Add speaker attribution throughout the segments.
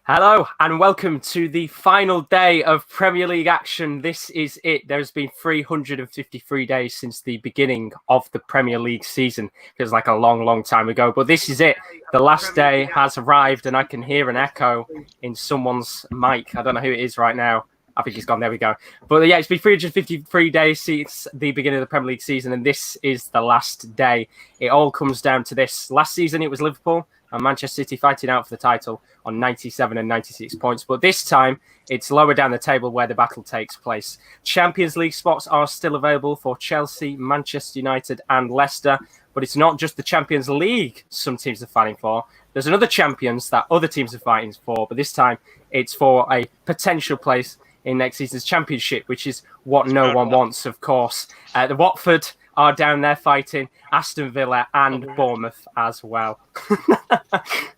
Speaker 1: Hello and welcome to the final day of Premier League action. This is it. There's been 353 days since the beginning of the Premier League season. Feels like a long time ago, but this is it. The last day has arrived and I can hear an echo in someone's mic. I don't know who it is right now. I think he's gone. There we go. But yeah, it's been 353 days since the beginning of the Premier League season, and this is the last day. It all comes down to this. Last season, it was Liverpool and Manchester City fighting out for the title on 97 and 96 points. But this time, it's lower down the table where the battle takes place. Champions League spots are still available for Chelsea, Manchester United, and Leicester. But it's not just the Champions League some teams are fighting for. There's another champions that other teams are fighting for, but this time it's for a potential place in next season's championship, which is what no one wants, of course. The Watford are down there fighting, Aston Villa and Bournemouth as well.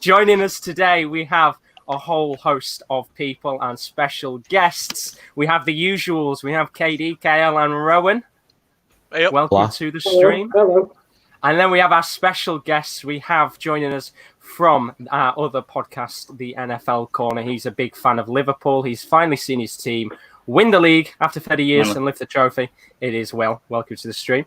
Speaker 1: Joining us today, we have a whole host of people and special guests. We have the usuals. We have KD, KL and Rowan.
Speaker 2: Hey,
Speaker 1: welcome to the stream.
Speaker 3: Hello.
Speaker 1: And then we have our special guests. We have joining us from our other podcast, the NFL Corner. He's a big fan of Liverpool. He's finally seen his team win the league after 30 years and lift the trophy. It is Will. Welcome to the stream.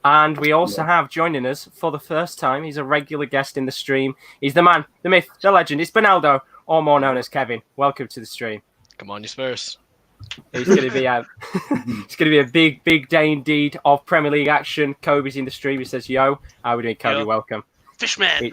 Speaker 1: And we also have joining us for the first time. He's a regular guest in the stream. He's the man, the myth, the legend. It's Benaldo, or more known as Kevin. Welcome to the stream.
Speaker 2: Come on, you Spurs.
Speaker 1: It's going to be a big day indeed of Premier League action. Kobe's in the stream. He says, "Yo, how are we doing, Kobe?
Speaker 2: Yo.
Speaker 1: Welcome."
Speaker 2: Fishman.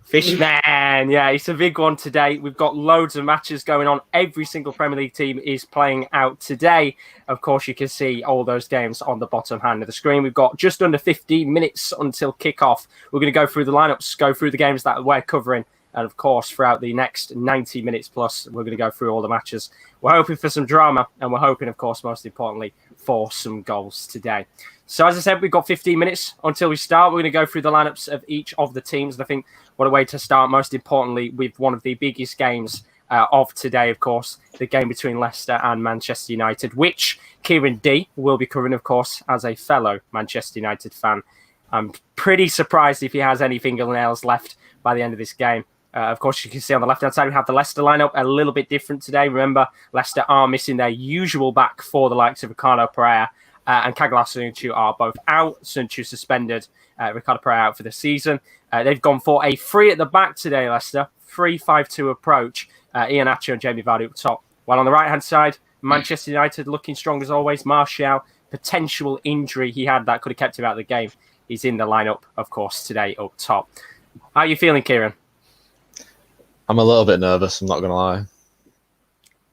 Speaker 1: Fishman, yeah, it's a big one today. We've got loads of matches going on. Every single Premier League team is playing out today. Of course, you can see all those games on the bottom hand of the screen. We've got just under 15 minutes until kickoff. We're going to go through the lineups, go through the games that we're covering. And of course, throughout the next 90 minutes plus, we're going to go through all the matches. We're hoping for some drama, and we're hoping, of course, most importantly, for some goals today. So as I said, we've got 15 minutes until we start. We're going to go through the lineups of each of the teams. And I think what a way to start, most importantly, with one of the biggest games of today, of course, the game between Leicester and Manchester United, which Kieran D will be covering, of course, as a fellow Manchester United fan. I'm pretty surprised if he has any fingernails left by the end of this game. Of course, you can see on the left-hand side, we have the Leicester lineup a little bit different today. Remember, Leicester are missing their usual back for the likes of Ricardo Pereira and Kagalar Sunchu are both out. Sunchu suspended, Ricardo Pereira out for the season. They've gone for a three at the back today, Leicester. 3-5-2 approach. Iheanacho and Jamie Vardy up top. While on the right-hand side, Manchester United looking strong as always. Martial, potential injury he had that could have kept him out of the game. He's in the lineup, of course, today up top. How are you feeling, Kieran?
Speaker 4: I'm a little bit nervous, I'm not going to lie.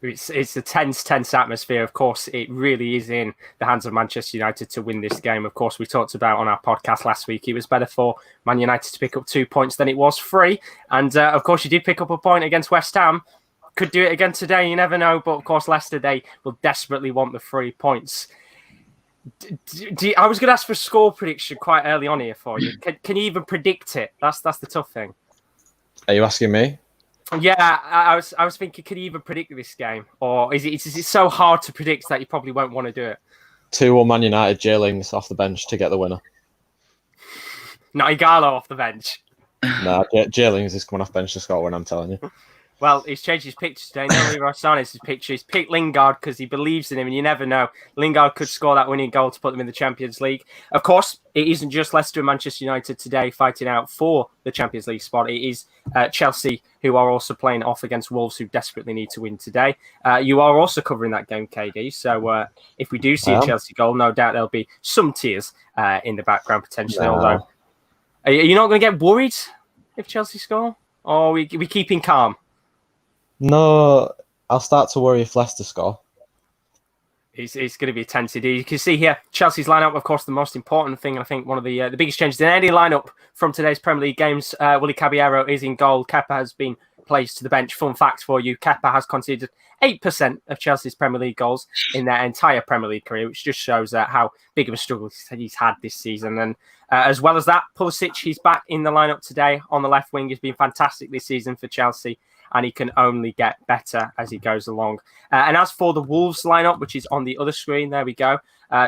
Speaker 1: It's a tense atmosphere. Of course, it really is in the hands of Manchester United to win this game. Of course, we talked about on our podcast last week, it was better for Man United to pick up 2 points than it was 3. And, of course, you did pick up a point against West Ham. Could do it again today, you never know. But, of course, Leicester, they will desperately want the 3 points. I was going to ask for a score prediction quite early on here for you. Can you even predict it? That's the tough thing.
Speaker 4: Are you asking me?
Speaker 1: Yeah, I was thinking, can you even predict this game? Or is it so hard to predict that you probably won't want to do it?
Speaker 4: 2-1 Man United, Jailings off the bench to get the winner.
Speaker 1: Not Igalo off the bench.
Speaker 4: Nah, Jailings is coming off bench to score a win, I'm telling you.
Speaker 1: Well, he's changed his picture today. No, Leroy Sané's his picture. He's picked Lingard because he believes in him, and you never know. Lingard could score that winning goal to put them in the Champions League. Of course, it isn't just Leicester and Manchester United today fighting out for the Champions League spot. It is Chelsea who are also playing off against Wolves, who desperately need to win today. You are also covering that game, KD. So if we do see a Chelsea goal, no doubt there'll be some tears in the background potentially.
Speaker 4: No.
Speaker 1: Although, are you not going to get worried if Chelsea score, or are we keeping calm?
Speaker 4: No, I'll start to worry if Leicester score.
Speaker 1: It's going to be tense indeed. You can see here Chelsea's lineup, of course, the most important thing. I think one of the biggest changes in any lineup from today's Premier League games. Willy Caballero is in goal. Kepa has been placed to the bench. Fun fact for you: Kepa has conceded 8% of Chelsea's Premier League goals in their entire Premier League career, which just shows how big of a struggle he's had this season. And as well as that, Pulisic, he's back in the lineup today on the left wing. He's been fantastic this season for Chelsea, and he can only get better as he goes along. And as for the Wolves lineup, which is on the other screen, there we go.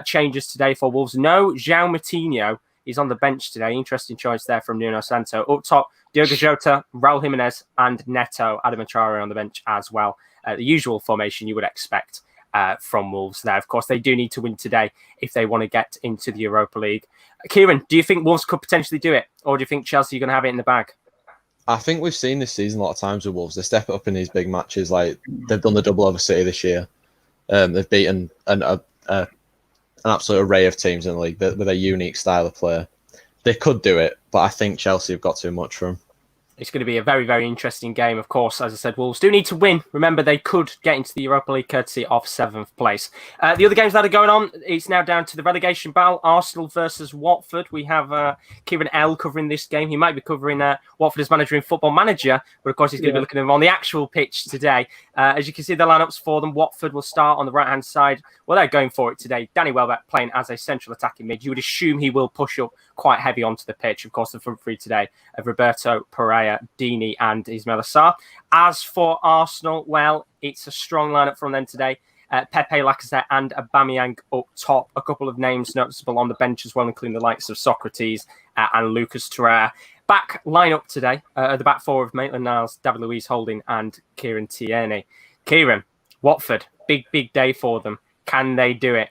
Speaker 1: Changes today for Wolves. No João Moutinho He's on the bench today. Interesting choice there from Nuno Santo. Up top, Diogo Jota, Raul Jimenez, and Neto. Adam Traore on the bench as well. The usual formation you would expect from Wolves there. Of course, they do need to win today if they want to get into the Europa League. Kieran, do you think Wolves could potentially do it? Or do you think Chelsea are going to have it in the bag?
Speaker 4: I think we've seen this season a lot of times with Wolves. They step it up in these big matches. Like they've done the double over City this year. They've beaten an absolute array of teams in the league with a unique style of play. They could do it, but I think Chelsea have got too much for them.
Speaker 1: It's going to be a very, very interesting game. Of course, as I said, Wolves do need to win. Remember, they could get into the Europa League courtesy of 7th place. The other games that are going on, it's now down to the relegation battle, Arsenal versus Watford. We have Kieran L covering this game. He might be covering Watford as manager in Football Manager, but of course he's going to be looking at them on the actual pitch today. As you can see, the lineups for them, Watford will start on the right-hand side. Well, they're going for it today. Danny Welbeck playing as a central attacking mid. You would assume he will push up quite heavy onto the pitch. Of course, the front three today of Roberto, Pereira, Dini and Ismail Assar. As for Arsenal, well, it's a strong lineup from them today. Pepe, Lacazette and Aubameyang up top. A couple of names noticeable on the bench as well, including the likes of Socrates and Lucas Torreira. Back lineup today, the back four of Maitland-Niles, David Luiz Holding and Kieran Tierney. Kieran, Watford, big day for them. Can they do it?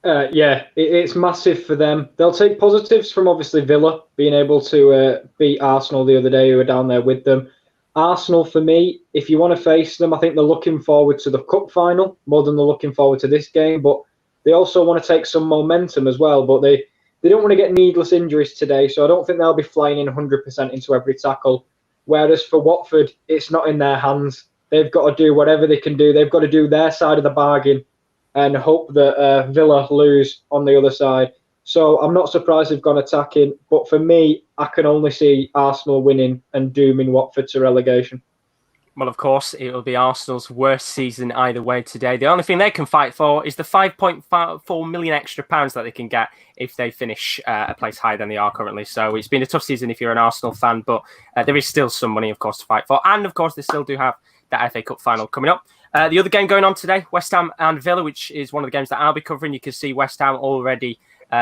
Speaker 3: It's massive for them. They'll take positives from obviously Villa being able to beat Arsenal the other day, who were down there with them. Arsenal, for me, if you want to face them, I think they're looking forward to the cup final more than they're looking forward to this game. But they also want to take some momentum as well. But they don't want to get needless injuries today, so I don't think they'll be flying in 100% into every tackle. Whereas for Watford, it's not in their hands. They've got to do whatever they can do. They've got to do their side of the bargain and hope that Villa lose on the other side. So I'm not surprised they've gone attacking. But for me, I can only see Arsenal winning and dooming Watford to relegation.
Speaker 1: Well, of course, it will be Arsenal's worst season either way today. The only thing they can fight for is the £5.4 million extra pounds that they can get if they finish a place higher than they are currently. So it's been a tough season if you're an Arsenal fan, but there is still some money, of course, to fight for. And, of course, they still do have that FA Cup final coming up. The other game going on today, West Ham and Villa, which is one of the games that I'll be covering. You can see West Ham already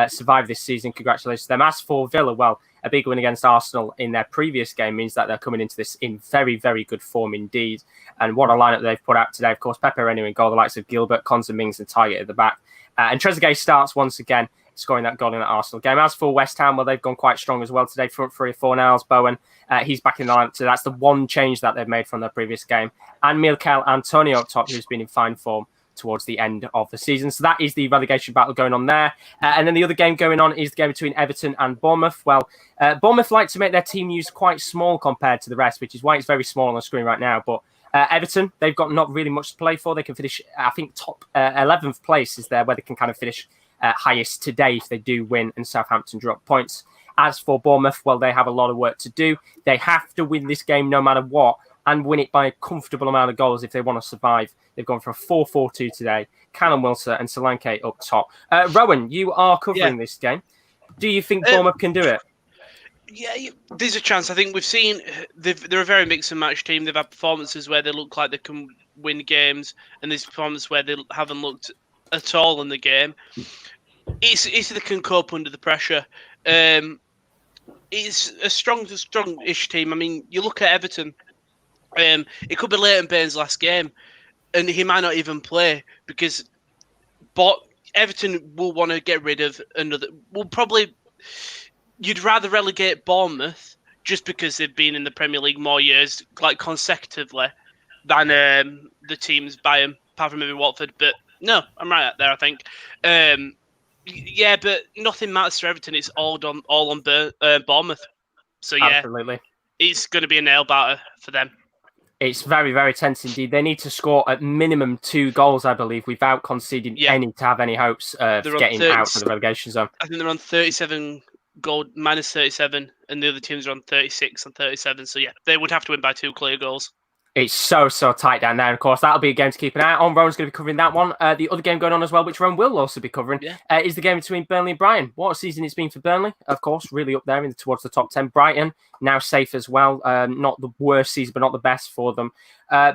Speaker 1: survived this season. Congratulations to them. As for Villa, well, a big win against Arsenal in their previous game means that they're coming into this in very, very good form indeed. And what a lineup they've put out today. Of course, Pepe Reina in goal, the likes of Gilbert, Konza Mings and Target at the back. And Trezeguet starts once again, scoring that goal in that Arsenal game. As for West Ham, well, they've gone quite strong as well today. Front three, Fornals, Bowen. He's back in the lineup, so that's the one change that they've made from their previous game. And Mikel Antonio up top, who's been in fine form towards the end of the season. So that is the relegation battle going on there. And then the other game going on is the game between Everton and Bournemouth. Well, Bournemouth like to make their team use quite small compared to the rest, which is why it's very small on the screen right now. But Everton, they've got not really much to play for. They can finish, I think, top 11th place is there where they can kind of finish highest today if they do win and Southampton drop points. As for Bournemouth, well, they have a lot of work to do. They have to win this game no matter what and win it by a comfortable amount of goals if they want to survive. They've gone for a 4-4-2 today. Callum Wilson and Solanke up top. Rowan, you are covering this game. Do you think Bournemouth can do it?
Speaker 2: Yeah, there's a chance. I think we've seen they're a very mix and match team. They've had performances where they look like they can win games, and there's performances where they haven't looked at all in the game. It's they can cope under the pressure. It's a strong-ish team. I mean, you look at Everton. It could be Leighton Baines' last game, and he might not even play because. But Everton will want to get rid of another. Will probably. You'd rather relegate Bournemouth just because they've been in the Premier League more years, like consecutively, than the teams by them, apart from maybe Watford. But no, I'm right out there, I think. Yeah, but nothing matters for Everton. It's all on Bournemouth. So yeah,
Speaker 1: absolutely,
Speaker 2: it's going to be a nail biter for them.
Speaker 1: It's very, very tense indeed. They need to score at minimum 2 goals, I believe, without conceding any to have any hopes of getting out of the relegation zone.
Speaker 2: I think they're on 37 goal, minus 37, and the other teams are on 36 and 37. So yeah, they would have to win by 2 clear goals. It's
Speaker 1: so tight down there. And of course, that'll be a game to keep an eye on. Rowan's going to be covering that one. The other game going on as well, which Rowan will also be covering, is the game between Burnley and Brighton. What a season it's been for Burnley. Of course, really up there towards the top 10. Brighton, now safe as well. Not the worst season, but not the best for them.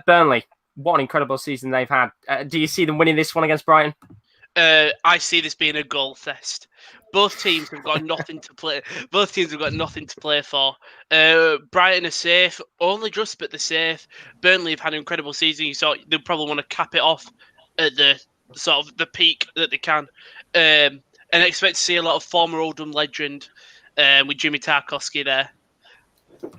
Speaker 1: Burnley, what an incredible season they've had. Do you see them winning this one against Brighton?
Speaker 2: I see this being a goal fest. Both teams have got nothing to play. Both teams have got nothing to play for. Brighton are safe, only just, but they're safe. Burnley have had an incredible season. So they'll probably want to cap it off at the sort of the peak that they can, and expect to see a lot of former Oldham legend with Jimmy Tarkowski there.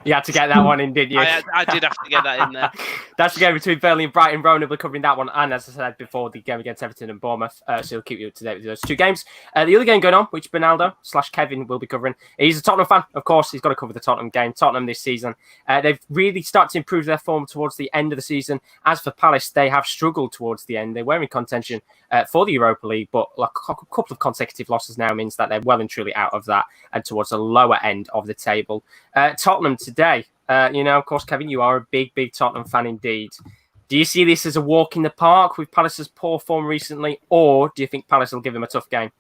Speaker 1: You had to get that one in, didn't you?
Speaker 2: I did have to get that in there.
Speaker 1: That's the game between Burnley and Brighton. Ronan will be covering that one, and as I said before, the game against Everton and Bournemouth. So he'll keep you up to date with those two games. The other game going on, which Bernaldo/Kevin will be covering, he's a Tottenham fan, of course. He's got to cover the Tottenham game. Tottenham this season, they've really started to improve their form towards the end of the season. As for Palace, they have struggled towards the end. They were in contention for the Europa League, but a couple of consecutive losses now means that they're well and truly out of that and towards the lower end of the table. Tottenham today. Of course, Kevin, you are a big Tottenham fan indeed. Do you see this as a walk in the park with Palace's poor form recently, or do you think Palace will give them a tough game?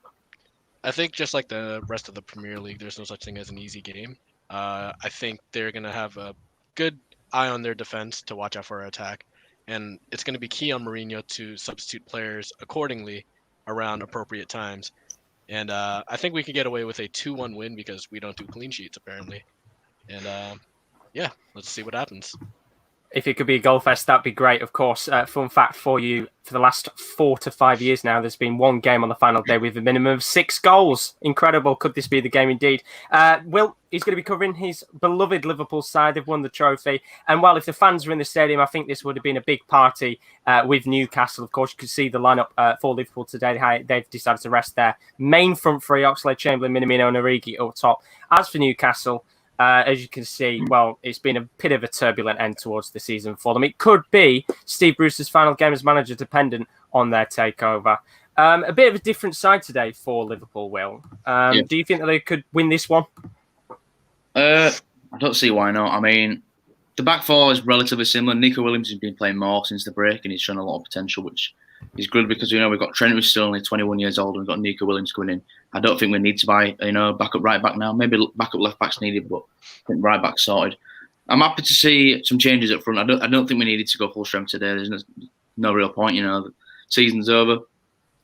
Speaker 5: I think just like the rest of the Premier League, there's no such thing as an easy game. I think they're going to have a good eye on their defense to watch out for our attack, and it's going to be key on Mourinho to substitute players accordingly around appropriate times. And I think we could get away with a 2-1 win because we don't do clean sheets, apparently. And yeah, let's see what happens.
Speaker 1: If it could be a goal fest, that'd be great, of course. Fun fact for you, for the last 4 to 5 years now, there's been one game on the final day with a minimum of 6 goals. Incredible. Could this be the game indeed? Will, he's going to be covering his beloved Liverpool side. They've won the trophy. And while if the fans were in the stadium, I think this would have been a big party with Newcastle. Of course, you could see the lineup for Liverpool today. They've decided to rest their main front three, Oxlade-Chamberlain, Minamino and Origi up top. As for Newcastle, as you can see, well, it's been a bit of a turbulent end towards the season for them. It could be Steve Bruce's final game as manager dependent on their takeover. A bit of a different side today for Liverpool, Will. Do you think that they could win this one?
Speaker 6: I don't see why not. I mean, the back four is relatively similar. Nico Williams has been playing more since the break and he's shown a lot of potential, which is good because, we've got Trent who's still only 21 years old and we've got Nico Williams coming in. I don't think we need to buy, backup right back now. Maybe backup left back's needed, but I think right back's sorted. I'm happy to see some changes up front. I don't think we needed to go full strength today. There's no real point, The season's over.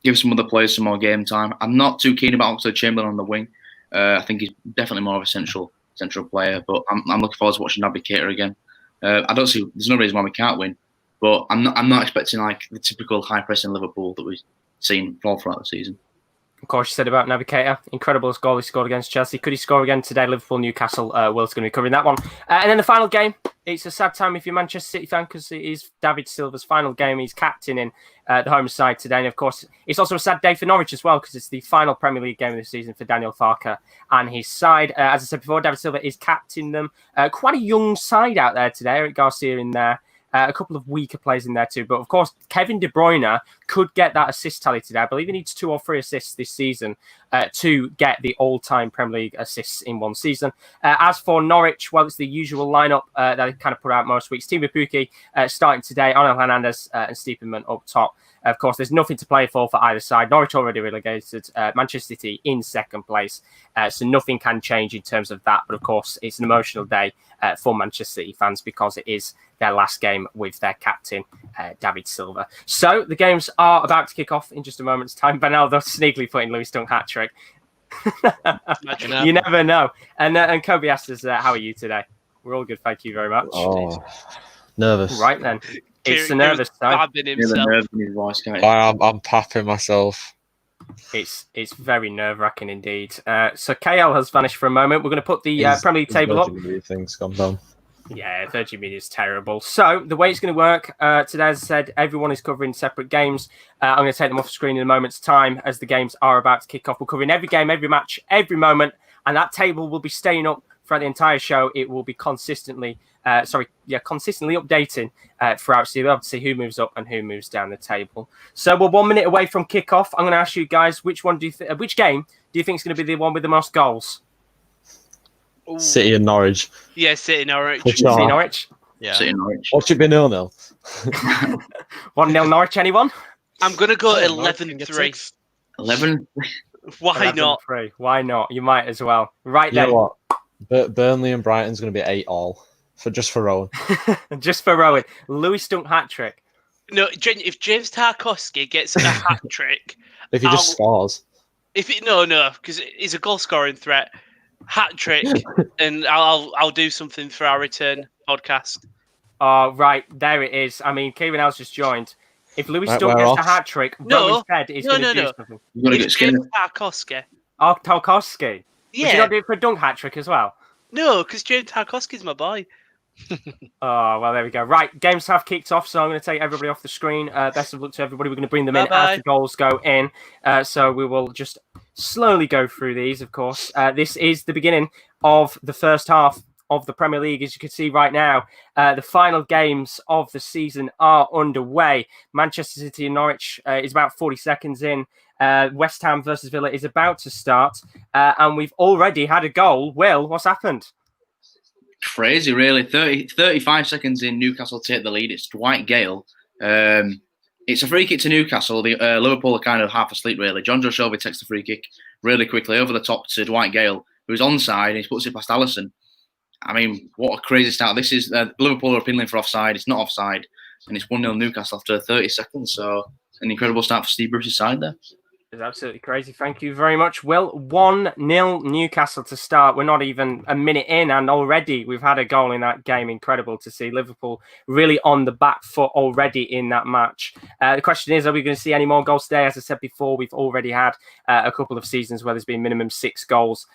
Speaker 6: Give some other players some more game time. I'm not too keen about Oxlade-Chamberlain on the wing. I think he's definitely more of a central player, but I'm looking forward to watching Naby Keita again. There's no reason why we can't win, but I'm not expecting like the typical high pressing Liverpool that we've seen all throughout the season.
Speaker 1: Of course, you said about Naby Keita. Incredible goal he scored against Chelsea. Could he score again today? Liverpool, Newcastle. Will's going to be covering that one. And then the final game. It's a sad time if you're a Manchester City fan because it is David Silva's final game. He's captaining the home side today. And, of course, it's also a sad day for Norwich as well because it's the final Premier League game of the season for Daniel Farke and his side. As I said before, David Silva is captaining them. Quite a young side out there today. Eric Garcia in there. A couple of weaker players in there too. But, of course, Kevin De Bruyne could get that assist tally today. I believe he needs 2 or 3 assists this season to get the all-time Premier League assists in one season. As for Norwich, well, it's the usual lineup that they kind of put out most weeks. Teemu Pukki starting today, Onel Hernandez and Stiepermann up top. Of course, there's nothing to play for either side. Norwich already relegated, Manchester City in second place. So nothing can change in terms of that. But, of course, it's an emotional day for Manchester City fans because it is their last game with their captain, David Silva. So the games are about to kick off in just a moment's time. Bernaldo sneakily putting Lewis Dunk hat-trick. You never know. And Kobe asked us, how are you today? We're all good, thank you very much.
Speaker 4: Oh, nervous.
Speaker 1: Right then. It's the nervous time.
Speaker 6: I'm
Speaker 4: papping myself.
Speaker 1: It's very nerve-wracking indeed. So KL has vanished for a moment. We're going to put the Premier League table up.
Speaker 4: Things gone down.
Speaker 1: Yeah, Virgin Media is terrible. So the way it's going to work today, as I said, everyone is covering separate games. I'm going to take them off screen in a moment's time as the games are about to kick off. We're covering every game, every match, every moment, and that table will be staying up throughout the entire show. It will be consistently updating throughout, so you'll be able to see who moves up and who moves down the table. So we're 1 minute away from kickoff. I'm going to ask you guys, which game do you think is going to be the one with the most goals?
Speaker 2: Ooh.
Speaker 4: City and Norwich.
Speaker 2: Yeah, City Norwich.
Speaker 1: City Norwich.
Speaker 5: Yeah.
Speaker 6: City Norwich.
Speaker 4: Watch it be 0-0.
Speaker 1: 1-0 Norwich, anyone?
Speaker 2: I'm going to go 11-3.
Speaker 6: 11?
Speaker 2: Why not?
Speaker 1: 11-3. Why not? You might as well. Right
Speaker 4: You
Speaker 1: then.
Speaker 4: know what? Burnley and Brighton's going to be 8-all. Just for Rowan.
Speaker 1: Just for Rowan. Lewis Dunk hat-trick.
Speaker 2: No, if James Tarkowski gets a hat-trick...
Speaker 4: If he just scores.
Speaker 2: No, because he's a goal scoring threat. Hat trick, and I'll do something for our return podcast.
Speaker 1: Oh, right, there it is. I mean, Kevin L's just joined. If Lewis
Speaker 4: Right,
Speaker 1: Dunk
Speaker 4: we're
Speaker 1: gets a
Speaker 4: off.
Speaker 1: hat trick,
Speaker 2: No.
Speaker 1: Rowan said he's going to do
Speaker 2: No.
Speaker 1: something.
Speaker 6: You've got to get
Speaker 2: It's James
Speaker 6: scared.
Speaker 2: Tarkowski.
Speaker 1: Oh, Tarkowski. Would you
Speaker 2: Yeah.
Speaker 1: not do it for a dunk hat trick as well?
Speaker 2: No, because James Tarkowski's my boy.
Speaker 1: Oh, well, there we go. Right, games have kicked off, so I'm going to take everybody off the screen. Best of luck to everybody. We're going to bring them in
Speaker 2: Bye-bye.
Speaker 1: as the goals go in. So we will just slowly go through these, of course. This is the beginning of the first half of the Premier League. As you can see right now, the final games of the season are underway. Manchester City and Norwich is about 40 seconds in. West Ham versus Villa is about to start. And we've already had a goal. Will, what's happened?
Speaker 6: Crazy, really. 35 seconds in, Newcastle take the lead. It's Dwight Gale. It's a free kick to Newcastle. Liverpool are kind of half asleep, really. John Joe Shelby takes the free kick really quickly over the top to Dwight Gale, who's onside, and he puts it past Alisson. I mean, what a crazy start. This is Liverpool are appealing for offside. It's not offside, and it's 1-0 Newcastle after 30 seconds. So, an incredible start for Steve Bruce's side there.
Speaker 1: It's absolutely crazy. Thank you very much, Will. 1-0 Newcastle to start. We're not even a minute in, and already we've had a goal in that game. Incredible to see Liverpool really on the back foot already in that match. The question is, are we going to see any more goals today? As I said before, we've already had a couple of seasons where there's been minimum 6 goals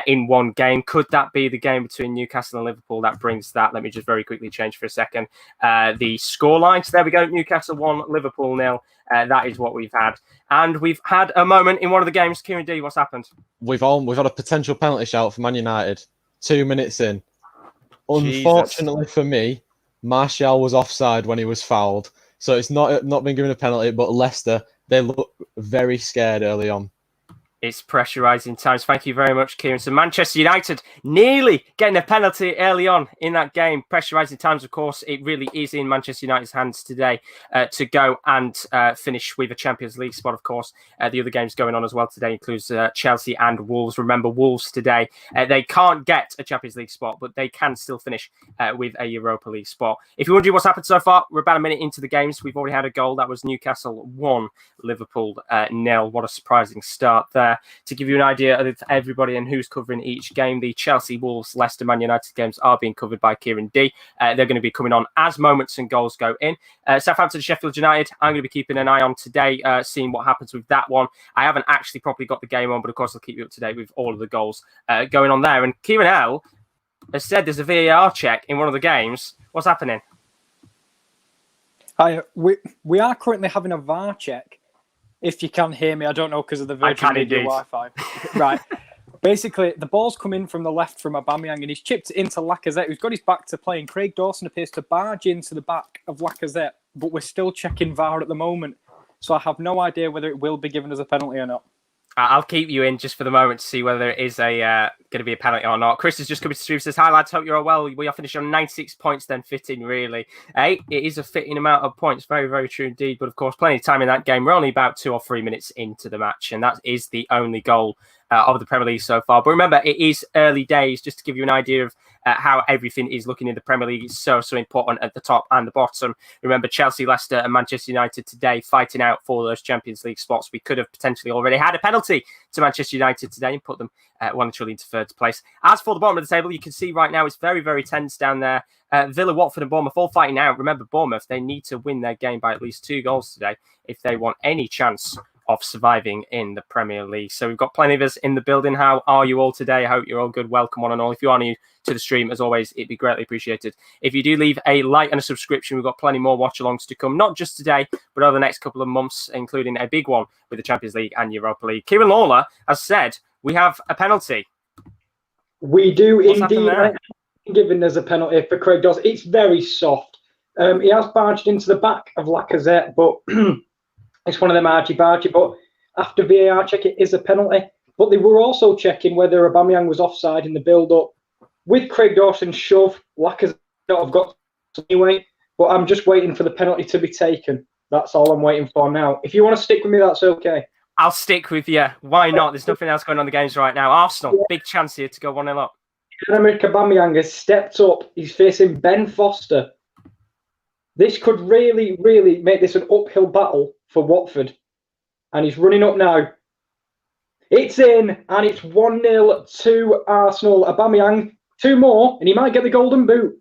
Speaker 1: in one game. Could that be the game between Newcastle and Liverpool that brings that? Let me just very quickly change for a second. The score lines. There we go. Newcastle 1, Liverpool 0. That is what we've had. And we've had a moment in one of the games. Kieran D, what's happened?
Speaker 4: We've had a potential penalty shout for Man United 2 minutes in. Unfortunately for me, Martial was offside when he was fouled. So it's not been given a penalty, but Leicester, they look very scared early on.
Speaker 1: It's pressurising times. Thank you very much, Kieran. So Manchester United nearly getting a penalty early on in that game. Pressurising times, of course, it really is in Manchester United's hands today to go and finish with a Champions League spot, of course. The other games going on as well today includes Chelsea and Wolves. Remember, Wolves today, they can't get a Champions League spot, but they can still finish with a Europa League spot. If you're wondering what's happened so far, we're about a minute into the games. We've already had a goal. That was Newcastle 1, Liverpool 0. What a surprising start there. To give you an idea of everybody and who's covering each game, the Chelsea, Wolves, Leicester, Man United games are being covered by Kieran D. They're going to be coming on as moments and goals go in. Southampton, Sheffield United, I'm going to be keeping an eye on today, seeing what happens with that one. I haven't actually properly got the game on, but of course I'll keep you up to date with all of the goals going on there. And Kieran L has said there's a VAR check in one of the games. What's happening?
Speaker 7: Hi, we are currently having a VAR check. If you can hear me, I don't know because of the virtual media Wi-Fi. Right. Basically, the ball's come in from the left from Aubameyang and he's chipped it into Lacazette, who's got his back to play. And Craig Dawson appears to barge into the back of Lacazette, but we're still checking VAR at the moment. So I have no idea whether it will be given as a penalty or not.
Speaker 1: I'll keep you in just for the moment to see whether it is a going to be a penalty or not. Chris has just come to the stream, says, "Hi lads, hope you're all well. We are finishing on 96 points then, fitting really." Hey, it is a fitting amount of points. Very, very true indeed. But of course, plenty of time in that game. We're only about 2 or 3 minutes into the match, and that is the only goal of the Premier League so far. But remember, it is early days, just to give you an idea of how everything is looking in the Premier League. It's so important at the top and the bottom. Remember, Chelsea, Leicester and Manchester United today fighting out for those Champions League spots. We could have potentially already had a penalty to Manchester United today and put them literally into third place. As for the bottom of the table, you can see right now it's very, very tense down there. Villa, Watford and Bournemouth all fighting out. Remember, Bournemouth, they need to win their game by at least 2 goals today if they want any chance of surviving in the Premier League. So we've got plenty of us in the building. How are you all today? I hope you're all good. Welcome on and all. If you are new to the stream, as always, it'd be greatly appreciated if you do leave a like and a subscription. We've got plenty more watch-alongs to come, not just today, but over the next couple of months, including a big one with the Champions League and Europa League. Kieran Lawler has said we have a penalty.
Speaker 3: We do
Speaker 1: What's
Speaker 3: indeed. Given as a penalty for Craig Dawson. It's very soft. He has barged into the back of Lacazette, but it's one of them argy-bargy. But after VAR check, it is a penalty. But they were also checking whether Aubameyang was offside in the build-up. With Craig Dawson's shove, Lacazette have got anyway. But I'm just waiting for the penalty to be taken. That's all I'm waiting for now. If you want to stick with me, that's okay.
Speaker 1: I'll stick with you. Why not? There's nothing else going on in the games right now. Arsenal, big chance here to go 1-0 up.
Speaker 3: Aubameyang has stepped up. He's facing Ben Foster. This could really, really make this an uphill battle for Watford. And he's running up now. It's in, and it's 1-0 to Arsenal. Aubameyang, 2 more, and he might get the golden boot.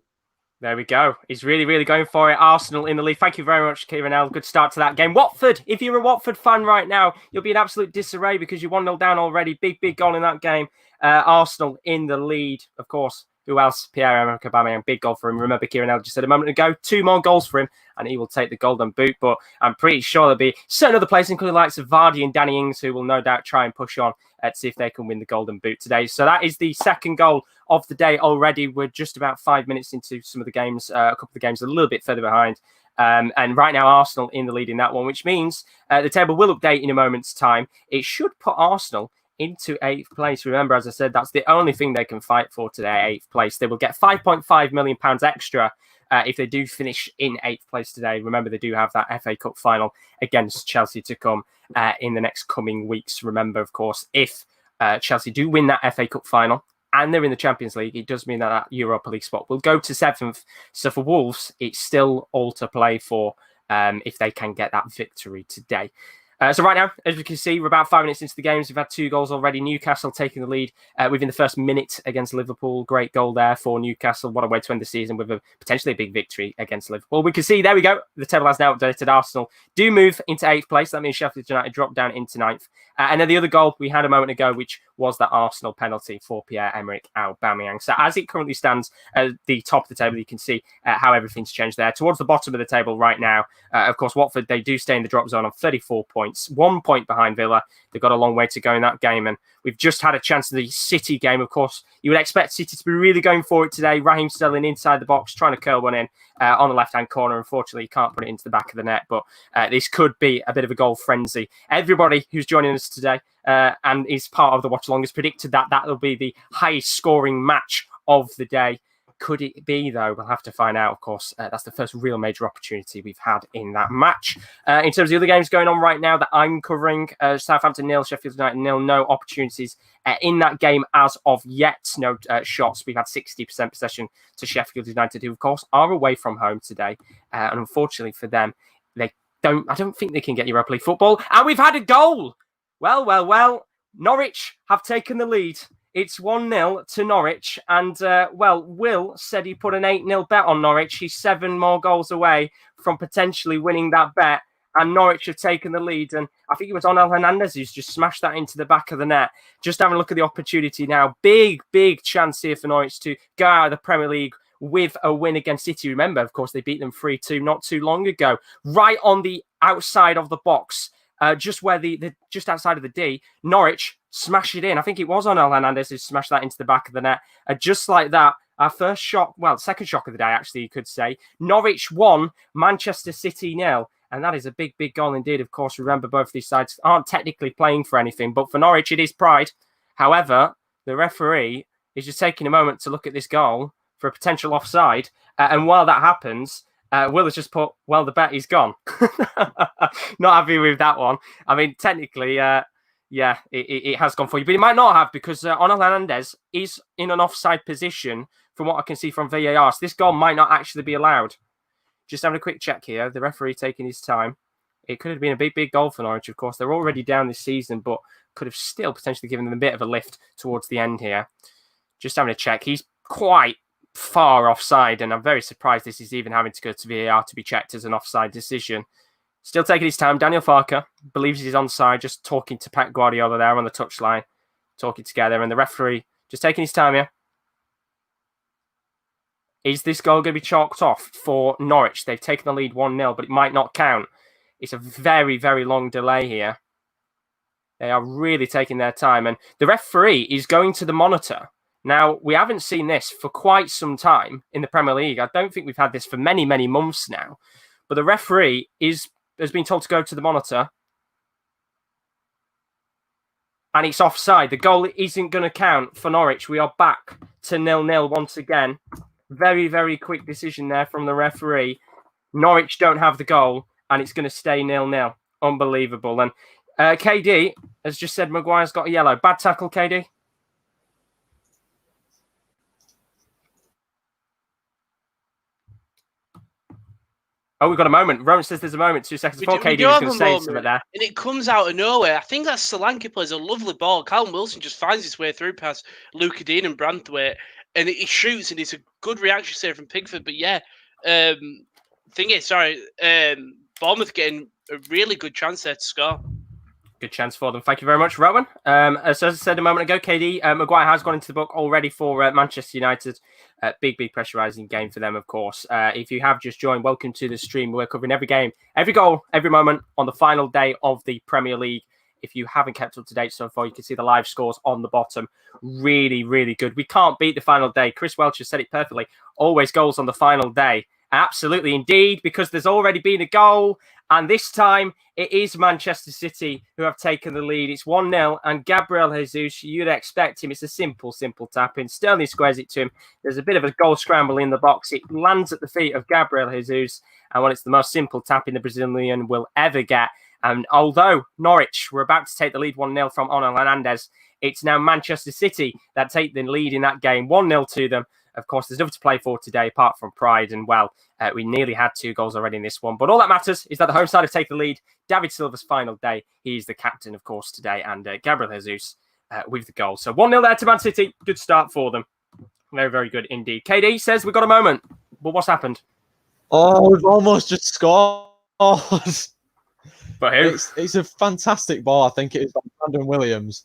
Speaker 1: There we go. He's really, really going for it. Arsenal in the lead. Thank you very much, Kieran L. Good start to that game. Watford, if you're a Watford fan right now, you'll be in absolute disarray because you're 1-0 down already. Big, big goal in that game. Arsenal in the lead, of course. Who else? Pierre-Emerick Aubameyang, big goal for him. Remember, Kieran L. just said a moment ago, 2 more goals for him, and he will take the golden boot. But I'm pretty sure there'll be certain other players, including the likes of Vardy and Danny Ings, who will no doubt try and push on to see if they can win the golden boot today. So that is the second goal of the day already. We're just about 5 minutes into some of the games, a couple of the games a little bit further behind. And right now, Arsenal in the lead in that one, which means the table will update in a moment's time. It should put Arsenal into 8th place. Remember, as I said, that's the only thing they can fight for today, 8th place. They will get £5.5 million extra if they do finish in 8th place today. Remember, they do have that FA Cup final against Chelsea to come in the next coming weeks. Remember, of course, if Chelsea do win that FA Cup final and they're in the Champions League, it does mean that Europa League spot will go to 7th. So for Wolves, it's still all to play for if they can get that victory today. So right now, as we can see, we're about 5 minutes into the games. We've had 2 goals already. Newcastle taking the lead within the first minute against Liverpool. Great goal there for Newcastle. What a way to end the season with a potentially a big victory against Liverpool. We can see, there we go. The table has now updated. Arsenal do move into 8th place. That means Sheffield United drop down into 9th. And then the other goal we had a moment ago, which was that Arsenal penalty for Pierre-Emerick Aubameyang. So as it currently stands at the top of the table, you can see how everything's changed there. Towards the bottom of the table right now, of course, Watford, they do stay in the drop zone on 34 points, 1 point behind Villa. They've got a long way to go in that game. And we've just had a chance in the City game. Of course, you would expect City to be really going for it today. Raheem Sterling inside the box, trying to curl one in on the left-hand corner. Unfortunately, he can't put it into the back of the net. But this could be a bit of a goal frenzy. Everybody who's joining us today and is part of the Watchalong has predicted that that will be the highest scoring match of the day. Could it be, though? We'll have to find out, of course. That's the first real major opportunity we've had in that match. In terms of the other games going on right now that I'm covering, Southampton 0, Sheffield United 0, no opportunities in that game as of yet. No shots. We've had 60% possession to Sheffield United, who, of course, are away from home today. And unfortunately for them, I don't think they can get Europa League football. And we've had a goal! Well. Norwich have taken the lead. It's 1-0 to Norwich. And, Will said he put an 8-0 bet on Norwich. He's 7 more goals away from potentially winning that bet. And Norwich have taken the lead. And I think it was Onel Hernandez who's just smashed that into the back of the net. Just having a look at the opportunity now. Big chance here for Norwich to go out of the Premier League with a win against City. Remember, of course, they beat them 3-2 not too long ago. Right on the outside of the box. Just where just outside of the D, Norwich smash it in. I think it was Onel Hernandez who smashed that into the back of the net. Just like that, our first shock, second shock of the day, actually, you could say. Norwich 1, Manchester City 0. And that is a big goal indeed. Of course, remember, both of these sides aren't technically playing for anything, but for Norwich, it is pride. However, the referee is just taking a moment to look at this goal for a potential offside. And while that happens, Will has just put, the bet is gone. Not happy with that one. I mean, technically, it has gone for you. But it might not have because Onel Hernandez is in an offside position from what I can see from VAR. So this goal might not actually be allowed. Just having a quick check here. The referee taking his time. It could have been a big goal for Norwich, of course. They're already down this season, but could have still potentially given them a bit of a lift towards the end here. Just having a check. He's quite far offside, and I'm very surprised this is even having to go to VAR to be checked as an offside decision. Still taking his time. Daniel Farke believes he's onside, just talking to Pep Guardiola there on the touchline, talking together, and the referee just taking his time here. Is this goal going to be chalked off for Norwich? They've taken the lead 1-0, but it might not count. It's a very long delay here. They are really taking their time, and the referee is going to the monitor. Now, we haven't seen this for quite some time in the Premier League. I don't think we've had this for many months now. But the referee has been told to go to the monitor. And it's offside. The goal isn't going to count for Norwich. We are back to 0-0 once again. Very quick decision there from the referee. Norwich don't have the goal, and it's going to stay 0-0. Unbelievable. And KD has just said Maguire's got a yellow. Bad tackle, KD? Oh, we've got a moment. Rowan says there's a moment. 2 seconds before KD was going to say something there.
Speaker 2: And it comes out of nowhere. I think that Solanke plays a lovely ball. Callum Wilson just finds his way through past Luca Dean and Branthwaite. And he shoots, and it's a good reaction save from Pickford. But yeah, Bournemouth getting a really good chance there to score.
Speaker 1: Good chance for them. Thank you very much, Rowan. As I said a moment ago, KD, Maguire has gone into the book already for Manchester United. Big pressurising game for them, of course. If you have just joined, welcome to the stream. We're covering every game, every goal, every moment on the final day of the Premier League. If you haven't kept up to date so far, you can see the live scores on the bottom. Really, really good. We can't beat the final day. Chris Welch has said it perfectly. Always goals on the final day. Absolutely, indeed, because there's already been a goal. And this time, it is Manchester City who have taken the lead. It's 1-0, and Gabriel Jesus, you'd expect him. It's a simple tap in. Sterling squares it to him. There's a bit of a goal scramble in the box. It lands at the feet of Gabriel Jesus, and it's the most simple tap in the Brazilian will ever get. And although Norwich were about to take the lead 1-0 from Onel Hernandez, it's now Manchester City that take the lead in that game, 1-0 to them. Of course, there's nothing to play for today apart from pride. And, we nearly had 2 goals already in this one. But all that matters is that the home side have taken the lead. David Silva's final day. He's the captain, of course, today. And Gabriel Jesus with the goal. So 1-0 there to Man City. Good start for them. Very, very good indeed. KD says we've got a moment. But what's happened?
Speaker 4: Oh, we've almost just scored.
Speaker 1: But who?
Speaker 4: It's a fantastic ball. I think it is by Brandon Williams.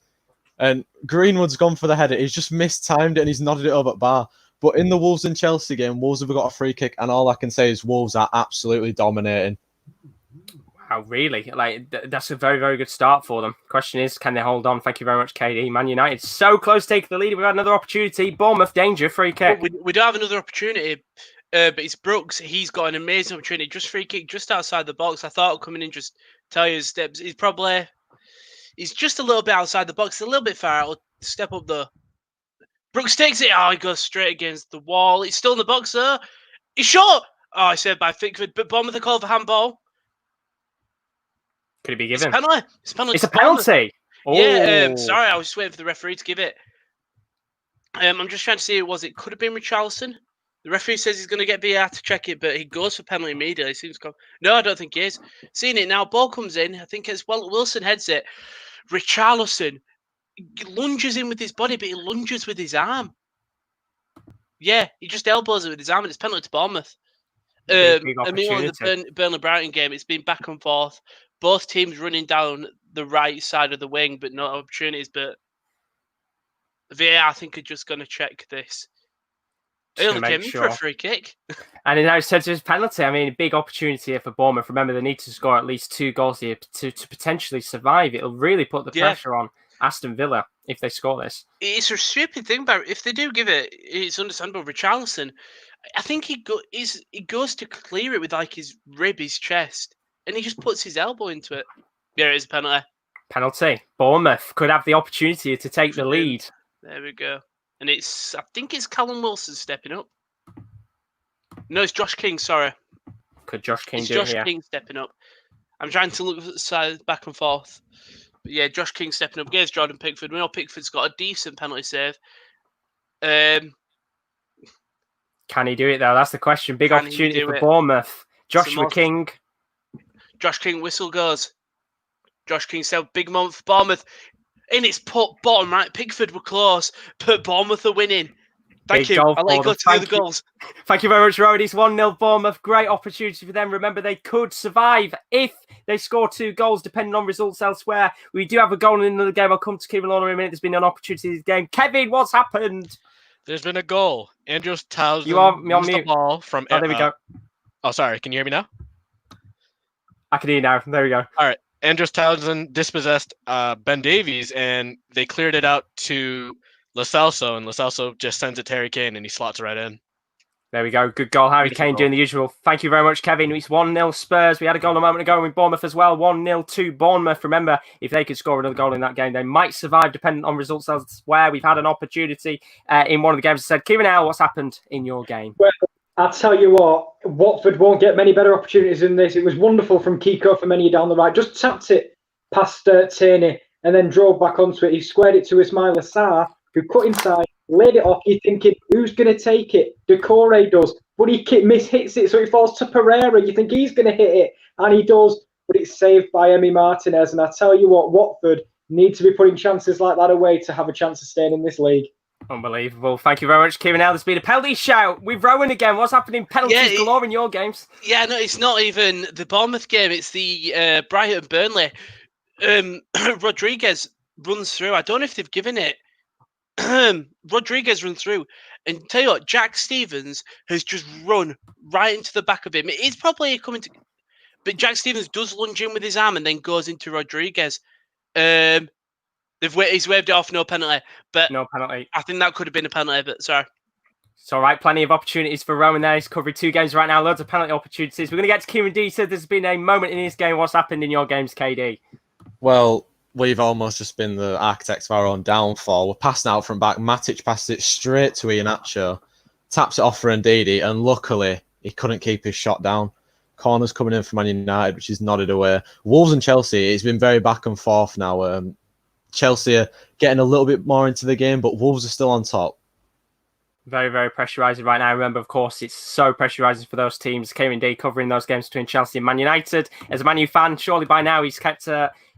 Speaker 4: And Greenwood's gone for the header. He's just mistimed it and he's nodded it over at bar. But in the Wolves and Chelsea game, Wolves have got a free kick, and all I can say is Wolves are absolutely dominating.
Speaker 1: Wow, really? That's a very, very good start for them. Question is, can they hold on? Thank you very much, KD. Man United so close to taking the lead. We've had another opportunity. Bournemouth, danger, free kick.
Speaker 2: We do have another opportunity, but it's Brooks. He's got an amazing opportunity. Just free kick, just outside the box. I thought coming in, just tell you his steps. He's just a little bit outside the box, a little bit far out. Step up though. Brooks takes it. Oh, he goes straight against the wall. It's still in the box, though. He's shot. Oh, I said by Pickford. But Bournemouth are called for handball.
Speaker 1: Could it be given?
Speaker 2: It's a penalty.
Speaker 1: It's a penalty.
Speaker 2: Yeah, sorry, I was just waiting for the referee to give it. I'm just trying to see it could have been Richarlison. The referee says he's going to get VAR to check it, but he goes for penalty immediately. No, I don't think he is. Seeing it now, ball comes in. I think it's Wilson heads it. Richarlison lunges in with his body, but he lunges with his arm. Yeah, he just elbows it with his arm, and it's penalty to Bournemouth. I mean, on the Burnley-Brighton game, it's been back and forth. Both teams running down the right side of the wing, but no opportunities. But VAR, I think, are just going to check this. He only came in for a free kick.
Speaker 1: And it now says it's penalty. I mean, a big opportunity here for Bournemouth. Remember, they need to score at least 2 goals here to potentially survive. It'll really put the pressure on Aston Villa if they score this.
Speaker 2: It's a stupid thing, but if they do give it, it's understandable. Richarlison, I think he goes to clear it with his rib, his chest, and he just puts his elbow into it. Yeah, it is a penalty.
Speaker 1: Penalty. Bournemouth could have the opportunity to take the lead.
Speaker 2: There we go. And I think it's Callum Wilson stepping up. No, it's Josh King, sorry.
Speaker 1: Could Josh King do
Speaker 2: it here? It's
Speaker 1: Josh
Speaker 2: King stepping up. I'm trying to look at the side back and forth. But yeah, Josh King stepping up against Jordan Pickford. We know Pickford's got a decent penalty save.
Speaker 1: Can he do it, though? That's the question. Big opportunity for Bournemouth. Joshua King.
Speaker 2: Josh King, whistle goes. Josh King said, big moment for Bournemouth. In its bottom right, Pickford were close, but Bournemouth are winning. Thank you. I'll let you go to the goals.
Speaker 1: Thank you very much, Rowan. It's 1-0 Bournemouth. Great opportunity for them. Remember, they could survive if they score 2 goals, depending on results elsewhere. We do have a goal in another game. I'll come to Kieran Lorna in a minute. There's been an opportunity in this game. Kevin, what's happened?
Speaker 5: There's been a goal. Andros Townsend
Speaker 1: you are on mute.
Speaker 5: The ball from...
Speaker 1: there we go.
Speaker 5: Oh, sorry. Can you hear me now?
Speaker 1: I can hear you now. There we go.
Speaker 5: All right. Andros Townsend dispossessed Ben Davies, and they cleared it out to Lo Celso, and Lo Celso just sends it to Harry Kane, and he slots right in.
Speaker 1: There we go. Good goal. Harry Kane doing the usual. Thank you very much, Kevin. It's 1-0 Spurs. We had a goal a moment ago in Bournemouth as well. 1-0 to Bournemouth. Remember, if they could score another goal in that game, they might survive, depending on results elsewhere. We've had an opportunity in one of the games. I said, Kieran Al, what's happened in your game?
Speaker 3: Well, I'll tell you what, Watford won't get many better opportunities than this. It was wonderful from Kiko Femenia down the right. Just tapped it past Tierney and then drove back onto it. He squared it to Ismaila Sarr, who cut inside, laid it off. You're thinking, who's going to take it? Decore does. but he mishits it, so it falls to Pereira. You think he's going to hit it, and he does, but it's saved by Emi Martinez. And I tell you what, Watford need to be putting chances like that away to have a chance of staying in this league.
Speaker 1: Unbelievable. Thank you very much, Kieran. Now there's been a penalty shout with Rowan again. What's happening? Penalties galore in your games.
Speaker 2: Yeah, no, it's not even the Bournemouth game. It's the Brighton Burnley. Rodriguez runs through. I don't know if they've given it. Rodriguez runs through. And tell you what, Jack Stevens has just run right into the back of him. It is probably coming to... But Jack Stevens does lunge in with his arm and then goes into Rodriguez. He's waved it off, no penalty. But
Speaker 1: no penalty.
Speaker 2: I think that could have been a penalty, but sorry.
Speaker 1: It's all right. Plenty of opportunities for Rowan there. He's covering 2 games right now. Loads of penalty opportunities. We're going to get to Kieran D. So there's been a moment in his game. What's happened in your games, KD?
Speaker 4: Well, we've almost just been the architects of our own downfall. We're passing out from back. Matic passes it straight to Iheanacho, taps it off for Ndidi, and luckily he couldn't keep his shot down. Corners coming in from Man United, which is nodded away. Wolves and Chelsea, it's been very back and forth now. Chelsea are getting a little bit more into the game, but Wolves are still on top.
Speaker 1: Very, very pressurising right now. Remember, of course, it's so pressurising for those teams. Kieran D covering those games between Chelsea and Man United. As a Man U fan, surely by now he's kept...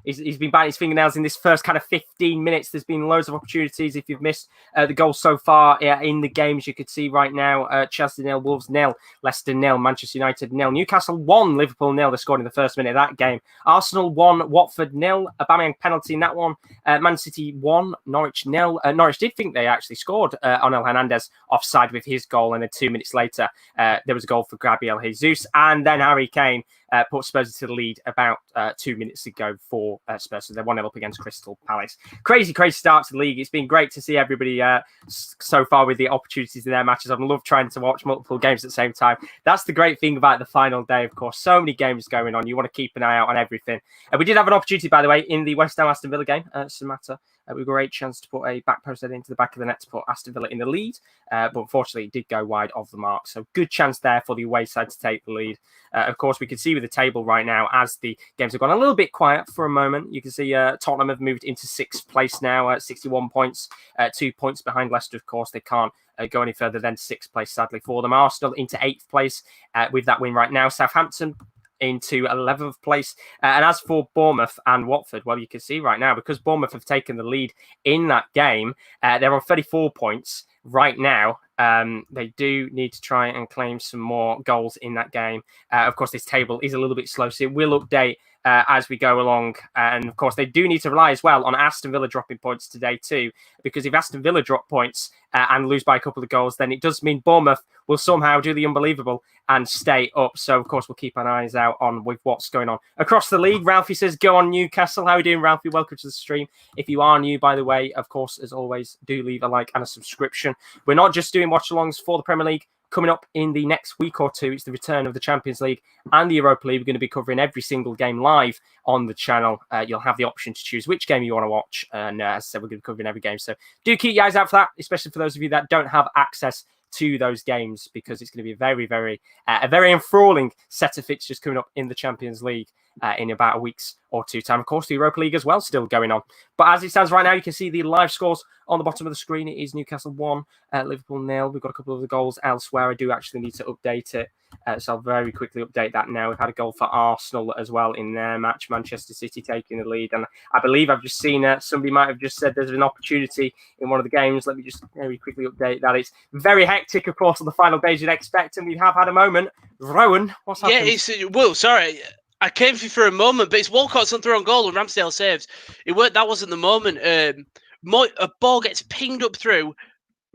Speaker 1: He's been biting his fingernails in this first kind of 15 minutes. There's been loads of opportunities. If you've missed the goals so far in the games, you could see right now, Chelsea 0, Wolves 0, Leicester 0, Manchester United 0, Newcastle 1, Liverpool 0. They scored in the first minute of that game. Arsenal 1, Watford 0, Aubameyang penalty in that one. Man City 1, Norwich 0. Norwich did think they actually scored on El Hernandez offside with his goal, and then 2 minutes later, there was a goal for Gabriel Jesus, and then Harry Kane put Spurs into the lead about 2 minutes ago for Spurs. So they're 1-0 up against Crystal Palace. Crazy start to the league. It's been great to see everybody so far with the opportunities in their matches. I've loved trying to watch multiple games at the same time. That's the great thing about the final day, of course. So many games going on. You want to keep an eye out on everything. We did have an opportunity, by the way, in the West Ham Aston Villa game. Samatta. We got a great chance to put a back post head into the back of the net to put Aston Villa in the lead. But unfortunately, it did go wide of the mark. So good chance there for the away side to take the lead. Of course, we can see with the table right now, as the games have gone a little bit quiet for a moment, you can see Tottenham have moved into 6th place now at 61 points, 2 points behind Leicester, of course. They can't go any further than 6th place, sadly, for them. Arsenal into 8th place with that win right now. Southampton into 11th place. And as for Bournemouth and Watford, well, you can see right now, because Bournemouth have taken the lead in that game, they're on 34 points right now. They do need to try and claim some more goals in that game. Of course, this table is a little bit slow, so it will update as we go along. And of course, they do need to rely as well on Aston Villa dropping points today too, because if Aston Villa drop points and lose by a couple of goals, then it does mean Bournemouth will somehow do the unbelievable and stay up. So, of course, we'll keep an eyes out on with what's going on across the league. Ralphie says, go on Newcastle. How are you doing, Ralphie? Welcome to the stream. If you are new, by the way, of course, as always, do leave a like and a subscription. We're not just doing watch-alongs for the Premier League. Coming up in the next week or two, it's the return of the Champions League and the Europa League. We're going to be covering every single game live on the channel. You'll have the option to choose which game you want to watch. And as I said, we're going to be covering every game. So do keep your eyes out for that, especially for those of you that don't have access to those games, because it's going to be a very enthralling set of fixtures coming up in the Champions League in about a week's or two time. Of course, the Europa League as well still going on. But as it stands right now, you can see the live scores on the bottom of the screen. It is Newcastle 1, Liverpool 0. We've got a couple of the goals elsewhere. I do actually need to update it. So I'll very quickly update that now. We've had a goal for Arsenal as well in their match. Manchester City taking the lead. And I believe I've just seen somebody might have just said there's an opportunity in one of the games. Let me just very quickly update that. It's very hectic, of course, on the final days you'd expect. And we have had a moment. Rowan, what's happened?
Speaker 2: Yeah, sorry. I came for a moment, but it's Walcott's on through on goal and Ramsdale saves. That wasn't the moment. A ball gets pinged up through.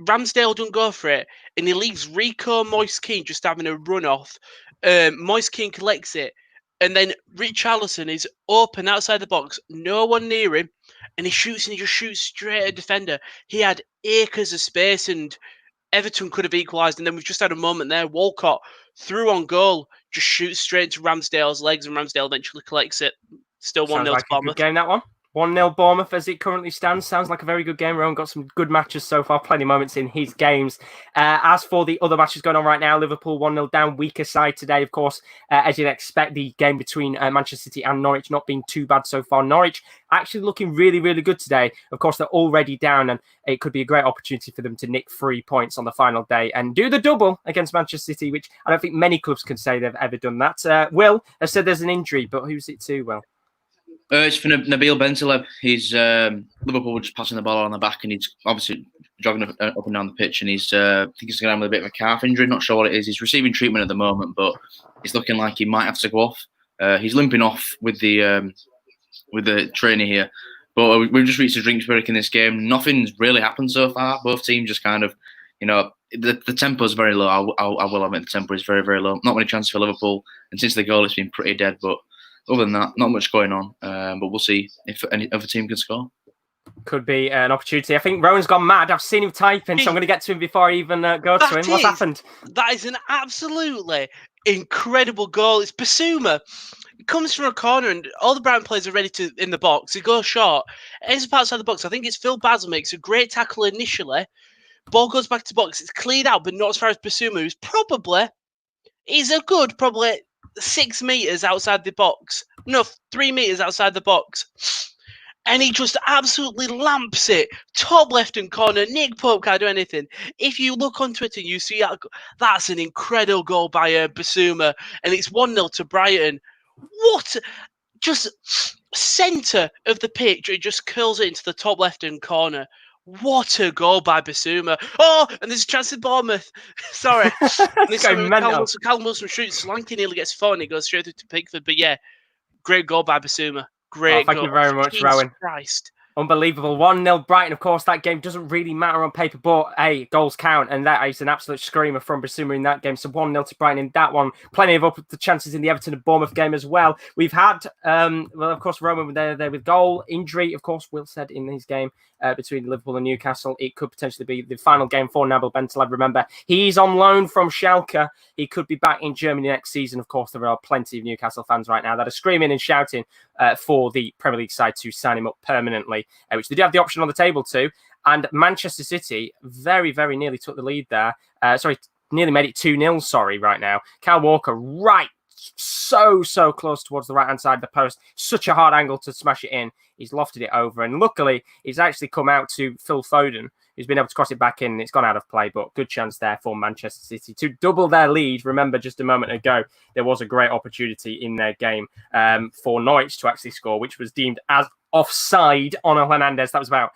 Speaker 2: Ramsdale doesn't go for it, and he leaves Rico Moise Kean just having a run off. Moise Kean collects it, and then Richarlison is open outside the box, no one near him, and he just shoots straight at a defender. He had acres of space, and Everton could have equalised, and then we've just had a moment there. Walcott through on goal, just shoots straight into Ramsdale's legs, and Ramsdale eventually collects it. Still 1-0 to
Speaker 1: like
Speaker 2: Bournemouth.
Speaker 1: Good game, that one. 1-0 Bournemouth as it currently stands. Sounds like a very good game. Rowan got some good matches so far, plenty of moments in his games. As for the other matches going on right now, Liverpool 1-0 down, weaker side today, of course, as you'd expect, the game between Manchester City and Norwich not being too bad so far. Norwich actually looking really, really good today. Of course, they're already down, and it could be a great opportunity for them to nick 3 points on the final day and do the double against Manchester City, which I don't think many clubs can say they've ever done that. Will has said there's an injury, but who's it to, Will?
Speaker 6: It's for Nabil Bentaleb. He's Liverpool were just passing the ball on the back, and he's obviously jogging up and down the pitch, and he's I think he's going to have a bit of a calf injury. Not sure what it is. He's receiving treatment at the moment, but it's looking like he might have to go off. He's limping off with the trainer here, but we've just reached a drinks break in this game. Nothing's really happened so far. Both teams just kind of, the tempo is very low. I will admit the tempo is very, very low. Not many chances for Liverpool, and since the goal, it's been pretty dead. But other than that, not much going on. But we'll see if any other team can score.
Speaker 1: Could be an opportunity. I think Rowan's gone mad. I've seen him typing, so I'm going to get to him before I even go to him. What's happened?
Speaker 2: That is an absolutely incredible goal. It's Basuma. It comes from a corner, and all the Brighton players are ready to in the box. He goes short, ends up outside the box. I think it's Phil Basil makes a great tackle initially. Ball goes back to box. It's cleared out, but not as far as Basuma, who's he's a good 6 meters outside the box. No, 3 meters outside the box. And he just absolutely lamps it. Top left-hand corner. Nick Pope can't do anything. If you look on Twitter, you see that's an incredible goal by Basuma. And it's 1-0 to Brighton. What? Just centre of the pitch. It just curls it into the top left-hand corner. What a goal by Basuma. Oh, and there's a chance at Bournemouth. Sorry. Callum Wilson shoots. Solanke nearly gets 4 and it goes straight through to Pickford. But yeah, great goal by Basuma. Great goal.
Speaker 1: Thank you very much, Rowan.
Speaker 2: Christ.
Speaker 1: Unbelievable. 1-0 Brighton. Of course, that game doesn't really matter on paper, but hey, goals count. And that is an absolute screamer from Basuma in that game. So 1-0 to Brighton in that one. Plenty of the chances in the Everton and Bournemouth game as well. We've had, of course, Roman there with goal. Injury, of course, Will said in his game between Liverpool and Newcastle. It could potentially be the final game for Nabil Bentaleb. Remember, he's on loan from Schalke. He could be back in Germany next season. Of course, there are plenty of Newcastle fans right now that are screaming and shouting for the Premier League side to sign him up permanently, which they do have the option on the table to. And Manchester City very, very nearly took the lead there. Nearly made it 2-0, right now. Kyle Walker so close towards the right-hand side of the post. Such a hard angle to smash it in. He's lofted it over. And luckily, he's actually come out to Phil Foden, who's been able to cross it back in. And it's gone out of play, but good chance there for Manchester City to double their lead. Remember, just a moment ago, there was a great opportunity in their game for Norwich to actually score, which was deemed as offside on Hernandez. That was about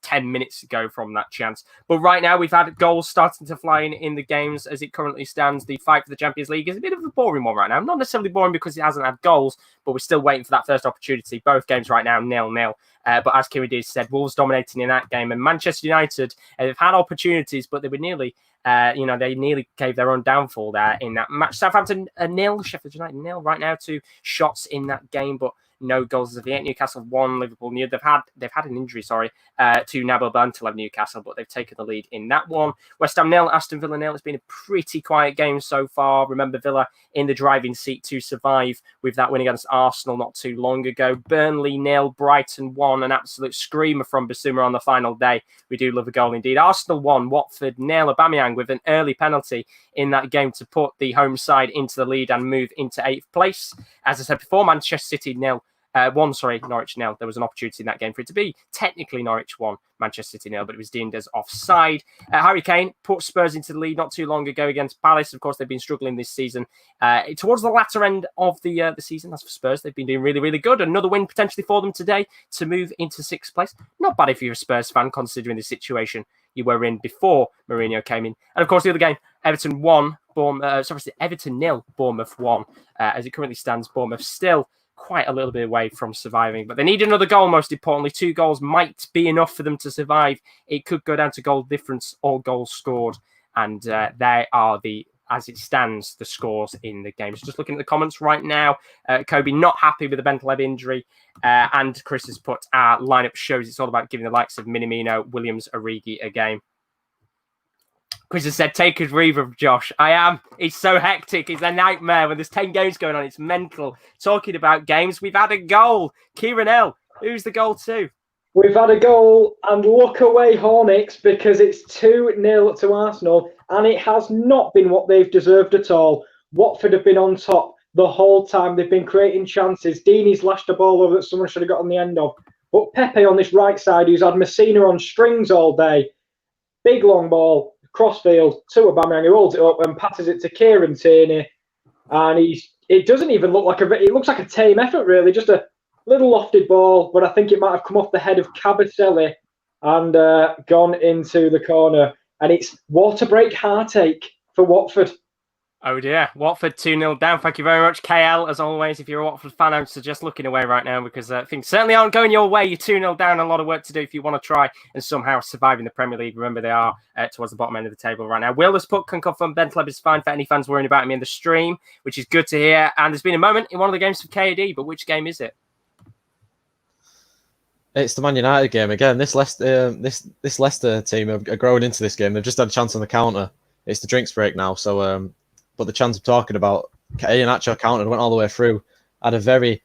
Speaker 1: 10 minutes ago from that chance. But right now, we've had goals starting to fly in the games as it currently stands. The fight for the Champions League is a bit of a boring one right now. Not necessarily boring because it hasn't had goals, but we're still waiting for that first opportunity. Both games right now, 0-0. But as Kiri did said, Wolves dominating in that game. And Manchester United, they've had opportunities, but they were nearly, they nearly gave their own downfall there in that match. Southampton 0, Sheffield United 0 right now. 2 shots in that game, but no goals as of yet. Newcastle 1, Liverpool 0. They've had an injury, to Nabil Bentaleb Newcastle, but they've taken the lead in that one. West Ham 0, Aston Villa 0. It's been a pretty quiet game so far. Remember, Villa in the driving seat to survive with that win against Arsenal not too long ago. Burnley 0, Brighton 1. An absolute screamer from Basuma on the final day. We do love a goal indeed. Arsenal 1, Watford 0. Aubameyang with an early penalty in that game to put the home side into the lead and move into 8th place. As I said before, Manchester City 0. Norwich 0. There was an opportunity in that game for it to be technically Norwich 1, Manchester City 0, but it was deemed as offside. Harry Kane put Spurs into the lead not too long ago against Palace. Of course, they've been struggling this season. Towards the latter end of the season, as for Spurs, they've been doing really, really good. Another win potentially for them today to move into 6th place. Not bad if you're a Spurs fan, considering the situation you were in before Mourinho came in. And of course, the other game, Everton 1, Everton 0, Bournemouth 1. As it currently stands, Bournemouth still quite a little bit away from surviving, but they need another goal. Most importantly, 2 goals might be enough for them to survive. It could go down to goal difference or goals scored, and there are as it stands, the scores in the games. Just looking at the comments right now, Kobe not happy with the Bentaleb injury, and Chris has put our lineup shows it's all about giving the likes of Minamino, Williams, Origi a game. Chris has said, take a breather, Josh. I am. It's so hectic. It's a nightmare when there's 10 games going on. It's mental. Talking about games, we've had a goal. Kieran L Who's the goal to?
Speaker 3: We've had a goal, and look away, Hornets, because it's 2-0 to Arsenal, and it has not been what they've deserved at all. Watford have been on top the whole time. They've been creating chances. Deeney's lashed a ball over that someone should have got on the end of. But Pepe on this right side, who's had Messina on strings all day, big long ball, crossfield to Aubameyang, who holds it up and passes it to Kieran Tierney. And it doesn't even look like it looks like a tame effort, really, just a little lofted ball, but I think it might have come off the head of Cabaselli and gone into the corner. And it's water break heartache for Watford.
Speaker 1: Oh dear, Watford 2-0 down. Thank you very much, KL. As always, if you're a Watford fan, I would suggest looking away right now because things certainly aren't going your way. You're 2-0 down, a lot of work to do if you want to try and somehow survive in the Premier League. Remember, they are towards the bottom end of the table right now. Will has put can confirm Ben Tleb is fine for any fans worrying about him in the stream, which is good to hear. And there's been a moment in one of the games for KD, but which game is it?
Speaker 4: It's the Man United game again. This Leicester team are growing into this game. They've just had a chance on the counter. It's the drinks break now, so but the chance I'm talking about, Iheanacho countered, went all the way through, had a very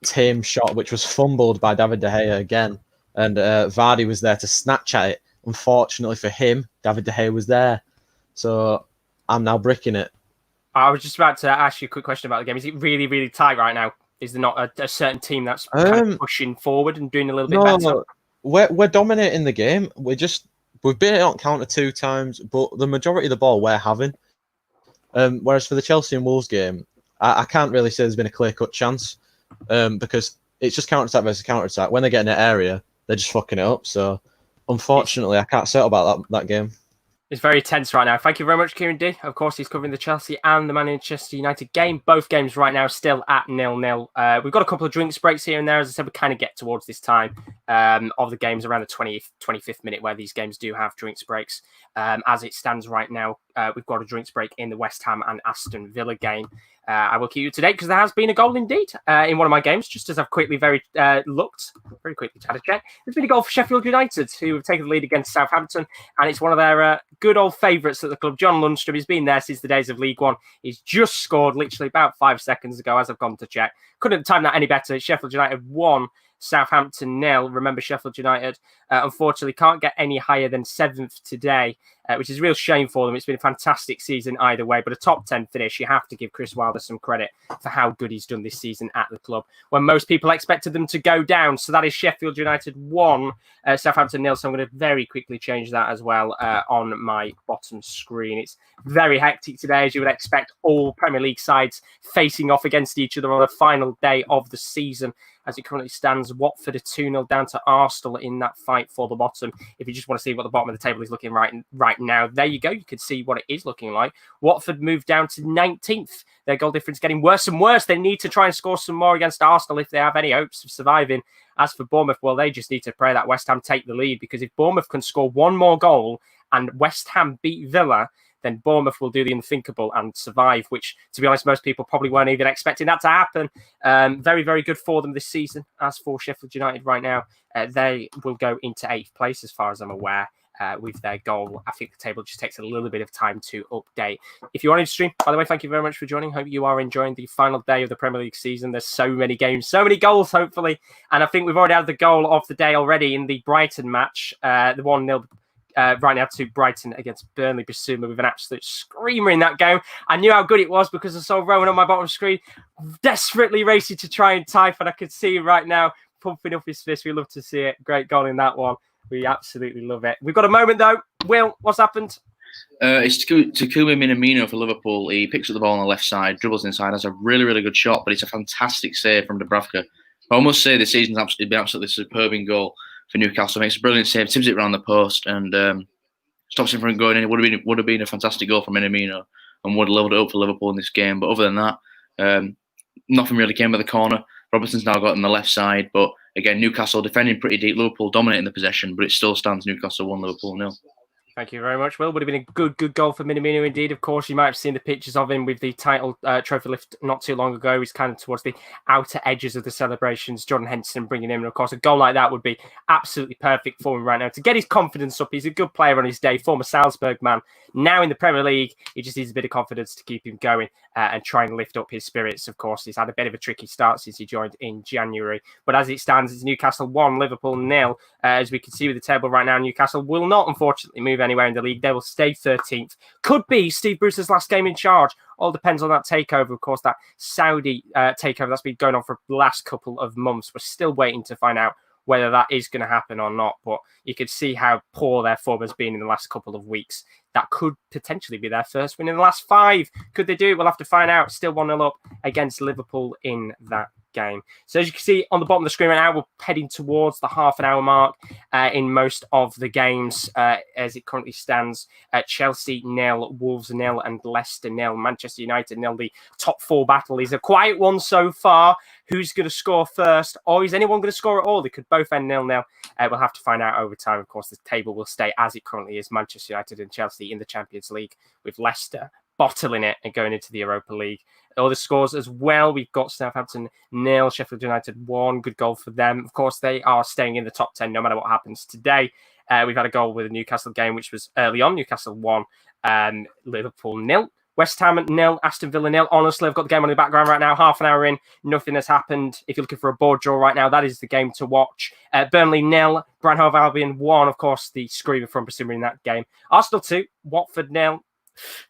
Speaker 4: tame shot which was fumbled by David De Gea again, and Vardy was there to snatch at it. Unfortunately for him, David De Gea was there, so I'm now bricking it.
Speaker 1: I was just about to ask you a quick question about the game. Is it really, really tight right now? Is there not a certain team that's kind of pushing forward and doing a little bit better?
Speaker 4: No, we're dominating the game. We've been on counter 2 times, but the majority of the ball we're having. Whereas for the Chelsea and Wolves game, I can't really say there's been a clear-cut chance because it's just counter-attack versus counter-attack. When they get in an area, they're just fucking it up. So, unfortunately, I can't say about that game.
Speaker 1: It's very tense right now. Thank you very much, Kieran D. Of course, he's covering the Chelsea and the Manchester United game. Both games right now still at 0-0. We've got a couple of drinks breaks here and there. As I said, we kind of get towards this time of the games around the 20th, 25th minute where these games do have drinks breaks. As it stands right now, we've got a drinks break in the West Ham and Aston Villa game. I will keep you up to date because there has been a goal indeed in one of my games, just as I've quickly very quickly had a check. There's been a goal for Sheffield United, who have taken the lead against Southampton, and it's one of their good old favourites at the club. John Lundstrom, he's been there since the days of League One. He's just scored literally about 5 seconds ago as I've gone to check. Couldn't time that any better. Sheffield United 1, Southampton 0. Remember, Sheffield United unfortunately can't get any higher than 7th today, which is a real shame for them. It's been a fantastic season either way, but a top 10 finish. You have to give Chris Wilder some credit for how good he's done this season at the club when most people expected them to go down. So that is Sheffield United 1, Southampton 0. So I'm going to very quickly change that as well on my bottom screen. It's very hectic today, as you would expect. All Premier League sides facing off against each other on the final day of the season. As it currently stands, Watford are 2-0 down to Arsenal in that fight for the bottom. If you just want to see what the bottom of the table is looking right now, there you go. You can see what it is looking like. Watford moved down to 19th. Their goal difference getting worse and worse. They need to try and score some more against Arsenal if they have any hopes of surviving. As for Bournemouth, well, they just need to pray that West Ham take the lead, because if Bournemouth can score one more goal and West Ham beat Villa, then Bournemouth will do the unthinkable and survive, which, to be honest, most people probably weren't even expecting that to happen. Very, very good for them this season. As for Sheffield United right now, they will go into 8th place, as far as I'm aware, with their goal. I think the table just takes a little bit of time to update. If you're on stream, by the way, thank you very much for joining. Hope you are enjoying the final day of the Premier League season. There's so many games, so many goals, hopefully. And I think we've already had the goal of the day already in the Brighton match, the 1-0 right now to Brighton against Burnley. Bissouma with an absolute screamer in that game. I knew how good it was because I saw Rowan on my bottom screen desperately racing to try and type, and I could see him right now pumping up his fist. We love to see it. Great goal in that one. We absolutely love it. We've got a moment though. Will, what's happened?
Speaker 6: It's Takuma Minamino for Liverpool. He picks up the ball on the left side, dribbles inside, has a really, really good shot, but it's a fantastic save from Dubravka. I must say this season's been absolutely superb in goal for Newcastle. Makes a brilliant save, tips it around the post, and stops him from going in. It would have been a fantastic goal from Minamino and would have leveled it up for Liverpool in this game. But other than that, nothing really came of the corner. Robertson's now got on the left side, but again, Newcastle defending pretty deep. Liverpool dominating the possession, but it still stands Newcastle 1, Liverpool 0.
Speaker 1: Thank you very much, Will. Would have been a good goal for Minamino indeed. Of course, you might have seen the pictures of him with the title trophy lift not too long ago. He's kind of towards the outer edges of the celebrations. Jordan Henderson bringing him. And of course, a goal like that would be absolutely perfect for him right now to get his confidence up. He's a good player on his day, former Salzburg man. Now in the Premier League, he just needs a bit of confidence to keep him going and try and lift up his spirits. Of course, he's had a bit of a tricky start since he joined in January. But as it stands, it's Newcastle 1, Liverpool 0. As we can see with the table right now, Newcastle will not, unfortunately, move anywhere in the league. They will stay 13th. Could be Steve Bruce's last game in charge. All depends on that takeover. Of course, that Saudi takeover that's been going on for the last couple of months. We're still waiting to find out whether that is going to happen or not. But you could see how poor their form has been in the last couple of weeks. That could potentially be their first win in the last 5. Could they do it? We'll have to find out. Still 1-0 up against Liverpool in that game. So as you can see on the bottom of the screen right now, we're heading towards the half an hour mark in most of the games as it currently stands. Chelsea 0, Wolves 0, and Leicester 0. Manchester United 0. The top 4 battle is a quiet one so far. Who's going to score first? Or is anyone going to score at all? They could both end 0-0. We'll have to find out over time. Of course, the table will stay as it currently is. Manchester United and Chelsea in the Champions League, with Leicester bottling it and going into the Europa League. All the scores as well. We've got Southampton 0, Sheffield United 1. Good goal for them. Of course, they are staying in the top 10 no matter what happens today. We've had a goal with the Newcastle game, which was early on. Newcastle 1, Liverpool 0. West Ham 0, Aston Villa 0. Honestly, I've got the game on the background right now. Half an hour in, nothing has happened. If you're looking for a board draw right now, that is the game to watch. Burnley 0, Brighton Hove Albion 1. Of course, the screamer from Basuma in that game. Arsenal 2, Watford 0.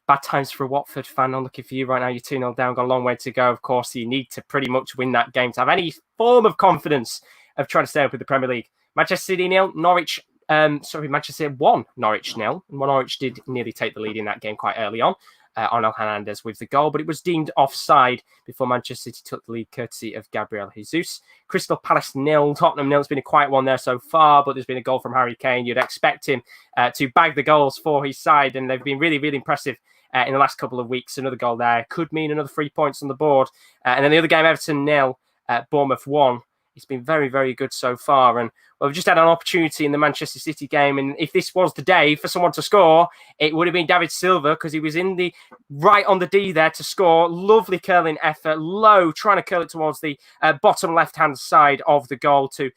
Speaker 1: Bad times for a Watford fan. I'm looking for you right now. You're 2-0 down, got a long way to go. Of course, you need to pretty much win that game to have any form of confidence of trying to stay up with the Premier League. Manchester City 0, Manchester City 1, Norwich 0. And Norwich did nearly take the lead in that game quite early on. Onel Hernandez with the goal, but it was deemed offside before Manchester City took the lead courtesy of Gabriel Jesus. Crystal Palace 0, Tottenham 0. It's been a quiet one there so far, but there's been a goal from Harry Kane. You'd expect him to bag the goals for his side, and they've been really, really impressive in the last couple of weeks. Another goal there could mean another 3 points on the board. And then the other game, Everton 0, Bournemouth 1. It's been very, very good so far. And we've just had an opportunity in the Manchester City game. And if this was the day for someone to score, it would have been David Silva, because he was in the right on the D there to score. Lovely curling effort, low, trying to curl it towards the bottom left-hand side of the goal to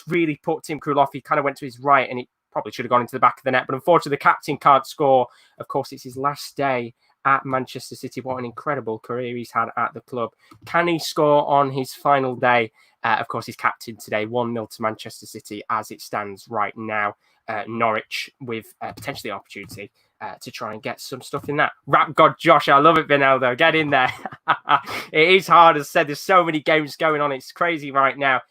Speaker 1: really put Tim Krul off. He kind of went to his right and it probably should have gone into the back of the net. But unfortunately, the captain can't score. Of course, it's his last day at Manchester City. What an incredible career he's had at the club. Can he score on his final day? Of course, he's captain today, 1-0 to Manchester City as it stands right now. Norwich with potentially the opportunity to try and get some stuff in that. Rap God Josh, I love it, Vinaldo. Get in there. It is hard, as I said. There's so many games going on. It's crazy right now.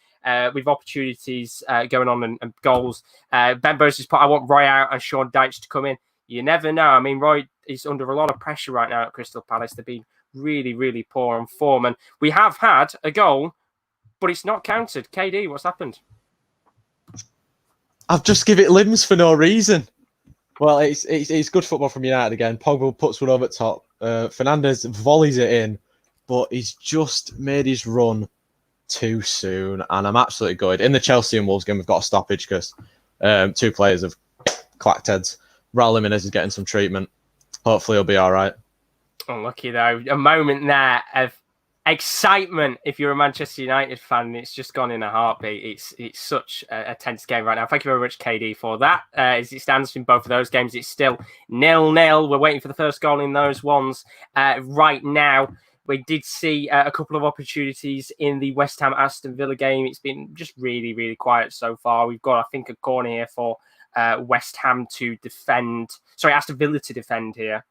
Speaker 1: With opportunities going on and goals. Ben Bose has put, I want Roy out and Sean Dyche to come in. You never know. I mean, Roy is under a lot of pressure right now at Crystal Palace. They've been really, really poor on form. And we have had a goal, but it's not counted. KD, what's happened?
Speaker 4: I've just give it limbs for no reason. Well, it's good football from United again. Pogba puts one over the top. Fernandes volleys it in, but he's just made his run too soon, and I'm absolutely gutted. In the Chelsea and Wolves game, we've got a stoppage because 2 players have clacked heads. Raul Jimenez is getting some treatment. Hopefully he'll be all right.
Speaker 1: Unlucky though. A moment there of excitement if you're a Manchester United fan. It's just gone in a heartbeat. It's such a tense game right now. Thank you very much, KD, for that. As it stands in both of those games, it's still 0-0. We're waiting for the first goal in those ones right now. We did see a couple of opportunities in the West Ham Aston Villa game. It's been just really, really quiet so far. We've got, I think, a corner here for West Ham to defend. Sorry, Aston Villa to defend here.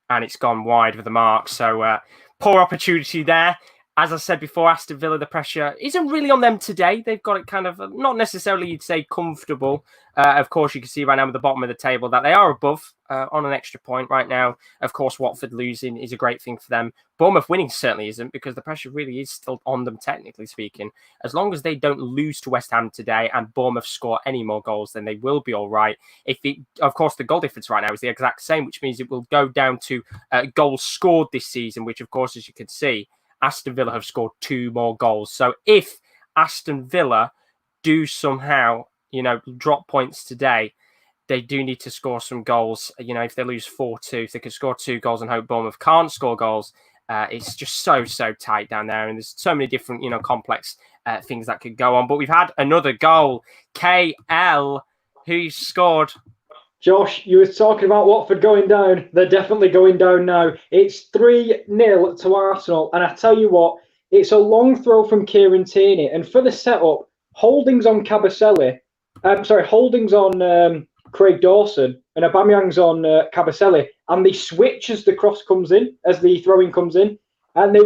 Speaker 1: And it's gone wide with the mark. So poor opportunity there. As I said before, Aston Villa, the pressure isn't really on them today. They've got it kind of, not necessarily you'd say comfortable. Of course, you can see right now at the bottom of the table that they are above on an extra point right now. Of course, Watford losing is a great thing for them. Bournemouth winning certainly isn't, because the pressure really is still on them, technically speaking. As long as they don't lose to West Ham today and Bournemouth score any more goals, then they will be all right. Of course, the goal difference right now is the exact same, which means it will go down to goals scored this season, which, of course, as you can see, Aston Villa have scored 2 more goals. So if Aston Villa do somehow, drop points today, they do need to score some goals. You know, if they lose 4-2, if they could score 2 goals and hope Bournemouth can't score goals, it's just so tight down there. And there's so many different, you know, complex things that could go on. But we've had another goal. KL, who scored?
Speaker 3: Josh, you were talking about Watford going down. They're definitely going down now. It's 3-0 to Arsenal. And I tell you what, it's a long throw from Kieran Tierney. And for the setup, holdings on holdings on Craig Dawson, and Aubameyang's on Cabaselli. And they switch as the cross comes in, as the throwing comes in. And they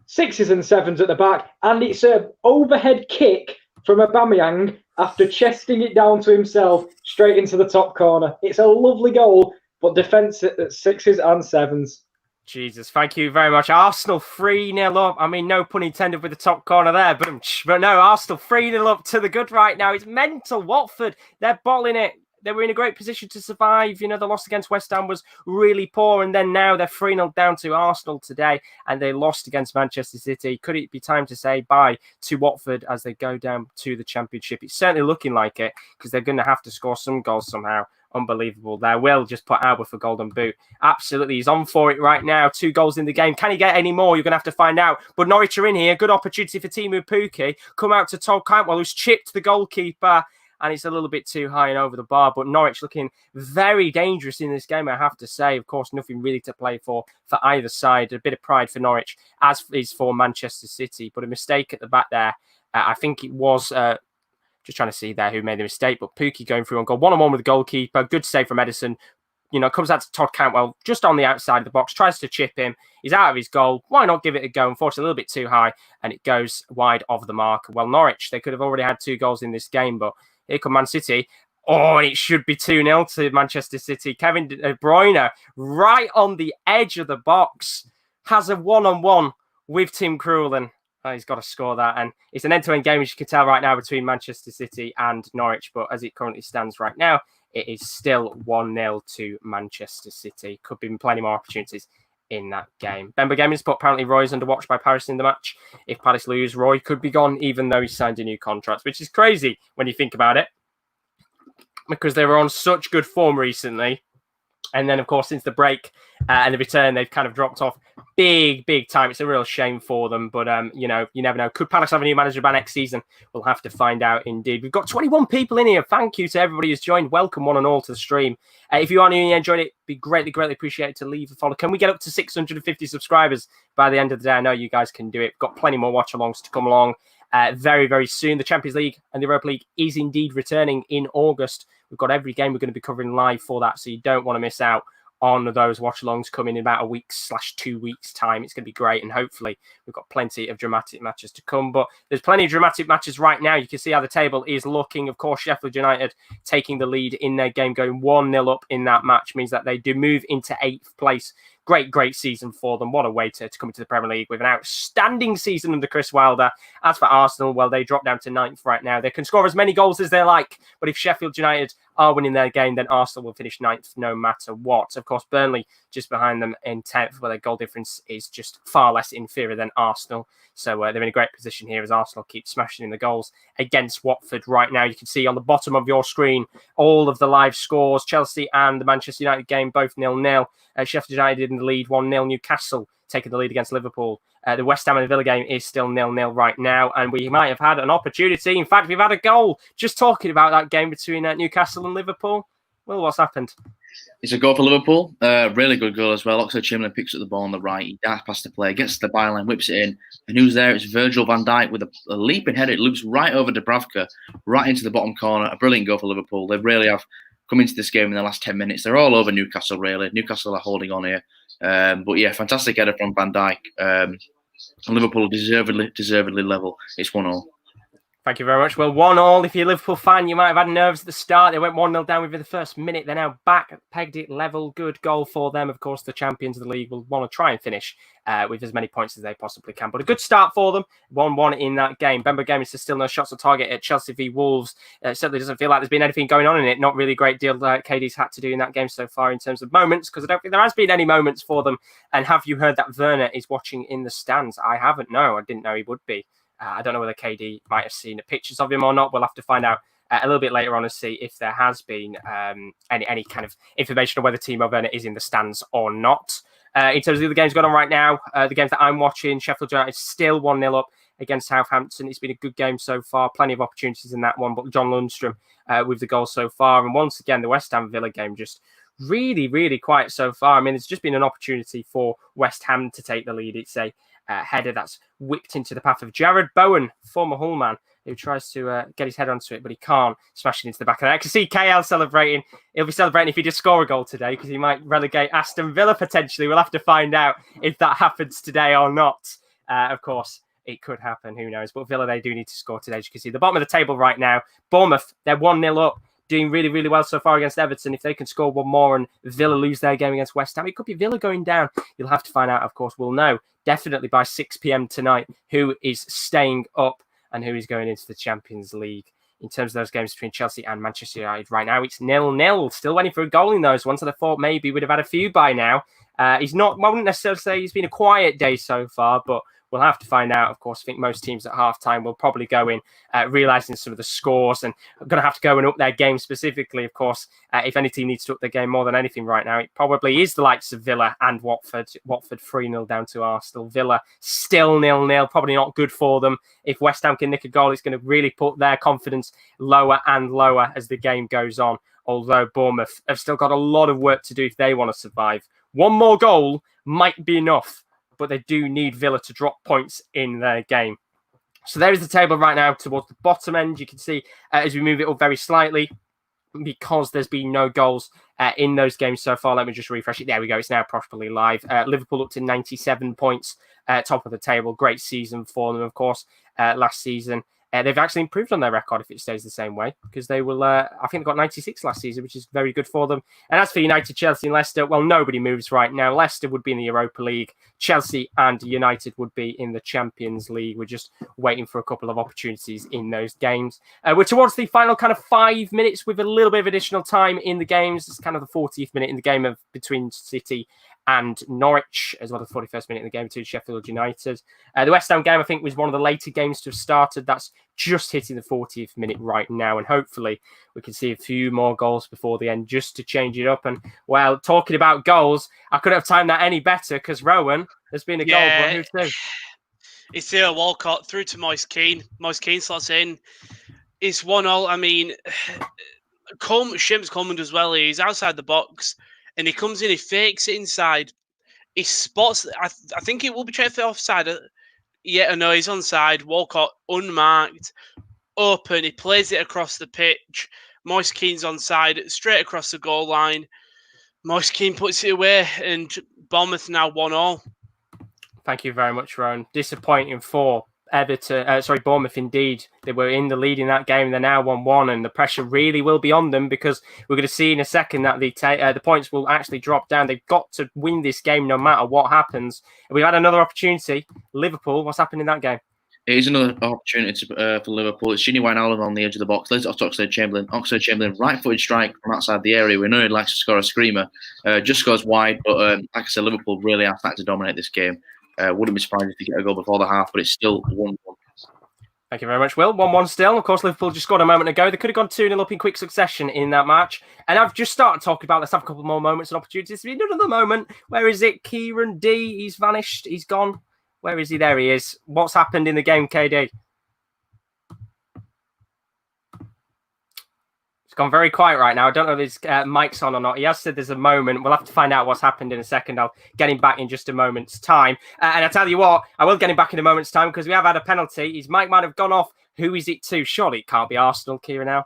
Speaker 3: 6s and 7s at the back. And it's an overhead kick from Aubameyang after chesting it down to himself straight into the top corner. It's a lovely goal, but defence at 6s and 7s.
Speaker 1: Jesus, thank you very much. Arsenal 3-0 up. I mean, no pun intended with the top corner there, but no, Arsenal 3-0 up to the good right now. It's mental. Watford, they're bottling it. They were in a great position to survive. You know, the loss against West Ham was really poor, and then now they're 3-0 down to Arsenal today, and they lost against Manchester City. Could it be time to say bye to Watford as they go down to the Championship? It's certainly looking like it, because they're going to have to score some goals somehow. Unbelievable there. Will just put Albert for Golden Boot. Absolutely. He's on for it right now. 2 goals in the game. Can he get any more? You're going to have to find out. But Norwich are in here. Good opportunity for Timu Pukki. Come out to Todd Cantwell, who's chipped the goalkeeper. And it's a little bit too high and over the bar. But Norwich looking very dangerous in this game, I have to say. Of course, nothing really to play for either side. A bit of pride for Norwich, as is for Manchester City. But a mistake at the back there. I think it was... just trying to see there who made the mistake. But Pukki going through and goal. 1-on-1 with the goalkeeper. Good save from Edison. You know, comes out to Todd Cantwell just on the outside of the box. Tries to chip him. He's out of his goal. Why not give it a go? Unfortunately, a little bit too high. And it goes wide of the mark. Well, Norwich, they could have already had 2 goals in this game. But here come Man City. Oh, and it should be 2-0 to Manchester City. Kevin De Bruyne, right on the edge of the box, has a 1-on-1 with Tim Krul. Oh, he's got to score that. And it's an end-to-end game, as you can tell right now, between Manchester City and Norwich. But as it currently stands right now, it is still 1-0 to Manchester City. Could be plenty more opportunities in that game. Bemba Gaming's put apparently Roy's under watch by Paris in the match. If Palace lose, Roy could be gone, even though he's signed a new contract, which is crazy when you think about it, because they were on such good form recently. And then, of course, since the break and the return, they've kind of dropped off big time. It's a real shame for them. But, you know, you never know. Could Palace have a new manager by next season? We'll have to find out indeed. We've got 21 people in here. Thank you to everybody who's joined. Welcome one and all to the stream. If you are new and you enjoyed it, be greatly appreciated to leave a follow. Can we get up to 650 subscribers by the end of the day? I know you guys can do it. We've got plenty more watch-alongs to come along very soon. The Champions League and the Europa League is indeed returning in August. We've got every game we're going to be covering live for that, so you don't want to miss out on those watch-alongs coming in about a week/2 weeks time. It's going to be great, and hopefully we've got plenty of dramatic matches to come. But there's plenty of dramatic matches right now. You can see how the table is looking. Of course, Sheffield United taking the lead in their game, going 1-0 up in that match, means that they do move into 8th place. Great season for them. What a way to come into the Premier League with an outstanding season under Chris Wilder. As for Arsenal, well, they drop down to 9th right now. They can score as many goals as they like, but if Sheffield United are winning their game, then Arsenal will finish 9th no matter what. Of course, Burnley just behind them in 10th, where their goal difference is just far less inferior than Arsenal. So they're in a great position here as Arsenal keep smashing in the goals against Watford right now. You can see on the bottom of your screen all of the live scores. Chelsea and the Manchester United game, both 0-0. Sheffield United in the lead, 1-0. Newcastle taking the lead against Liverpool. The West Ham and the Villa game is still 0-0 right now, and we might have had an opportunity. In fact, we've had a goal. Just talking about that game between Newcastle and Liverpool. Well, what's happened?
Speaker 6: It's a goal for Liverpool. Really good goal as well. Oxlade-Chamberlain picks up the ball on the right. He darts past the player, gets to the byline, whips it in. And who's there? It's Virgil van Dijk with a leaping header. It loops right over Dubravka, right into the bottom corner. A brilliant goal for Liverpool. They really have come into this game in the last 10 minutes. They're all over Newcastle, really. Newcastle are holding on here. But yeah, fantastic header from Van Dijk. And Liverpool deservedly level. It's 1-1.
Speaker 1: Thank you very much. Well, 1-1. If you're a Liverpool fan, you might have had nerves at the start. They went 1-0 down within the first minute. They're now back, pegged it level. Good goal for them. Of course, the champions of the league will want to try and finish with as many points as they possibly can. But a good start for them. 1-1 in that game. Bemba Gaming says still no shots on target at Chelsea v Wolves. It certainly doesn't feel like there's been anything going on in it. Not really a great deal KD's had to do in that game so far in terms of moments, because I don't think there has been any moments for them. And have you heard that Werner is watching in the stands? I haven't. No, I didn't know he would be. I don't know whether KD might have seen the pictures of him or not. We'll have to find out a little bit later on and see if there has been any kind of information on whether Timo Werner is in the stands or not. In terms of the other games going on right now, the games that I'm watching, Sheffield United is still 1-0 up against Southampton. It's been a good game so far. Plenty of opportunities in that one, but John Lundstrom with the goal so far. And once again, the West Ham Villa game just really, really quiet so far. I mean, it's just been an opportunity for West Ham to take the lead. It's a header that's whipped into the path of Jared Bowen, former Hull man, who tries to get his head onto it, but he can't, smashing into the back of the net. I can see KL celebrating. He'll be celebrating if he does score a goal today, because he might relegate Aston Villa potentially. We'll have to find out if that happens today or not. Of course, it could happen. Who knows? But Villa, they do need to score today. As you can see, the bottom of the table right now, Bournemouth, they're 1-0 up, doing really, really well so far against Everton. If they can score one more and Villa lose their game against West Ham, it could be Villa going down. You'll have to find out, of course. We'll know definitely by 6 p.m. tonight who is staying up and who is going into the Champions League. In terms of those games between Chelsea and Manchester United right now, it's 0-0. Still waiting for a goal in those ones. I thought maybe we'd have had a few by now. He's not, I wouldn't necessarily say he's been a quiet day so far, but we'll have to find out. Of course, I think most teams at halftime will probably go in realising some of the scores and are going to have to go and up their game specifically. Of course, if any team needs to up their game more than anything right now, it probably is the likes of Villa and Watford. Watford 3-0 down to Arsenal. Villa still 0-0. Probably not good for them. If West Ham can nick a goal, it's going to really put their confidence lower and lower as the game goes on. Although Bournemouth have still got a lot of work to do if they want to survive. One more goal might be enough, but they do need Villa to drop points in their game. So there is the table right now towards the bottom end. You can see as we move it up very slightly, because there's been no goals in those games so far. Let me just refresh it. There we go. It's now properly live. Liverpool up to 97 points, top of the table. Great season for them, of course, last season. They've actually improved on their record if it stays the same way, because they will, I think they got 96 last season, which is very good for them. And as for United, Chelsea and Leicester, well, nobody moves right now. Leicester would be in the Europa League. Chelsea and United would be in the Champions League. We're just waiting for a couple of opportunities in those games. We're towards the final kind of 5 minutes with a little bit of additional time in the games. It's kind of the 40th minute in the game of between City and Norwich, as well as the 41st minute in the game between Sheffield United. The West Ham game, I think, was one of the later games to have started. That's just hitting the 40th minute right now, and hopefully we can see a few more goals before the end just to change it up. And, well, talking about goals, I couldn't have timed that any better, because Rowan, there's been a goal. But who too?
Speaker 2: It's Theo Walcott through to Moise Keane. Moise Keane slots in. It's 1-0. I mean, Shim's Coleman does well. He's outside the box. And he comes in, he fakes it inside. He spots, I think it will be checked for offside. Yeah, no, he's onside. Walcott, unmarked, open. He plays it across the pitch. Moise Keane's onside, straight across the goal line. Moise Keane puts it away, and Bournemouth now 1-0.
Speaker 1: Thank you very much, Ron. Disappointing for Bournemouth indeed. They were in the lead in that game. They're now 1-1, and the pressure really will be on them, because we're going to see in a second that the points will actually drop down. They've got to win this game no matter what happens. We've had another opportunity. Liverpool, what's happened in that game?
Speaker 6: It is another opportunity for Liverpool. It's Gini Wijnaldum on the edge of the box. Lays it off to Oxlade-Chamberlain. Oxlade-Chamberlain, right-footed strike from outside the area. We know he likes to score a screamer. Just goes wide, but like I said, Liverpool really are starting to dominate this game. Wouldn't be surprised if they get a goal before the half, but it's still 1-1.
Speaker 1: Thank you very much, Will. 1-1 still. Of course, Liverpool just scored a moment ago. They could have gone 2-0 up in quick succession in that match. And I've just started talking about, let's have a couple more moments and opportunities. Another moment. Where is it? Kieran D. He's vanished. He's gone. Where is he? There he is. What's happened in the game, KD? Gone very quiet right now. I don't know if his mic's on or not. He has said there's a moment. We'll have to find out what's happened in a second. I'll get him back in just a moment's time. And I tell you what, I will get him back in a moment's time, because we have had a penalty. His mic might have gone off. Who is it to? Surely it can't be Arsenal, Kieran, now.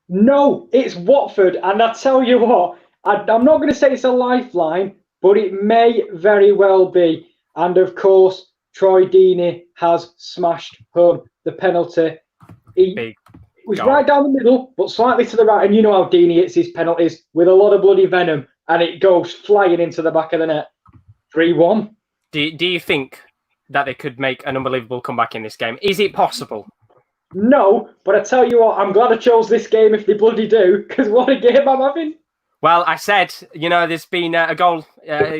Speaker 3: No, it's Watford. And I tell you what, I'm not going to say it's a lifeline, but it may very well be. And of course, Troy Deeney has smashed home the penalty. It was right down the middle, but slightly to the right. And you know how Deeney hits his penalties with a lot of bloody venom, and it goes flying into the back of the net. 3-1.
Speaker 1: Do you think that they could make an unbelievable comeback in this game? Is it possible?
Speaker 3: No, but I tell you what, I'm glad I chose this game if they bloody do, because what a game I'm having.
Speaker 1: Well, I said, there's been a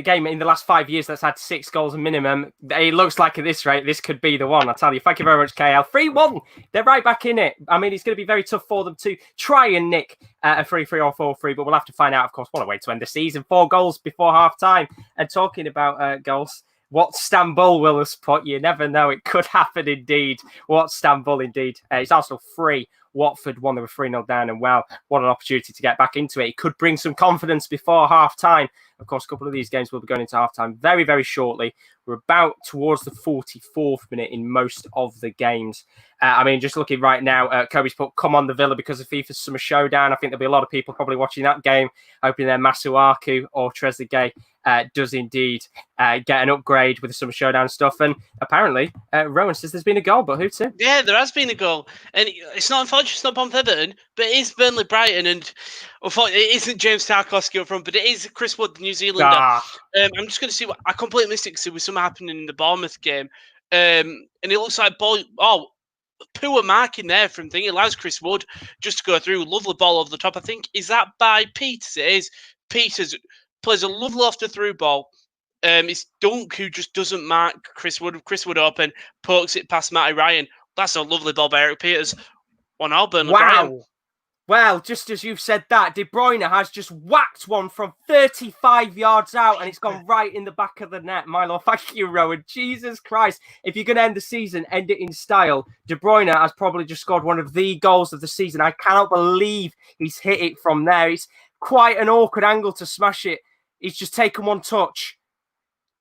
Speaker 1: game in the last 5 years that's had 6 goals minimum. It looks like at this rate, this could be the one. I tell you, thank you very much, KL. 3-1. They're right back in it. I mean, it's going to be very tough for them to try and nick a 3-3 or 4-3, but we'll have to find out, of course. What a way to end the season. 4 goals before half-time. And talking about goals, what Stamboul will us put? You never know. It could happen indeed. What Stamboul indeed. It's Arsenal 3. Watford won. They were 3-0 down, and well, what an opportunity to get back into it. It could bring some confidence before half-time. Of course, a couple of these games will be going into half-time very, very shortly. We're about towards the 44th minute in most of the games. Just looking right now, Kobe's put, come on the Villa because of FIFA's Summer Showdown. I think there'll be a lot of people probably watching that game, hoping their Masuaku or Trezeguet does indeed get an upgrade with the Summer Showdown stuff. And apparently, Rowan says there's been a goal, but who to?
Speaker 2: Yeah, there has been a goal. And it's not, unfortunately, it's not Bournemouth Everton, but it is Burnley Brighton. And unfortunately, it isn't James Tarkowski up front, but it is Chris Wood, the New Zealander. I'm just going to see what I completely missed it because there was something happening in the Bournemouth game. And it looks like poor marking there from thing. It allows Chris Wood just to go through. Lovely ball over the top. I think, is that by Peters? It is. Peters plays a lovely off the through ball. It's Dunk who just doesn't mark Chris Wood. Chris Wood open, pokes it past Matty Ryan. That's a lovely ball by Eric Peters. 1-0 Burnley.
Speaker 1: Wow. Well, just as you've said that, De Bruyne has just whacked one from 35 yards out and it's gone right in the back of the net. My lord, thank you, Rowan. Jesus Christ. If you're going to end the season, end it in style. De Bruyne has probably just scored one of the goals of the season. I cannot believe he's hit it from there. It's quite an awkward angle to smash it. He's just taken one touch,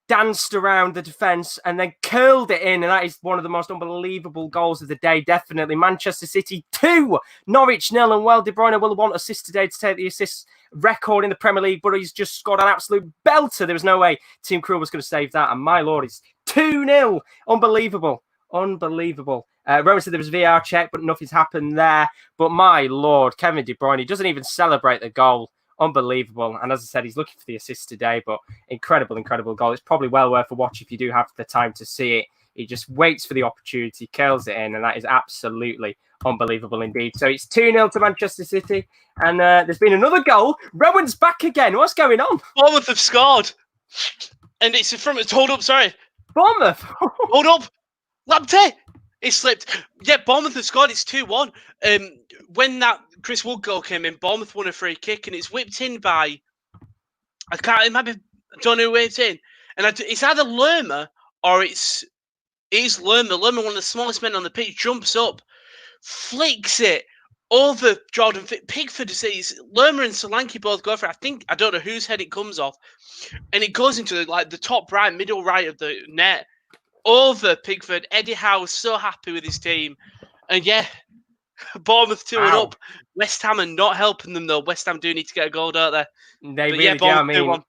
Speaker 1: danced around the defence and then curled it in. And that is one of the most unbelievable goals of the day, definitely. Manchester City 2, Norwich 0. And well, De Bruyne will want assists today to take the assist record in the Premier League, but he's just scored an absolute belter. There was no way Team Krul was going to save that. And my lord, it's 2-0. Unbelievable. Unbelievable. Rowan said there was a VR check, but nothing's happened there. But my lord, Kevin De Bruyne, he doesn't even celebrate the goal. Unbelievable. And as I said, he's looking for the assist today, but incredible, incredible goal. It's probably well worth a watch if you do have the time to see it. He just waits for the opportunity, curls it in, and that is absolutely unbelievable indeed. So it's 2-0 to Manchester City, and there's been another goal. Rowan's back again. What's going on?
Speaker 2: Bournemouth have scored. And it's from hold up, sorry.
Speaker 1: Bournemouth.
Speaker 2: Hold up. Lamptey. It slipped. Yeah, Bournemouth have scored. It's 2-1. When that Chris Wood goal came in, Bournemouth won a free kick, and it's whipped in by, I don't know who whipped in. And it's either Lerma or it is Lerma. Lerma, one of the smallest men on the pitch, jumps up, flicks it over Jordan Pickford. It's Lerma and Solanke both go for it. I don't know whose head it comes off. And it goes into the top right, middle right of the net. Over Pickford. Eddie Howe was so happy with his team. And yeah, Bournemouth 2-up. West Ham are not helping them, though. West Ham do need to get a goal, don't they?
Speaker 1: They really do. I mean,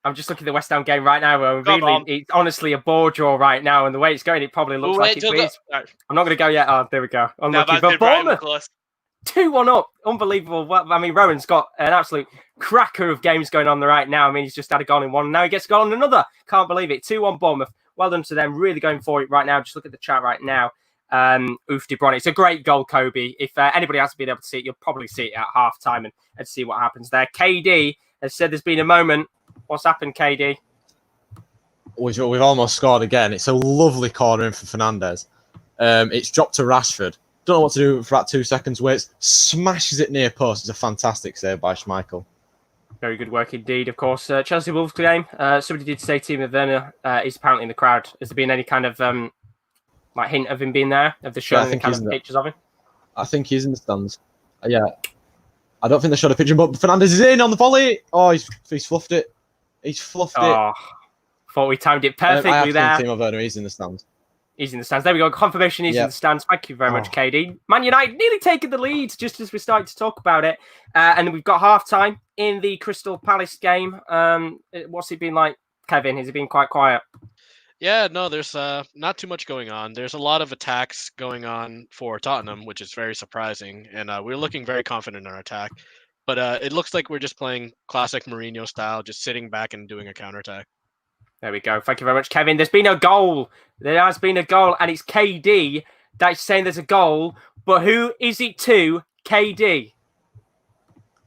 Speaker 1: I'm just looking at the West Ham game right now. It's honestly a bore draw right now. And the way it's going, it probably looks like it is. I'm not going to go yet. Oh, there we go. Unlucky. But Bournemouth, 2-1 up. Unbelievable. Well, I mean, Rowan's got an absolute cracker of games going on right now. I mean, he's just had a goal in one. And now he gets a goal in another. Can't believe it. 2-1 Bournemouth. Well done to them. Really going for it right now. Just look at the chat right now. Oof, De Bruyne. It's a great goal, Kobe. If anybody hasn't been able to see it, you'll probably see it at half time and see what happens there. KD has said there's been a moment. What's happened, KD?
Speaker 4: We've almost scored again. It's a lovely corner in for Fernandes. It's dropped to Rashford. Don't know what to do for that 2 seconds. Waits, smashes it near post. It's a fantastic save by Schmeichel.
Speaker 1: Very good work indeed. Of course, Chelsea Wolves game. Somebody did say Timo Werner is apparently in the crowd. Has there been any kind of hint of him being there? Have they shown any kind of pictures of him?
Speaker 4: I think he's in the stands. Yeah. I don't think they showed a picture, but Fernandes is in on the volley. Oh, he's fluffed it. He's fluffed it.
Speaker 1: Thought we timed it perfectly there.
Speaker 4: Timo Werner, he's in the stands.
Speaker 1: He's in the stands. There we go. Confirmation he's in the stands. Thank you very much, KD. Man United nearly taking the lead just as we started to talk about it. And we've got half-time in the Crystal Palace game. What's it been like, Kevin? Has it been quite quiet?
Speaker 5: Yeah, no, there's not too much going on. There's a lot of attacks going on for Tottenham, which is very surprising. And we're looking very confident in our attack. But it looks like we're just playing classic Mourinho style, just sitting back and doing a counterattack.
Speaker 1: There we go. Thank you very much, Kevin. There's been a goal. There has been a goal, and it's KD that's saying there's a goal. But who is it to? KD.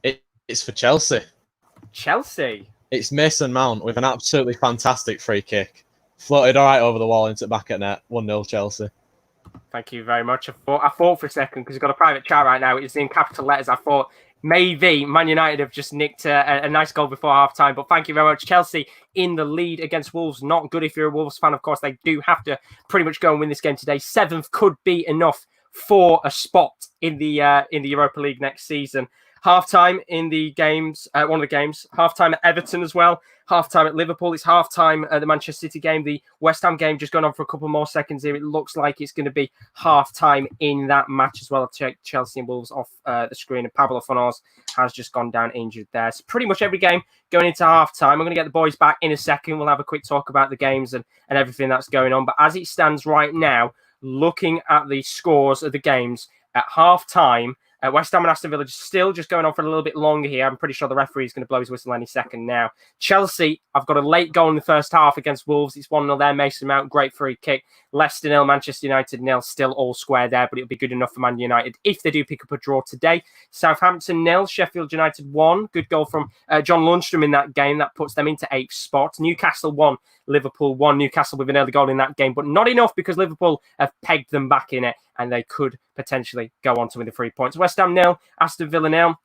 Speaker 4: It's for Chelsea.
Speaker 1: Chelsea.
Speaker 4: It's Mason Mount with an absolutely fantastic free kick. Floated all right over the wall into the back of net. 1-0 Chelsea.
Speaker 1: Thank you very much. I thought for a second, because we've got a private chat right now, it's in capital letters. I thought maybe Man United have just nicked a nice goal before half-time. But thank you very much. Chelsea in the lead against Wolves. Not good if you're a Wolves fan, of course. They do have to pretty much go and win this game today. 7th could be enough for a spot in the Europa League next season. Half-time in the games, one of the games. Half-time at Everton as well. Half-time at Liverpool. It's half-time at the Manchester City game. The West Ham game just going on for a couple more seconds here. It looks like it's going to be half-time in that match as well. I'll check Chelsea and Wolves off the screen. And Pablo Fornals has just gone down injured there. So pretty much every game going into half-time. I'm going to get the boys back in a second. We'll have a quick talk about the games and everything that's going on. But as it stands right now, looking at the scores of the games at half-time, West Ham and Aston Villa still just going on for a little bit longer here. I'm pretty sure the referee is going to blow his whistle any second now. Chelsea, I've got a late goal in the first half against Wolves. It's 1-0 there. Mason Mount, great free kick. Leicester 0, Manchester United 0. Still all square there, but it'll be good enough for Man United if they do pick up a draw today. Southampton 0, Sheffield United 1. Good goal from John Lundstrom in that game. That puts them into 8th spot. Newcastle 1, Liverpool 1. Newcastle with an early goal in that game, but not enough because Liverpool have pegged them back in it and they could potentially go on to win the 3 points. West Ham 0, Aston Villa 0.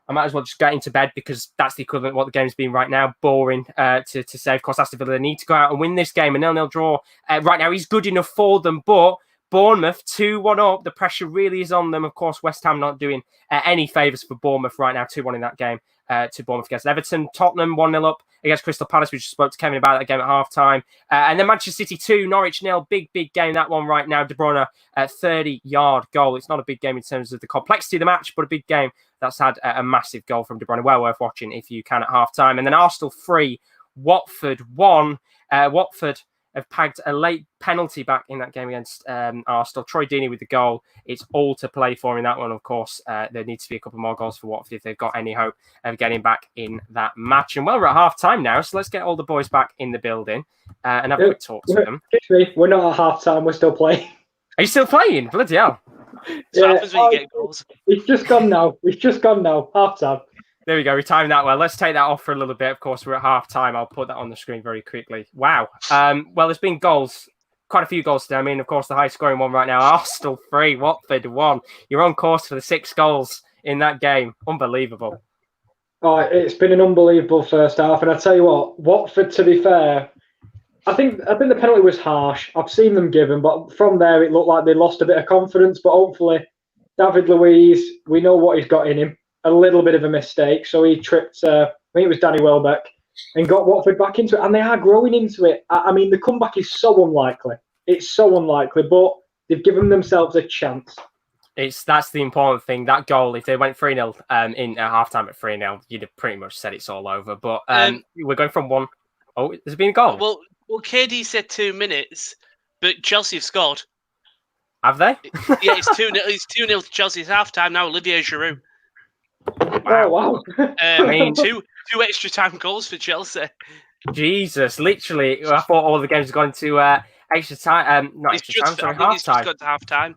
Speaker 1: I might as well just get into bed because that's the equivalent of what the game's been right now. Boring to say. Of course, Aston Villa need to go out and win this game. A 0-0 draw right now is good enough for them, but Bournemouth 2-1 up. The pressure really is on them. Of course, West Ham not doing any favours for Bournemouth right now. 2-1 in that game to Bournemouth against Everton. Tottenham 1-0 up against Crystal Palace. We just spoke to Kevin about that game at half-time. And then Manchester City 2, Norwich 0. Big game, that one right now. De Bruyne, 30-yard goal. It's not a big game in terms of the complexity of the match, but a big game that's had a massive goal from De Bruyne. Well worth watching if you can at half-time. And then Arsenal 3, Watford 1. Watford have pegged a late penalty back in that game against Arsenal. Troy Deeney with the goal. It's all to play for in that one, of course. There needs to be a couple more goals for Watford if they've got any hope of getting back in that match. And well, we're at half-time now, so let's get all the boys back in the building and have a quick talk to them.
Speaker 3: We're not at half-time. We're still playing.
Speaker 1: Are you still playing? Bloody hell.
Speaker 2: So happens when you get goals.
Speaker 3: It's just gone now. Half-time.
Speaker 1: There we go. We timed that well. Let's take that off for a little bit. Of course, we're at half-time. I'll put that on the screen very quickly. Wow. Well, there's been goals. Quite a few goals today. I mean, of course, the high-scoring one right now. Arsenal 3, Watford 1. You're on course for the 6 goals in that game. Unbelievable.
Speaker 3: Oh, it's been an unbelievable first half. And I tell you what, Watford, to be fair, I think the penalty was harsh. I've seen them given, but from there, it looked like they lost a bit of confidence. But hopefully, David Luiz, we know what he's got in him. A little bit of a mistake. So he tripped, I think it was Danny Welbeck, and got Watford back into it. And they are growing into it. I mean, the comeback is so unlikely. It's so unlikely, but they've given themselves a chance.
Speaker 1: That's the important thing. That goal, if they went 3-0 in half-time at 3-0, you'd have pretty much said it's all over. But we're going from 1. Oh, there's been a goal.
Speaker 2: Well, KD said 2 minutes, but Chelsea have scored.
Speaker 1: Have they?
Speaker 2: Yeah, it's 2-0. It's 2-0 to Chelsea's half-time now. Olivier Giroud.
Speaker 3: Wow.
Speaker 1: I mean,
Speaker 2: two extra time goals for Chelsea.
Speaker 1: Jesus, literally, I thought all the games had gone to extra time. Not extra time, sorry, half
Speaker 2: It's
Speaker 1: time.
Speaker 2: just got to half time.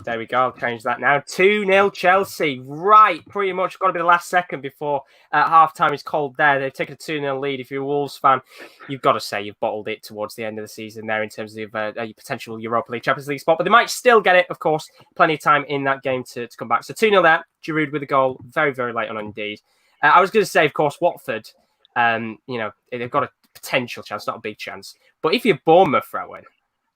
Speaker 1: There we go. I'll change that now. 2-0 Chelsea. Right, pretty much got to be the last second before half time is called there. They've taken a 2-0 lead. If you're a Wolves fan, you've got to say you've bottled it towards the end of the season there in terms of your potential Europa League, Champions League spot. But they might still get it, of course. Plenty of time in that game to come back. So 2-0 there. Giroud with a goal. Very, very late on indeed. I was going to say, of course, Watford, they've got a potential chance, not a big chance. But if you're Bournemouth, Rowan,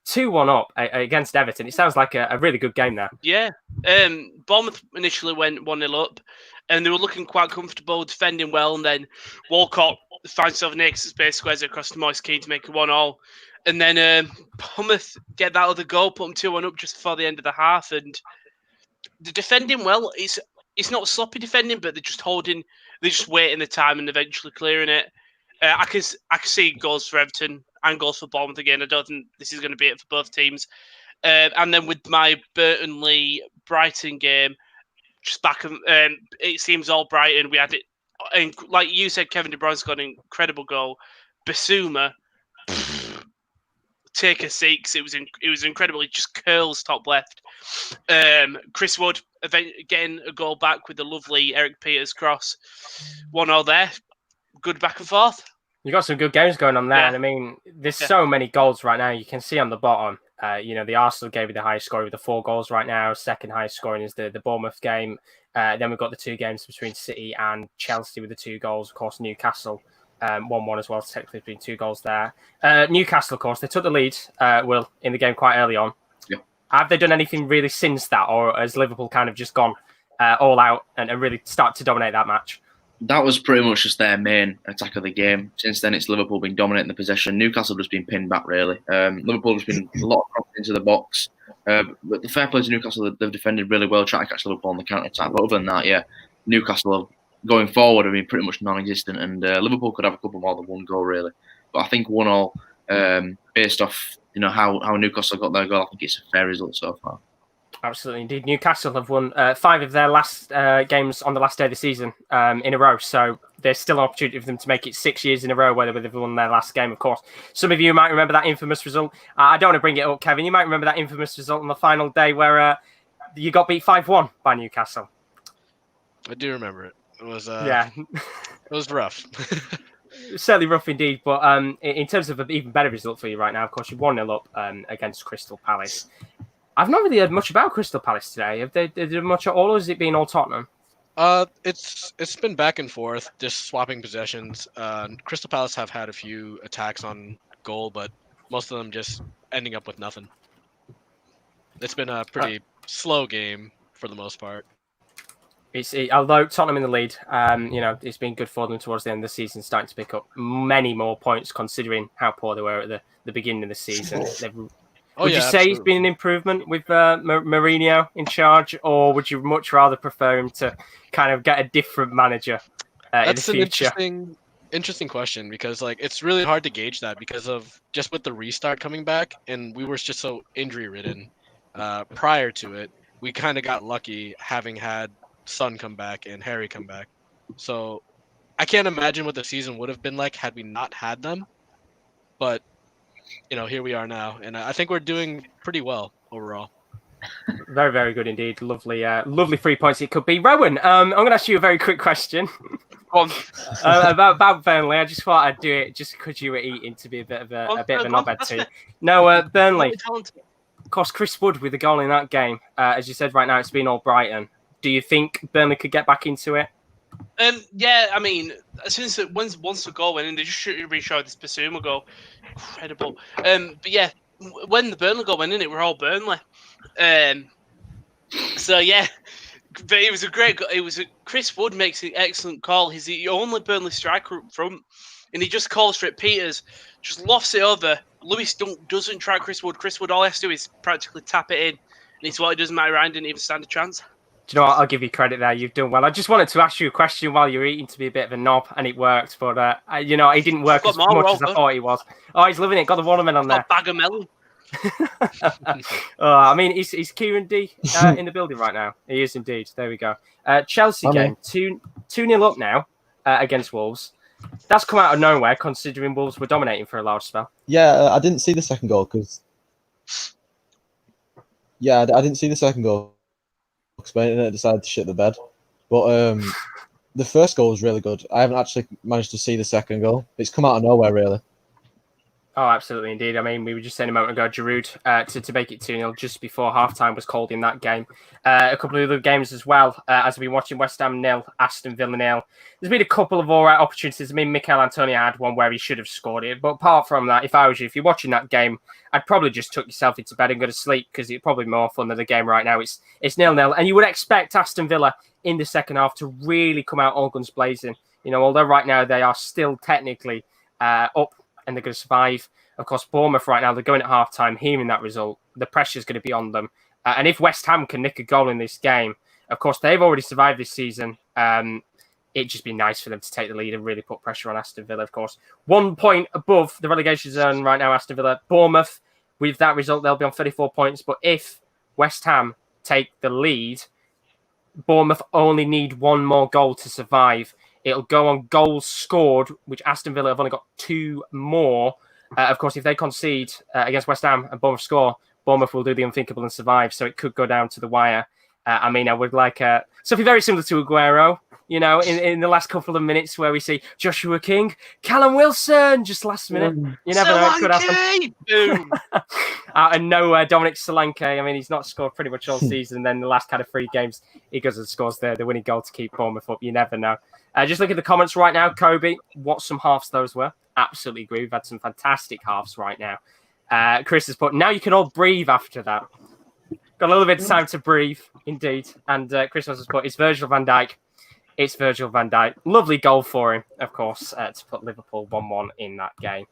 Speaker 1: 2-1 up against Everton, it sounds like a really good game there.
Speaker 2: Yeah. Bournemouth initially went 1-0 up, and they were looking quite comfortable, defending well, and then Walcott finds himself near space, squares it across to Moise Keane to make it 1-1. And then Bournemouth get that other goal, put them 2-1 up just before the end of the half, and they're defending well. It's not sloppy defending, but they're just waiting the time and eventually clearing it. I can see goals for Everton and goals for Bournemouth again. I don't think this is going to be it for both teams. And then with my Burnley-Brighton game, just back, it seems all Brighton. We had it, and like you said, Kevin De Bruyne's got an incredible goal. Basuma, take a 6. It was incredible. It just curls top left. Chris Wood getting a goal back with the lovely Eric Peters cross. 1-0 there. good back and forth.
Speaker 1: You got some good games going on there.
Speaker 2: Yeah.
Speaker 1: And I mean, there's so many goals right now. You can see on the bottom, the Arsenal game with the highest score with the 4 goals right now. Second highest scoring is the Bournemouth game. Then we've got the 2 games between City and Chelsea with the 2 goals. Of course, Newcastle 1-1 as well. Technically, between 2 goals there. Newcastle, of course, they took the lead, Will, in the game quite early on.
Speaker 6: Yeah.
Speaker 1: Have they done anything really since that, or has Liverpool kind of just gone all out and really start to dominate that match?
Speaker 6: That was pretty much just their main attack of the game. Since then, it's Liverpool been dominating the possession. Newcastle just been pinned back, really. Liverpool has been a lot of crosses into the box. But the fair play to Newcastle, they've defended really well, trying to catch Liverpool on the counter-attack. But other than that, yeah, Newcastle going forward have been pretty much non-existent. And Liverpool could have a couple more than 1 goal, really. But I think 1-1, based off how Newcastle got their goal, I think it's a fair result so far.
Speaker 1: Absolutely, indeed. Newcastle have won 5 of their last games on the last day of the season in a row. So there's still an opportunity for them to make it 6 years in a row where they've won their last game, of course. Some of you might remember that infamous result. I don't want to bring it up, Kevin. You might remember that infamous result on the final day where you got beat 5-1 by Newcastle.
Speaker 5: I do remember it. It was
Speaker 1: it
Speaker 5: was rough.
Speaker 1: Certainly rough indeed. But in terms of an even better result for you right now, of course, you're 1-0 up against Crystal Palace. I've not really heard much about Crystal Palace today. Have they did much at all, or has it been all Tottenham?
Speaker 5: It's been back and forth, just swapping possessions. Crystal Palace have had a few attacks on goal, but most of them just ending up with nothing. It's been a pretty slow game for the most part.
Speaker 1: Although Tottenham in the lead, it's been good for them towards the end of the season, starting to pick up many more points considering how poor they were at the beginning of the season. Would you say it's been an improvement with Mourinho in charge, or would you much rather prefer him to kind of get a different manager in the future?
Speaker 5: That's an interesting question, because it's really hard to gauge that because of just with the restart coming back, and we were just so injury ridden prior to it. We kind of got lucky having had Son come back and Harry come back. So I can't imagine what the season would have been like had we not had them. But here we are now, and I think we're doing pretty well overall.
Speaker 1: Very, very good indeed. Lovely 3 points it could be. Rowan, I'm going to ask you a very quick question.
Speaker 2: Go on.
Speaker 1: about Burnley. I just thought I'd do it just because you were eating to be a bit of a knobhead too. No, Burnley. Of course, Chris Wood with the goal in that game. As you said, right now it's been all Brighton. Do you think Burnley could get back into it?
Speaker 2: Yeah, I mean, since once the goal went in, they just re-showed this Basuma goal. Incredible. But yeah, when the Burnley goal went in, it were all Burnley. So yeah, but it was a great goal. Chris Wood makes an excellent call. He's the only Burnley striker up front, and he just calls for it. Peters just lofts it over. Lewis doesn't try Chris Wood. Chris Wood, all he has to do is practically tap it in, and it's what he does. Matt Ryan didn't even stand a chance.
Speaker 1: Do you know what? I'll give you credit there. You've done well. I just wanted to ask you a question while you were eating to be a bit of a knob, and it worked. But, he didn't work as much as I thought he was. Oh, he's loving it. Got the watermelon there.
Speaker 2: Got a bag of melon.
Speaker 1: I mean, is Kieran D in the building right now? He is indeed. There we go. Chelsea game, 2-0 up now against Wolves. That's come out of nowhere, considering Wolves were dominating for a large spell.
Speaker 4: Yeah, I didn't see the second goal because... Yeah, I didn't see the second goal. My internet decided to shit the bed. But the first goal was really good. I haven't actually managed to see the second goal. It's come out of nowhere, really.
Speaker 1: Oh, absolutely, indeed. I mean, we were just saying a moment ago, Giroud to make it 2-0 just before halftime was called in that game. A couple of other games as well, as we've been watching West Ham 0, Aston Villa 0. There's been a couple of all right opportunities. I mean, Mikel Antonio had one where he should have scored it. But apart from that, if I was you, if you're watching that game, I'd probably just tuck yourself into bed and go to sleep because it's probably more fun than the game right now. It's 0-0. And you would expect Aston Villa in the second half to really come out all guns blazing. Although right now they are still technically up and they're going to survive. Of course, Bournemouth right now, they're going at half-time, hearing that result. The pressure's going to be on them. And if West Ham can nick a goal in this game, of course, they've already survived this season. It'd just be nice for them to take the lead and really put pressure on Aston Villa, of course. 1 point above the relegation zone right now, Aston Villa. Bournemouth, with that result, they'll be on 34 points. But if West Ham take the lead, Bournemouth only need one more goal to survive. It'll go on goals scored, which Aston Villa have only got 2 more. Of course, if they concede against West Ham and Bournemouth score, Bournemouth will do the unthinkable and survive. So it could go down to the wire. I would like something very similar to Aguero. in the last couple of minutes where we see Joshua King, Callum Wilson, just last minute. You never know, it could happen.
Speaker 2: Boom.
Speaker 1: Out of nowhere, Dominic Solanke. I mean, he's not scored pretty much all season. Then the last kind of 3 games, he goes and scores the winning goal to keep Bournemouth up. You never know. Just look at the comments right now. Kobe, what some halves those were. Absolutely agree. We've had some fantastic halves right now. Chris has put, now you can all breathe after that. Got a little bit of time to breathe, indeed. And Chris has put, it's Virgil van Dijk. It's Virgil van Dijk. Lovely goal for him, of course, to put Liverpool 1-1 in that game.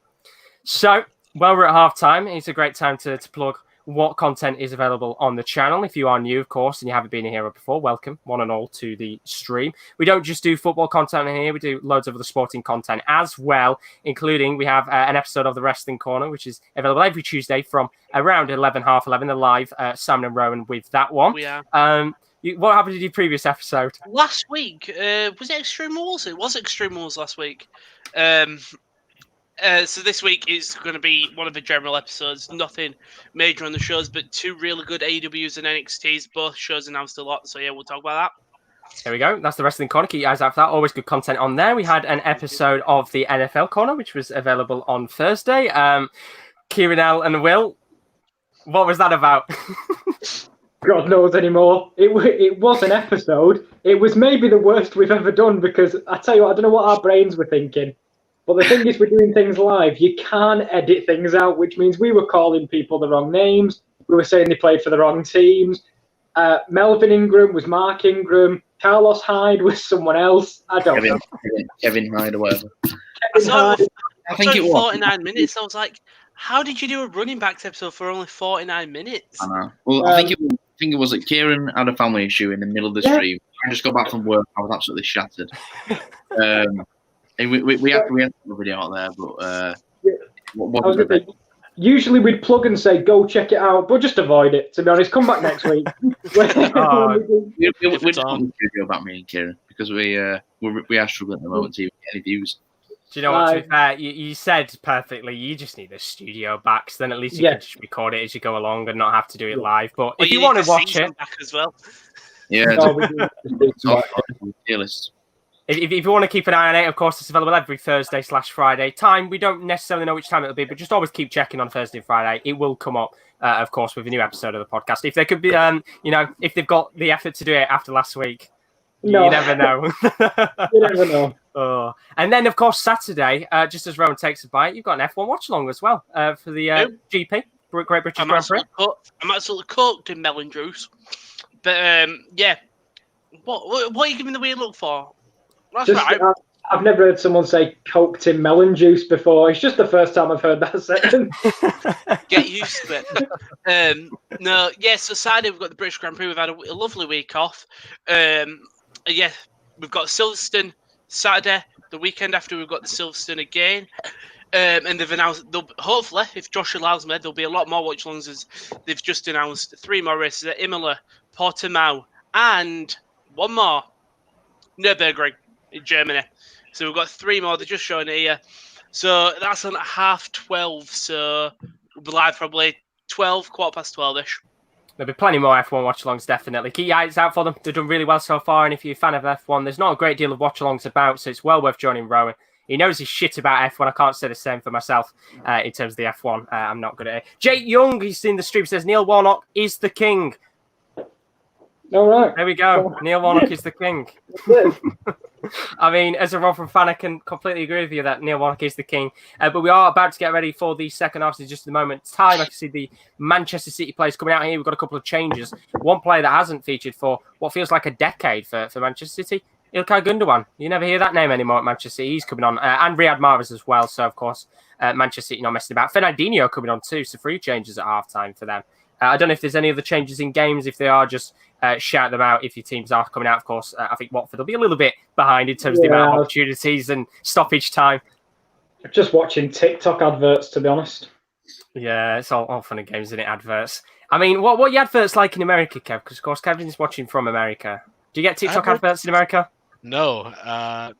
Speaker 1: So, well, we're at half-time. It's a great time to plug what content is available on the channel. If you are new, of course, and you haven't been here before, welcome, one and all, to the stream. We don't just do football content here. We do loads of other sporting content as well, including we have an episode of The Wrestling Corner, which is available every Tuesday from around 11, half 11, the live Sam and Rowan with that one.
Speaker 2: We are.
Speaker 1: What happened to your previous episode?
Speaker 2: Last week, was it Extreme Wars? It was Extreme Wars last week. So this week is going to be one of the general episodes. Nothing major on the shows, but 2 really good AEWs and NXTs. Both shows announced a lot. So yeah, we'll talk about that.
Speaker 1: There we go. That's the Wrestling Corner. Keep your eyes out for that. Always good content on there. We had an episode of the NFL Corner, which was available on Thursday. Kieran L and Will, what was that about?
Speaker 3: God knows anymore. It was an episode. It was maybe the worst we've ever done because I tell you what, I don't know what our brains were thinking. But the thing is, we're doing things live. You can't edit things out, which means we were calling people the wrong names. We were saying they played for the wrong teams. Melvin Ingram was Mark Ingram. Carlos Hyde was someone else. I don't know.
Speaker 6: Kevin Hyde or whatever.
Speaker 2: I think it was
Speaker 6: 49
Speaker 2: minutes. I was like, how did you do a running backs episode for only 49 minutes?
Speaker 6: I know. Well, I think it was that Kieran had a family issue in the middle of the stream. I just got back from work. I was absolutely shattered. And we have to the video out there, but
Speaker 3: usually we'd plug and say go check it out, but just avoid it. To be honest, come back next week.
Speaker 6: We just want the video about me and Kieran because we are struggling at the moment to even get any views.
Speaker 1: Do you know what? To be fair, you said perfectly. You just need a studio back, so then at least you can just record it as you go along and not have to do it live. But if you want to watch it,
Speaker 2: back as well.
Speaker 6: Yeah,
Speaker 1: If you want to keep an eye on it, of course, it's available every Thursday/Friday. Time, we don't necessarily know which time it'll be, but just always keep checking on Thursday and Friday. It will come up, of course, with a new episode of the podcast. If they could be, if they've got the effort to do it after last week, you never know.
Speaker 3: You never know.
Speaker 1: And then, of course, Saturday, just as Rowan takes a bite, you've got an F1 watch-along as well for the GP, Great British Grand Prix.
Speaker 2: I'm absolutely cooked in melon juice. But, yeah. What are you giving the weird look for? That's right.
Speaker 3: I've never heard someone say coked in melon juice before. It's just the first time I've heard that sentence.
Speaker 2: Get used to it. So Saturday we've got the British Grand Prix. We've had a lovely week off. We've got Silverstone Saturday. The weekend after we've got the Silverstone again. And they've announced, hopefully, if Josh allows me, there'll be a lot more watch-alongs as they've just announced 3 more races at Imola, Portimao, and one more, Nürburgring in Germany. So we've got 3 more. They're just showing it here. So that's on at 12:30. So we'll be live probably 12:15ish.
Speaker 1: There'll be plenty more F1 watch-alongs, definitely. Keep your eyes out for them. They've done really well so far. And if you're a fan of F1, there's not a great deal of watch-alongs about, so it's well worth joining Rowan. He knows his shit about F1. I can't say the same for myself in terms of the F1. I'm not good at it. Jake Young, he's seen the stream, says Neil Warnock is the king.
Speaker 3: All right.
Speaker 1: There we go. Neil Warnock is the king. I mean, as a Rotherham fan, I can completely agree with you that Neil Warnock is the king. But we are about to get ready for the second half. So just a moment's time. I can see the Manchester City players coming out here. We've got a couple of changes. One player that hasn't featured for what feels like a decade for Manchester City, Ilkay Gundogan. You never hear that name anymore at Manchester City. He's coming on. And Riyad Mahrez as well. So, of course, Manchester City not messing about. Fernandinho coming on too. So 3 changes at halftime for them. I don't know if there's any other changes in games. If they are, just shout them out if your teams are coming out. Of course, I think Watford will be a little bit behind in terms of the amount of opportunities and stoppage time.
Speaker 3: Just watching TikTok adverts, to be honest.
Speaker 1: Yeah, it's all fun and games, isn't it, adverts? I mean, what are your adverts like in America, Kev? Because, of course, Kevin's watching from America. Do you get TikTok adverts in America?
Speaker 5: No.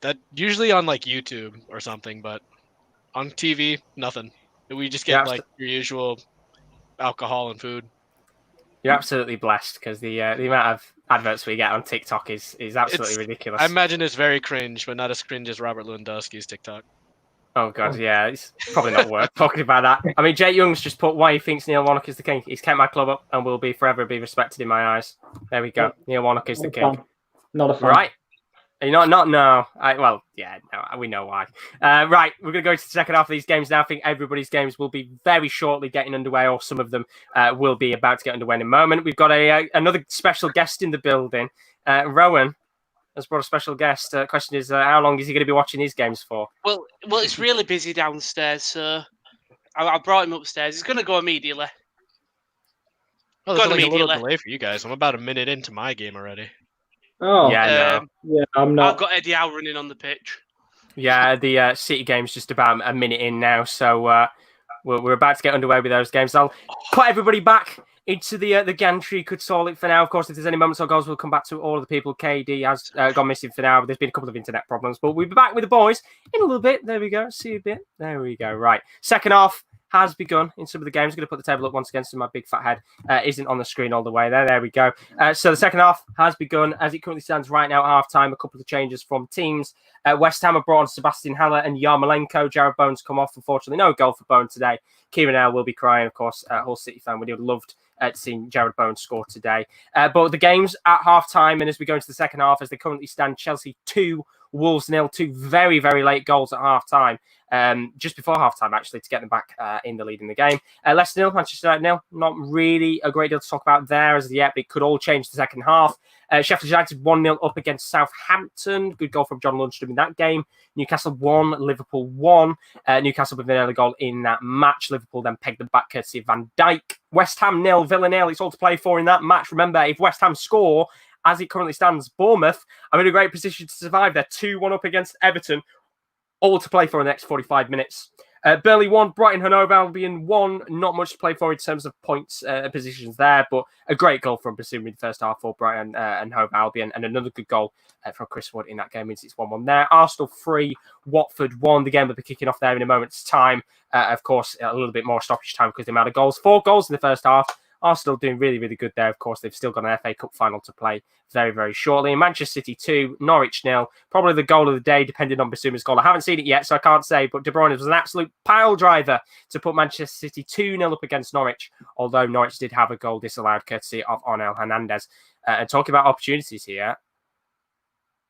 Speaker 5: That usually on, like, YouTube or something, but on TV, nothing. We just get, like, your usual alcohol and food.
Speaker 1: You're absolutely blessed because the amount of adverts we get on TikTok is absolutely ridiculous.
Speaker 5: I imagine it's very cringe, but not as cringe as Robert Lewandowski's TikTok.
Speaker 1: Oh god, yeah, it's probably not worth talking about that. I mean, Jake Young's just put why he thinks Neil Warnock is the king. He's kept my club up and will be forever be respected in my eyes. There we go. Neil Warnock is the king.
Speaker 3: Not a fan.
Speaker 1: Right. You're not no. We know why. Right, we're going to go to the second half of these games now. I think everybody's games will be very shortly getting underway, or some of them will be about to get underway in a moment. We've got another special guest in the building. Rowan has brought a special guest. Question is, how long is he going to be watching these games for?
Speaker 2: Well, it's really busy downstairs, so I brought him upstairs. He's going to go immediately.
Speaker 5: Oh, there's only a little delay for you guys. I'm about a minute into my game already.
Speaker 3: Oh,
Speaker 1: yeah,
Speaker 3: I'm not.
Speaker 2: I've got Eddie Howe running on the pitch.
Speaker 1: Yeah, the City game's just about a minute in now, so we're about to get underway with those games. I'll put everybody back into the gantry. Could solve it for now. Of course, if there's any moments or goals, we'll come back to all of the people. KD has gone missing for now. There's been a couple of internet problems, but we'll be back with the boys in a little bit. There we go. See you a bit. There we go. Right. Second half has begun in some of the games. I'm going to put the table up once again so my big fat head isn't on the screen all the way there. There we go. So the second half has begun as it currently stands right now at half-time. A couple of changes from teams. West Ham have brought on Sebastian Haller and Yarmolenko. Jared Bowen's come off. Unfortunately, no goal for Bowen today. Kieran L will be crying, of course. Hull City fan would have loved to see Jared Bowen score today. But the game's at half-time, and as we go into the second half, as they currently stand, Chelsea 2, Wolves 0, 2 very, very late goals at half-time. Just before half-time, actually, to get them back in the lead in the game. Leicester 0, Manchester United 0. Not really a great deal to talk about there as yet, but it could all change the second half. Sheffield United 1-0 up against Southampton. Good goal from John Lundstrom in that game. Newcastle 1, Liverpool 1. Newcastle with an early goal in that match. Liverpool then pegged them back courtesy of Van Dijk. West Ham 0, Villa 0. It's all to play for in that match. Remember, if West Ham score, as it currently stands, Bournemouth are in a great position to survive. They're 2-1 up against Everton. All to play for in the next 45 minutes. Burnley 1, Brighton Hove Albion 1. Not much to play for in terms of points positions there, but a great goal from Basuma in the first half for Brighton and Hove Albion, and another good goal from Chris Wood in that game. Means it's 1-1 there. Arsenal 3, Watford 1. The game will be kicking off there in a moment's time. Of course, a little bit more stoppage time because the amount of goals. 4 goals in the first half. Arsenal doing really, really good there. Of course, they've still got an FA Cup final to play very, very shortly. Manchester City 2, Norwich 0. Probably the goal of the day, depending on Basuma's goal. I haven't seen it yet, so I can't say, but De Bruyne was an absolute pile driver to put Manchester City 2-0 up against Norwich, although Norwich did have a goal disallowed courtesy of Onel Hernandez. And talking about opportunities here,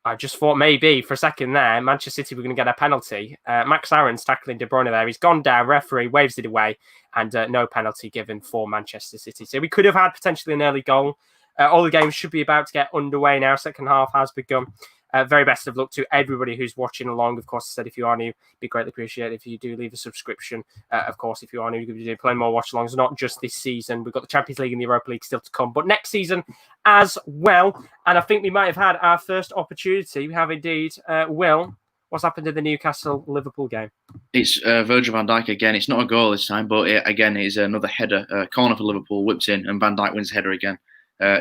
Speaker 1: I just thought maybe for a second there, Manchester City were going to get a penalty. Max Aaron's tackling De Bruyne there. He's gone down, referee waves it away, and no penalty given for Manchester City. So we could have had potentially an early goal. All the games should be about to get underway now. Second half has begun. Very best of luck to everybody who's watching along. Of course, I said if you are new, it'd be greatly appreciated if you do leave a subscription. Of course, if you are new, you're going to be playing more watch-alongs, not just this season. We've got the Champions League and the Europa League still to come, but next season as well. And I think we might have had our first opportunity. We have indeed. Will, what's happened in the Newcastle-Liverpool game?
Speaker 6: It's Virgil van Dijk again. It's not a goal this time, but it is another header. Corner for Liverpool, whipped in, and Van Dijk wins the header again.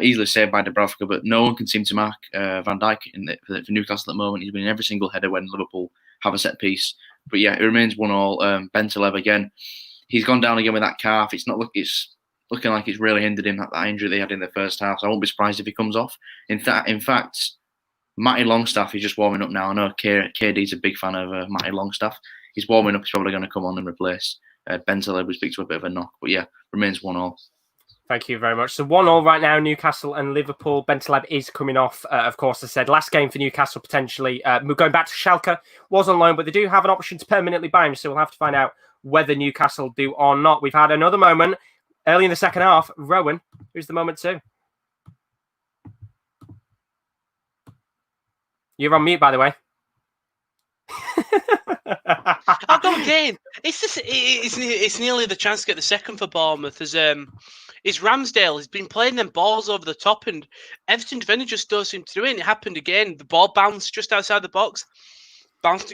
Speaker 6: Easily saved by Dubravka, but no one can seem to mark Van Dijk for Newcastle at the moment. He's been in every single header when Liverpool have a set piece. But yeah, it remains 1-1. Bentaleb again. He's gone down again with that calf. It's looking like it's really hindered him, that injury they had in the first half. So I won't be surprised if he comes off. In fact, Matty Longstaff is just warming up now. I know KD's a big fan of Matty Longstaff. He's warming up. He's probably going to come on and replace Bentaleb, who's picked up a bit of a knock. But yeah, remains 1-1.
Speaker 1: Thank you very much. So 1-1 right now, Newcastle and Liverpool. Bentaleb is coming off. Of course, I said last game for Newcastle potentially. Going back to Schalke, was on loan, but they do have an option to permanently buy him. So we'll have to find out whether Newcastle do or not. We've had another moment early in the second half. Rowan, who's the moment too? You're on mute, by the way.
Speaker 2: I've gone again. It's nearly the chance to get the second for Bournemouth. Is Ramsdale has been playing them balls over the top, and Everton defender just don't seem to do it. And it happened again. The ball bounced just outside the box,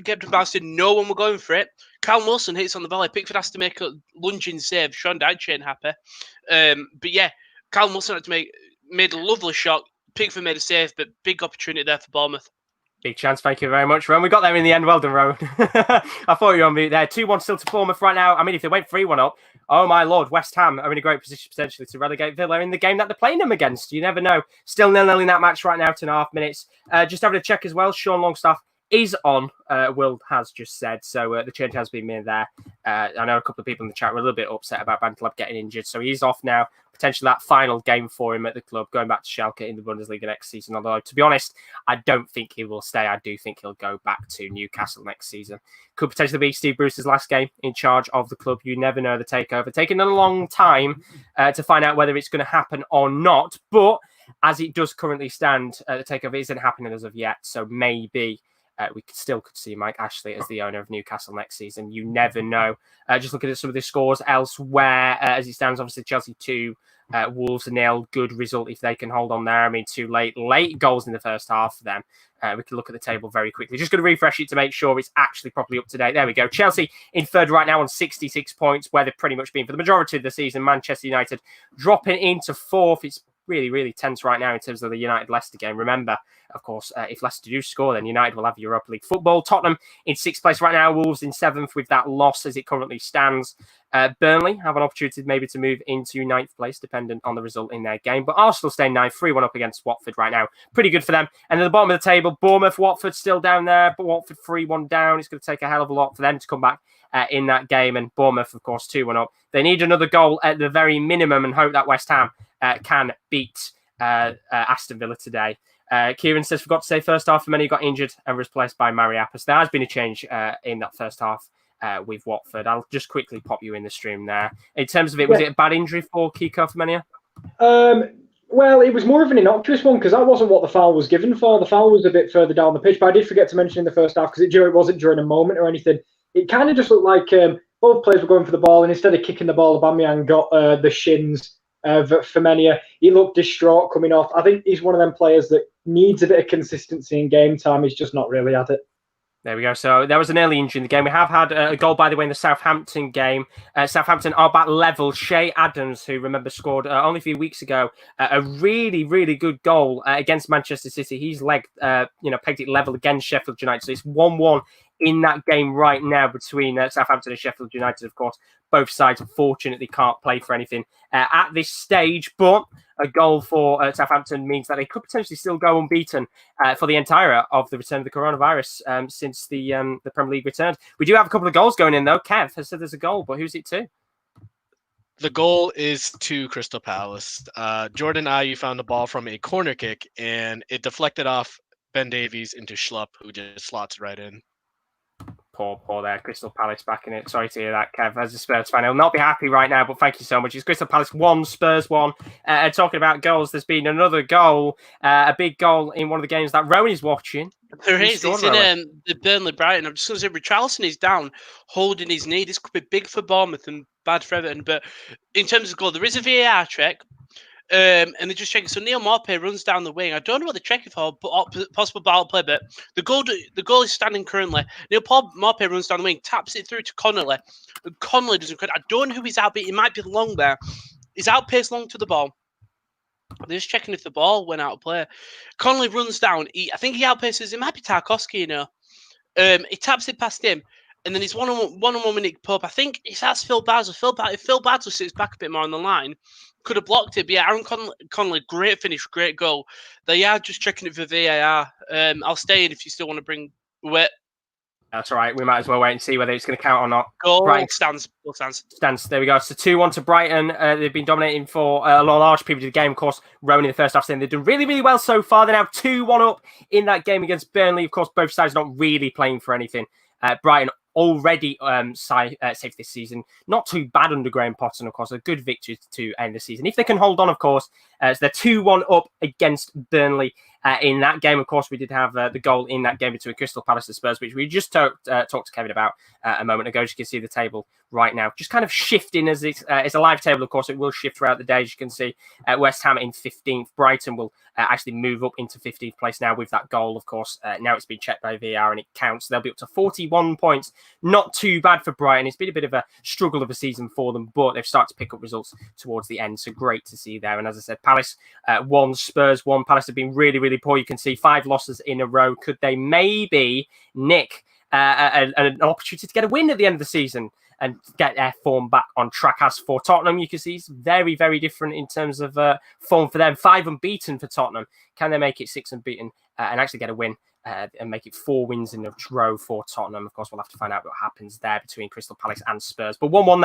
Speaker 2: kept bouncing. No one were going for it. Callum Wilson hits on the volley. Pickford has to make a lunging save. Sean Dyche ain't happy. But yeah, Callum Wilson had to made a lovely shot. Pickford made a save, but big opportunity there for Bournemouth.
Speaker 1: Big chance. Thank you very much, Rowan. We got there in the end. Well done, Rowan. I thought you were on mute there. 2-1 still to Bournemouth right now. I mean, if they went 3-1 up, oh my lord, West Ham are in a great position potentially to relegate Villa in the game that they're playing them against. You never know. Still 0-0 in that match right now, 2.5 minutes. Just having a check as well. Sean Longstaff is on, Will has just said. So the change has been made there. I know a couple of people in the chat were a little bit upset about Bantalab getting injured. So he's off now. Potentially that final game for him at the club, going back to Schalke in the Bundesliga next season. Although, to be honest, I don't think he will stay. I do think he'll go back to Newcastle next season. Could potentially be Steve Bruce's last game in charge of the club. You never know the takeover. Taking a long time to find out whether it's going to happen or not. But as it does currently stand, the takeover isn't happening as of yet. So maybe we could see Mike Ashley as the owner of Newcastle next season. You never know. Just looking at some of the scores elsewhere, as it stands, obviously Chelsea 2, Wolves 0. Good result if they can hold on there. I mean, two late goals in the first half for them. We can look at the table very quickly. Just going to refresh it to make sure it's actually properly up to date. There we go. Chelsea in third right now on 66 points, where they've pretty much been for the majority of the season. Manchester United dropping into fourth. It's really, really tense right now in terms of the United-Leicester game. Remember, of course, if Leicester do score, then United will have Europa League football. Tottenham in sixth place right now. Wolves in seventh with that loss as it currently stands. Burnley have an opportunity maybe to move into ninth place, dependent on the result in their game. But Arsenal staying 9, 3-1 up against Watford right now. Pretty good for them. And at the bottom of the table, Bournemouth, Watford still down there, but Watford 3-1 down. It's going to take a hell of a lot for them to come back in that game. And Bournemouth, of course, 2-1 up. They need another goal at the very minimum and hope that West Ham can beat Aston Villa today. Kieran says, forgot to say first half, Femeni got injured and replaced by Mariapis. There has been a change in that first half with Watford. I'll just quickly pop you in the stream there. In terms of it, was it a bad injury for Kiko Femenia?
Speaker 3: Well, it was more of an innocuous one because that wasn't what the foul was given for. The foul was a bit further down the pitch, but I did forget to mention in the first half because it wasn't during a moment or anything. It kind of just looked like both players were going for the ball, and instead of kicking the ball, Aubameyang got the shins of Femenia. He looked distraught coming off. I think he's one of them players that needs a bit of consistency in game time. He's just not really at it.
Speaker 1: There we go. So there was an early injury in the game. We have had a goal, by the way, in the Southampton game. Southampton are back level. Shea Adams, who remember scored only a few weeks ago, a really, really good goal against Manchester City. He's pegged it level against Sheffield United. So it's 1-1 in that game right now between Southampton and Sheffield United. Of course, both sides unfortunately can't play for anything at this stage, but a goal for Southampton means that they could potentially still go unbeaten for the entire of the return of the coronavirus since the Premier League returned. We do have a couple of goals going in, though. Kev has said there's a goal, but who's it to?
Speaker 5: The goal is to Crystal Palace. Jordan Ayew found the ball from a corner kick, and it deflected off Ben Davies into Schlupp, who just slots right in.
Speaker 1: Poor there. Crystal Palace back in it. Sorry to hear that, Kev. As a Spurs fan, I'll not be happy right now, but thank you so much. It's Crystal Palace 1, Spurs 1. Talking about goals, there's been another goal, a big goal in one of the games that Rowan is watching.
Speaker 2: There is. It's in the Burnley-Brighton. I'm just going to say, Richarlison is down, holding his knee. This could be big for Bournemouth and bad for Everton. But in terms of goal, there is a VAR check. And they're just checking. So Neil Maupay runs down the wing. I don't know what they're checking for, but possible battle play. But the goal is standing currently. Neil Maupay runs down the wing, taps it through to Connolly. And Connolly doesn't. I don't know who he's outbeat. He might be Long there. He's outpaced Long to the ball. They're just checking if the ball went out of play. Connolly runs down. I think he outpaces. It might be Tarkowski, you know. He taps it past him. And then he's one-on-one with Nick Pope. I think it's that's Phil Bardsley. If Phil Bardsley sits back a bit more on the line, could have blocked it. But yeah, Aaron Connolly, great finish, great goal. They are just checking it for VAR. I'll stay in if you still want to bring it.
Speaker 1: That's all right. We might as well wait and see whether it's going to count or not.
Speaker 2: Goal
Speaker 1: Brighton
Speaker 2: stands.
Speaker 1: There we go. So 2-1 to Brighton. They've been dominating for a large period of the game. Of course, Rowan in the first half saying they've done really, really well so far. They're now 2-1 up in that game against Burnley. Of course, both sides not really playing for anything. Brighton already safe this season. Not too bad under Graham Potter, and of course, a good victory to end the season. If they can hold on, of course, so they're 2-1 up against Burnley in that game. Of course, we did have the goal in that game between Crystal Palace and Spurs, which we just talked to Kevin about a moment ago. As you can see the table right now, just kind of shifting as it's a live table. Of course, it will shift throughout the day. As you can see, West Ham in 15th. Brighton will actually move up into 15th place now with that goal. Of course, now it's been checked by VAR and it counts. They'll be up to 41 points. Not too bad for Brighton. It's been a bit of a struggle of a season for them, but they've started to pick up results towards the end. So great to see there. And as I said, Palace 1, Spurs 1. Palace have been really, really poor. You can see 5 losses in a row. Could they maybe nick an opportunity to get a win at the end of the season? and get their form back on track. As for Tottenham, you can see it's very, very different in terms of form for them. 5 unbeaten for Tottenham. Can they make it 6 unbeaten and actually get a win? And make it 4 wins in a row for Tottenham. Of course, we'll have to find out what happens there between Crystal Palace and Spurs. But 1-1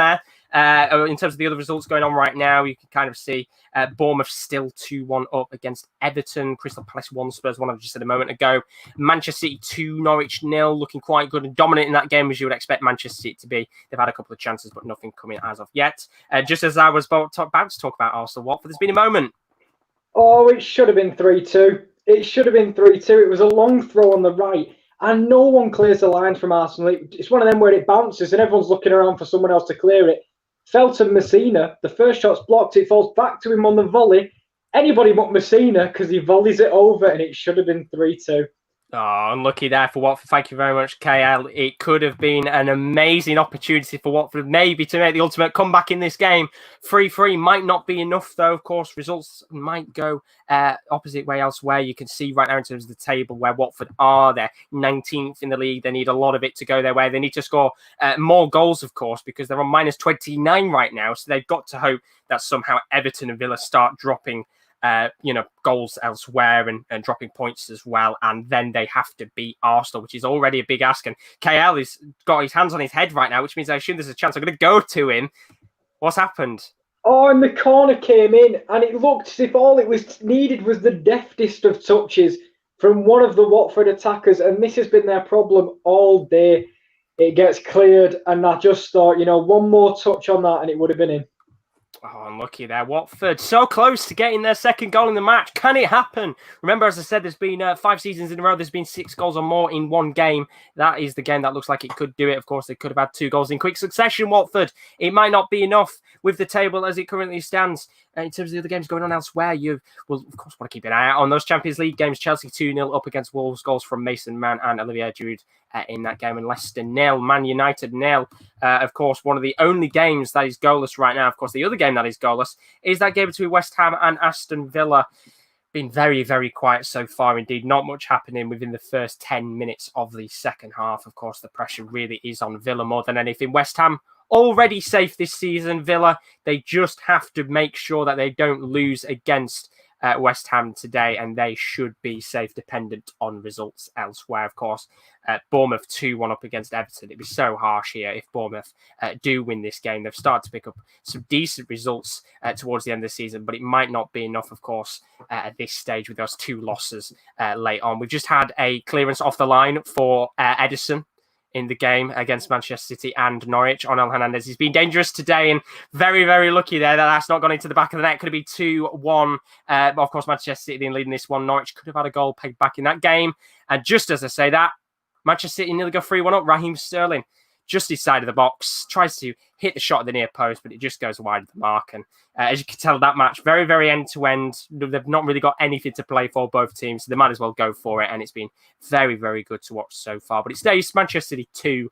Speaker 1: there. In terms of the other results going on right now, you can kind of see Bournemouth still 2-1 up against Everton. Crystal Palace 1, Spurs 1, I just said a moment ago. Manchester City 2, Norwich 0, looking quite good and dominant in that game as you would expect Manchester City to be. They've had a couple of chances, but nothing coming as of yet. Just as I was about to talk about Arsenal Watford, there's been a moment.
Speaker 3: Oh, it should have been 3-2. It should have been 3-2. It was a long throw on the right, and no one clears the lines from Arsenal. It's one of them where it bounces, and everyone's looking around for someone else to clear it. Fell to Messina. The first shot's blocked. It falls back to him on the volley. Anybody but Messina, because he volleys it over, and it should have been 3-2.
Speaker 1: Oh, unlucky there for Watford. Thank you very much, KL. It could have been an amazing opportunity for Watford, maybe to make the ultimate comeback in this game. 3-3 might not be enough, though. Of course, results might go opposite way elsewhere. You can see right now in terms of the table where Watford are. They're 19th in the league. They need a lot of it to go their way. They need to score more goals, of course, because they're on minus 29 right now. So they've got to hope that somehow Everton and Villa start dropping goals elsewhere and dropping points as well. And then they have to beat Arsenal, which is already a big ask. And KL has got his hands on his head right now, which means I assume there's a chance I'm going to go to him. What's happened?
Speaker 3: Oh, and the corner came in, and it looked as if all it was needed was the deftest of touches from one of the Watford attackers. And this has been their problem all day. It gets cleared, and I just thought, one more touch on that, and it would have been in.
Speaker 1: Oh, unlucky there. Watford so close to getting their second goal in the match. Can it happen? Remember, as I said, there's been 5 seasons in a row. There's been 6 goals or more in one game. That is the game that looks like it could do it. Of course, they could have had 2 goals in quick succession, Watford. It might not be enough with the table as it currently stands. In terms of the other games going on elsewhere, you will, of course, want to keep an eye out on those Champions League games. Chelsea 2-0 up against Wolves. Goals from Mason Mount and Olivier Giroud in that game. And Leicester 0, Man United 0. Of course, one of the only games that is goalless right now. Of course, the other game that is goalless is that game between West Ham and Aston Villa. Been very, very quiet so far indeed. Not much happening within the first 10 minutes of the second half. Of course, the pressure really is on Villa more than anything. West Ham already safe this season. Villa, they just have to make sure that they don't lose against West Ham today, and they should be safe dependent on results elsewhere. Of course, Bournemouth 2-1 up against Everton. It'd be so harsh here if Bournemouth do win this game. They've started to pick up some decent results towards the end of the season, but it might not be enough, of course, at this stage with those 2 losses late on. We've just had a clearance off the line for Edison in the game against Manchester City and Norwich. Onel Hernandez has been dangerous today and very, very lucky there that that's not gone into the back of the net. Could have been 2-1. Of course, Manchester City been leading this one. Norwich could have had a goal pegged back in that game. And just as I say that, Manchester City nearly go 3-1 up. Raheem Sterling, just his side of the box, tries to hit the shot at the near post, but it just goes wide of the mark. And as you can tell, that match, very, very end-to-end. They've not really got anything to play for, both teams, so they might as well go for it. And it's been very, very good to watch so far. But it stays Manchester City 2,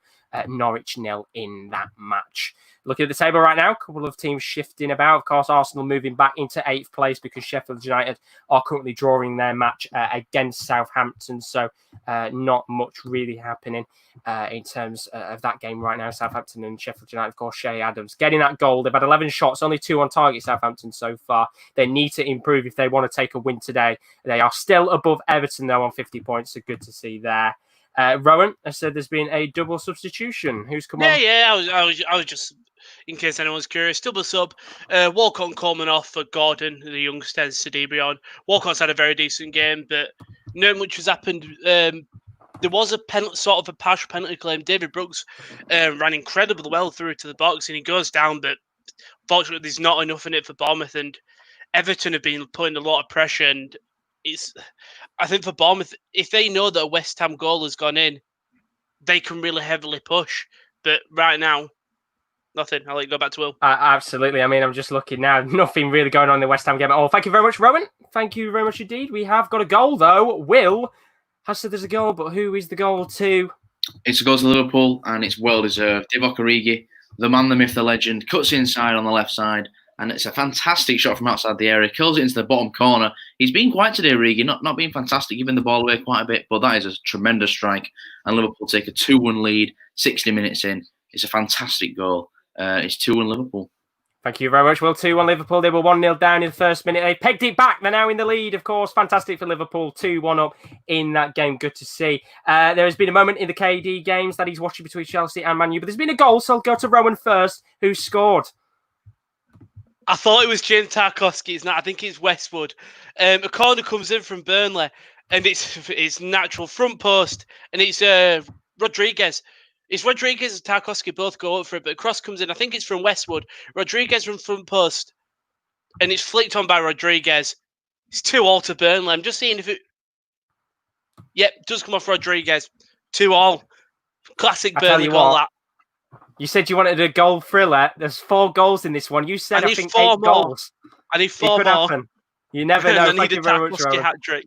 Speaker 1: Norwich 0 in that match. Looking at the table right now, a couple of teams shifting about. Of course, Arsenal moving back into 8th place because Sheffield United are currently drawing their match against Southampton. So not much really happening in terms of that game right now. Southampton and Sheffield United, of course, Shea Adams getting that goal. They've had 11 shots, only 2 on target, Southampton so far. They need to improve if they want to take a win today. They are still above Everton, though, on 50 points. So good to see there. Rowan, I said there's been a double substitution. Who's come on?
Speaker 2: Yeah. I was just, in case anyone's curious, double sub. Walcott and Coleman off for Gordon, the youngster, Sidibe on. Walcott's had a very decent game, but not much has happened. There was a sort of a partial penalty claim. David Brooks ran incredibly well through to the box, and he goes down, but fortunately there's not enough in it for Bournemouth, and Everton have been putting a lot of pressure, and I think for Bournemouth, if they know that a West Ham goal has gone in, they can really heavily push. But right now, nothing. I'll let you go back to Will.
Speaker 1: Absolutely. I mean, I'm just looking now. Nothing really going on in the West Ham game at all. Thank you very much, Rowan. Thank you very much indeed. We have got a goal, though. Will has said there's a goal, but who is the goal to?
Speaker 6: It's a goal to Liverpool, and it's well-deserved. Divock Origi, the man, the myth, the legend, cuts inside on the left side, and it's a fantastic shot from outside the area. Kills it into the bottom corner. He's been quiet today, Origi, not being fantastic, giving the ball away quite a bit, but that is a tremendous strike. And Liverpool take a 2-1 lead, 60 minutes in. It's a fantastic goal. It's 2-1 Liverpool.
Speaker 1: Thank you very much. Well, 2-1 Liverpool. They were 1-0 down in the first minute. They pegged it back. They're now in the lead, of course. Fantastic for Liverpool. 2-1 up in that game. Good to see. There has been a moment in the KD games that he's watching between Chelsea and Man U, but there's been a goal, so I'll go to Rowan first, who scored.
Speaker 2: I thought it was James Tarkowski. It's not. I think it's Westwood. A corner comes in from Burnley, and it's natural front post, and it's Rodriguez. It's Rodriguez and Tarkowski both go up for it, but a cross comes in. I think it's from Westwood. Rodriguez from front post, and it's flicked on by Rodriguez. It's 2-2 to Burnley. I'm just seeing if it... Yep, does come off Rodriguez. 2-2. Classic Burnley goal, that.
Speaker 1: You said you wanted a goal thriller. There's 4 goals in this one. You said, I think, 8 goals.
Speaker 2: I need 4 more.
Speaker 1: It could happen. You never know.
Speaker 2: Thank you very much, Rowan. Hat-trick.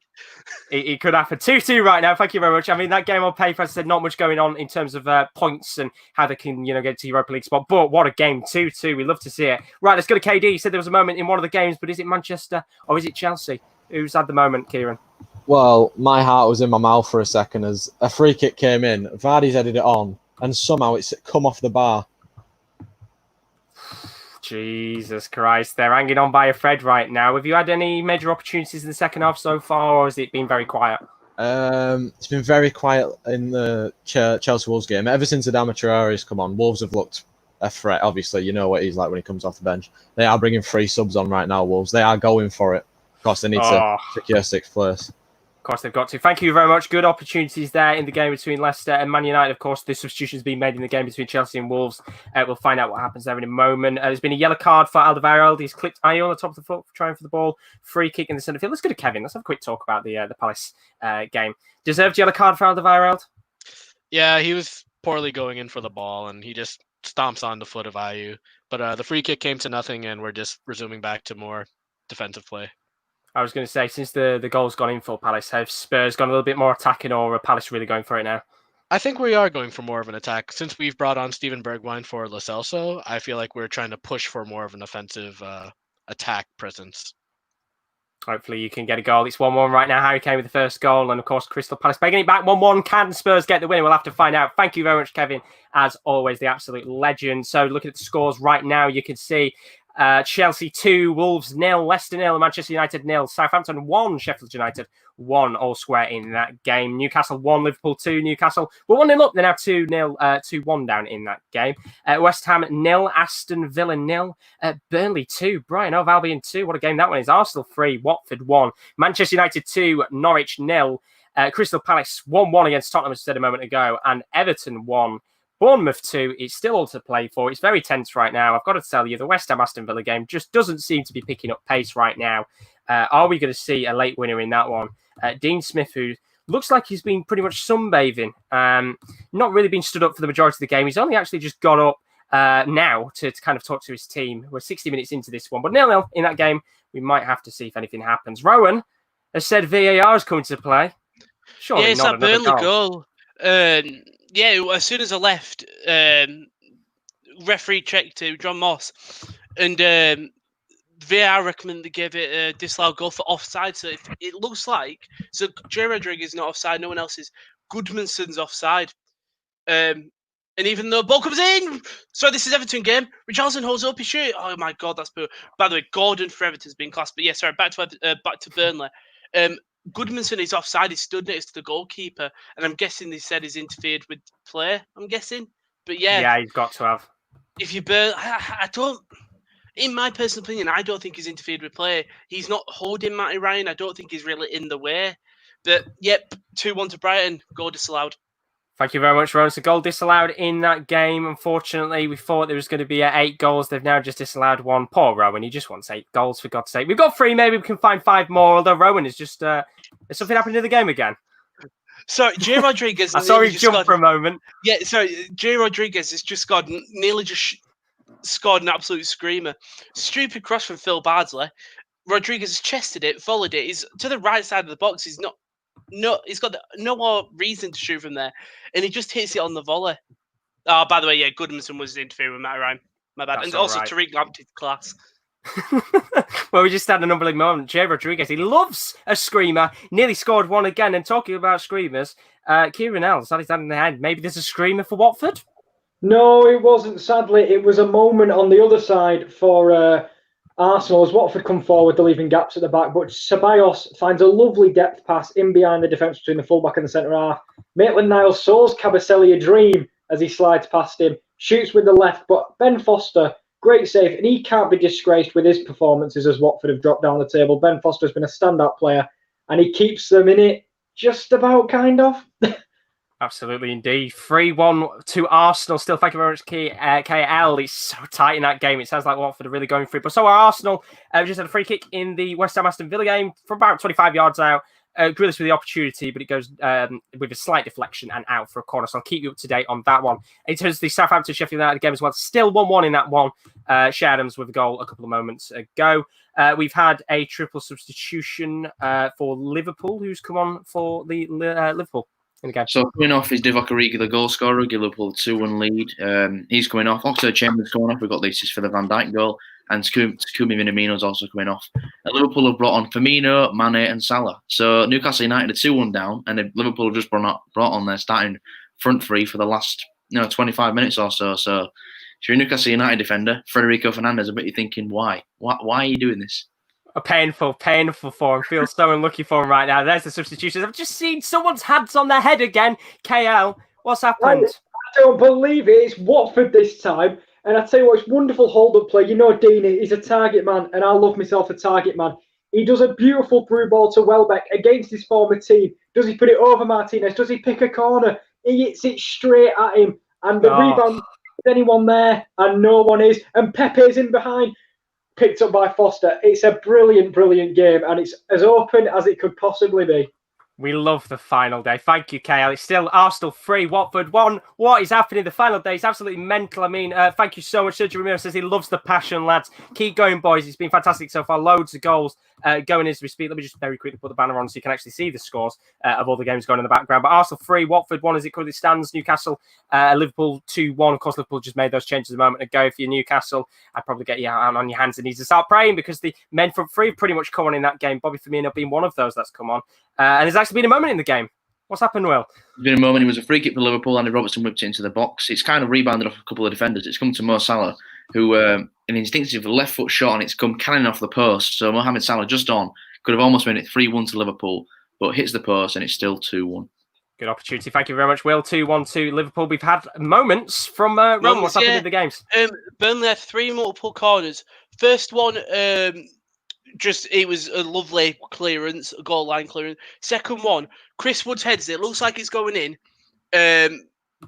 Speaker 1: It could happen. 2-2 right now. Thank you very much. I mean, that game on paper, as I said, not much going on in terms of points and how they can, get to Europa League spot. But what a game, 2-2. We love to see it. Right, let's go to KD. You said there was a moment in one of the games, but is it Manchester or is it Chelsea? Who's had the moment, Kieran?
Speaker 4: Well, my heart was in my mouth for a second as a free kick came in. Vardy's headed it on, and somehow it's come off the bar.
Speaker 1: Jesus Christ, they're hanging on by a thread right now. Have you had any major opportunities in the second half so far, or has it been very quiet?
Speaker 4: It's been very quiet in the Chelsea-Wolves game. Ever since Adama Traore's come on, Wolves have looked a threat. Obviously, you know what he's like when he comes off the bench. They are bringing 3 subs on right now, Wolves. They are going for it. Of course, they need to secure 6th place.
Speaker 1: Of course, they've got to. Thank you very much. Good opportunities there in the game between Leicester and Man United. Of course, the substitutions being made in the game between Chelsea and Wolves. We'll find out what happens there in a moment. There's been a yellow card for Alderweireld. He's clipped Ayew on the top of the foot, trying for the ball. Free kick in the centre field. Let's go to Kevin. Let's have a quick talk about the Palace game. Deserved yellow card for Alderweireld?
Speaker 5: Yeah, he was poorly going in for the ball, and he just stomps on the foot of Ayew. But the free kick came to nothing, and we're just resuming back to more defensive play.
Speaker 1: I was going to say, since the goal's gone in for Palace, have Spurs gone a little bit more attacking, or are Palace really going for it now?
Speaker 5: I think we are going for more of an attack. Since we've brought on Steven Bergwijn for Lo Celso, I feel like we're trying to push for more of an offensive attack presence.
Speaker 1: Hopefully you can get a goal. It's 1-1 right now. Harry Kane with the first goal, and of course Crystal Palace begging it back 1-1. Can Spurs get the win? We'll have to find out. Thank you very much, Kevin. As always, the absolute legend. So looking at the scores right now, you can see Chelsea 2, Wolves 0, Leicester 0, Manchester United 0, Southampton 1, Sheffield United 1, all square in that game. Newcastle 1, Liverpool 2. Newcastle were 1-0 up. They're now 2-0, 2-1 down in that game. West Ham 0, Aston Villa 0, Burnley 2, Brighton Hove Albion 2. What a game that one is. Arsenal 3, Watford 1, Manchester United 2, Norwich 0, Crystal Palace 1-1 against Tottenham, as I said a moment ago, and Everton 1. Bournemouth 2, it's still all to play for. It's very tense right now. I've got to tell you, the West Ham Aston Villa game just doesn't seem to be picking up pace right now. Are we going to see a late winner in that one? Dean Smith, who looks like he's been pretty much sunbathing, not really been stood up for the majority of the game. He's only actually just got up now to kind of talk to his team. We're 60 minutes into this one, but 0-0 in that game. We might have to see if anything happens. Rowan has said VAR is coming to play. Surely
Speaker 2: yeah, it's
Speaker 1: not
Speaker 2: that Burnley
Speaker 1: goal.
Speaker 2: Yeah, as soon as I left, referee checked to John Moss, and VAR recommended they give it a disallowed goal for offside. So if it looks like, so Jay Rodriguez is not offside, no one else is. Goodmanson's offside. And even though ball comes in, so this is Everton game. Richarlison holds up his shoot. Oh my God, that's poor. By the way, Gordon for Everton's been classed. But yeah, sorry, back to Burnley. Goodmanson is offside. He stood next to the goalkeeper, and I'm guessing they said he's interfered with play. I'm guessing, but yeah,
Speaker 1: he's got to have.
Speaker 2: If you burn, I don't. In my personal opinion, I don't think he's interfered with play. He's not holding Matty Ryan. I don't think he's really in the way. But yep, 2-1 to Brighton. Goal disallowed.
Speaker 1: Thank you very much, Rowan. So goal disallowed in that game. Unfortunately, we thought there was going to be 8 goals. They've now just disallowed 1. Poor Rowan. He just wants 8 goals, for God's sake. We've got 3. Maybe we can find 5 more. Although Rowan is just... has something happened in the game again?
Speaker 2: Sorry, Jay Rodriguez...
Speaker 1: I saw him jump for a moment.
Speaker 2: Yeah, sorry. Jay Rodriguez has just scored an absolute screamer. Stupid cross from Phil Bardsley. Rodriguez has chested it, followed it. He's to the right side of the box. He's got no more reason to shoot from there, and he just hits it on the volley. Oh, by the way, yeah, Goodmanson was interfering with Matt Ryan. My bad.
Speaker 1: That's
Speaker 2: and also
Speaker 1: right.
Speaker 2: Tariq Lamptey's class.
Speaker 1: Well, we just had an unbelievable moment. Jay Rodriguez, he loves a screamer. Nearly scored one again. And talking about screamers, Kieran Els had his hand in the head. Maybe there's a screamer for Watford?
Speaker 3: No, it wasn't. Sadly, it was a moment on the other side for Arsenal as Watford come forward, they're leaving gaps at the back. But Ceballos finds a lovely depth pass in behind the defence between the fullback and the centre half. Maitland-Niles saws Kabasele a dream as he slides past him, shoots with the left, but Ben Foster, great save, and he can't be disgraced with his performances as Watford have dropped down the table. Ben Foster's been a standout player, and he keeps them in it just about, kind of.
Speaker 1: Absolutely, indeed. 3-1 to Arsenal. Still, thank you very much, KL. It's so tight in that game. It sounds like Watford are really going for it. But so are Arsenal. Just had a free kick in the West Ham Aston Villa game from about 25 yards out. Grealish with the opportunity, but it goes with a slight deflection and out for a corner. So I'll keep you up to date on that one. In terms of the Southampton-Sheffield United game as well, still 1-1 in that one. Shea Adams with a goal a couple of moments ago. We've had a triple substitution for Liverpool, who's come on for the Liverpool in the game.
Speaker 6: So coming off is Divock Origi, the goal scorer, give Liverpool a 2-1 lead. He's coming off. Oxlade-Chamberlain's going off. We've got the assist for the Van Dijk goal. And Takumi Minamino's also coming off. Liverpool have brought on Firmino, Mane and Salah. So Newcastle United are 2-1 down, and Liverpool have just brought on their starting front three for the last 25 minutes or so. So if you're a Newcastle United defender, Federico Fernandez, I bet you're thinking, why? Why are you doing this?
Speaker 1: A painful for him. Feel so unlucky for him right now. There's the substitutions. I've just seen someone's hands on their head again. KL, what's happened?
Speaker 3: I don't believe it. It's Watford this time. And I tell you what, it's wonderful hold-up play. You know, Deeney, he's a target man, and I love myself a target man. He does a beautiful through ball to Welbeck against his former team. Does he put it over Martinez? Does he pick a corner? He hits it straight at him. And the rebound, is anyone there? And no one is. And Pepe's in behind, picked up by Foster. It's a brilliant, brilliant game, and it's as open as it could possibly be.
Speaker 1: We love the final day. Thank you, KL. It's still Arsenal 3, Watford 1. What is happening the final day? It's absolutely mental. I mean, thank you so much. Sergio Ramirez says he loves the passion, lads. Keep going, boys. It's been fantastic so far. Loads of goals going as we speak. Let me just very quickly put the banner on so you can actually see the scores of all the games going in the background. But Arsenal 3, Watford 1 as it currently stands. Newcastle, Liverpool 2-1. Of course, Liverpool just made those changes a moment ago. If you're Newcastle, I'd probably get you out on your hands and knees to start praying because the men front three have pretty much come on in that game. Bobby Firmino being one of those that's come on. And there's actually been a moment in the game. What's happened, Will?
Speaker 6: There's been a moment. It was a free kick for Liverpool. Andy Robertson whipped it into the box. It's kind of rebounded off a couple of defenders. It's come to Mo Salah, who an instinctive left foot shot, and it's come cannon off the post. So Mohamed Salah just on could have almost made it 3-1 to Liverpool, but hits the post and it's still 2-1.
Speaker 1: Good opportunity. Thank you very much, Will. 2-1 to Liverpool. We've had moments from Rome. What's happened in the games?
Speaker 2: Burnley had 3 multiple corners. First one, it was a lovely clearance, a goal line clearance. Second one, Chris Wood's heads it. Looks like it's going in.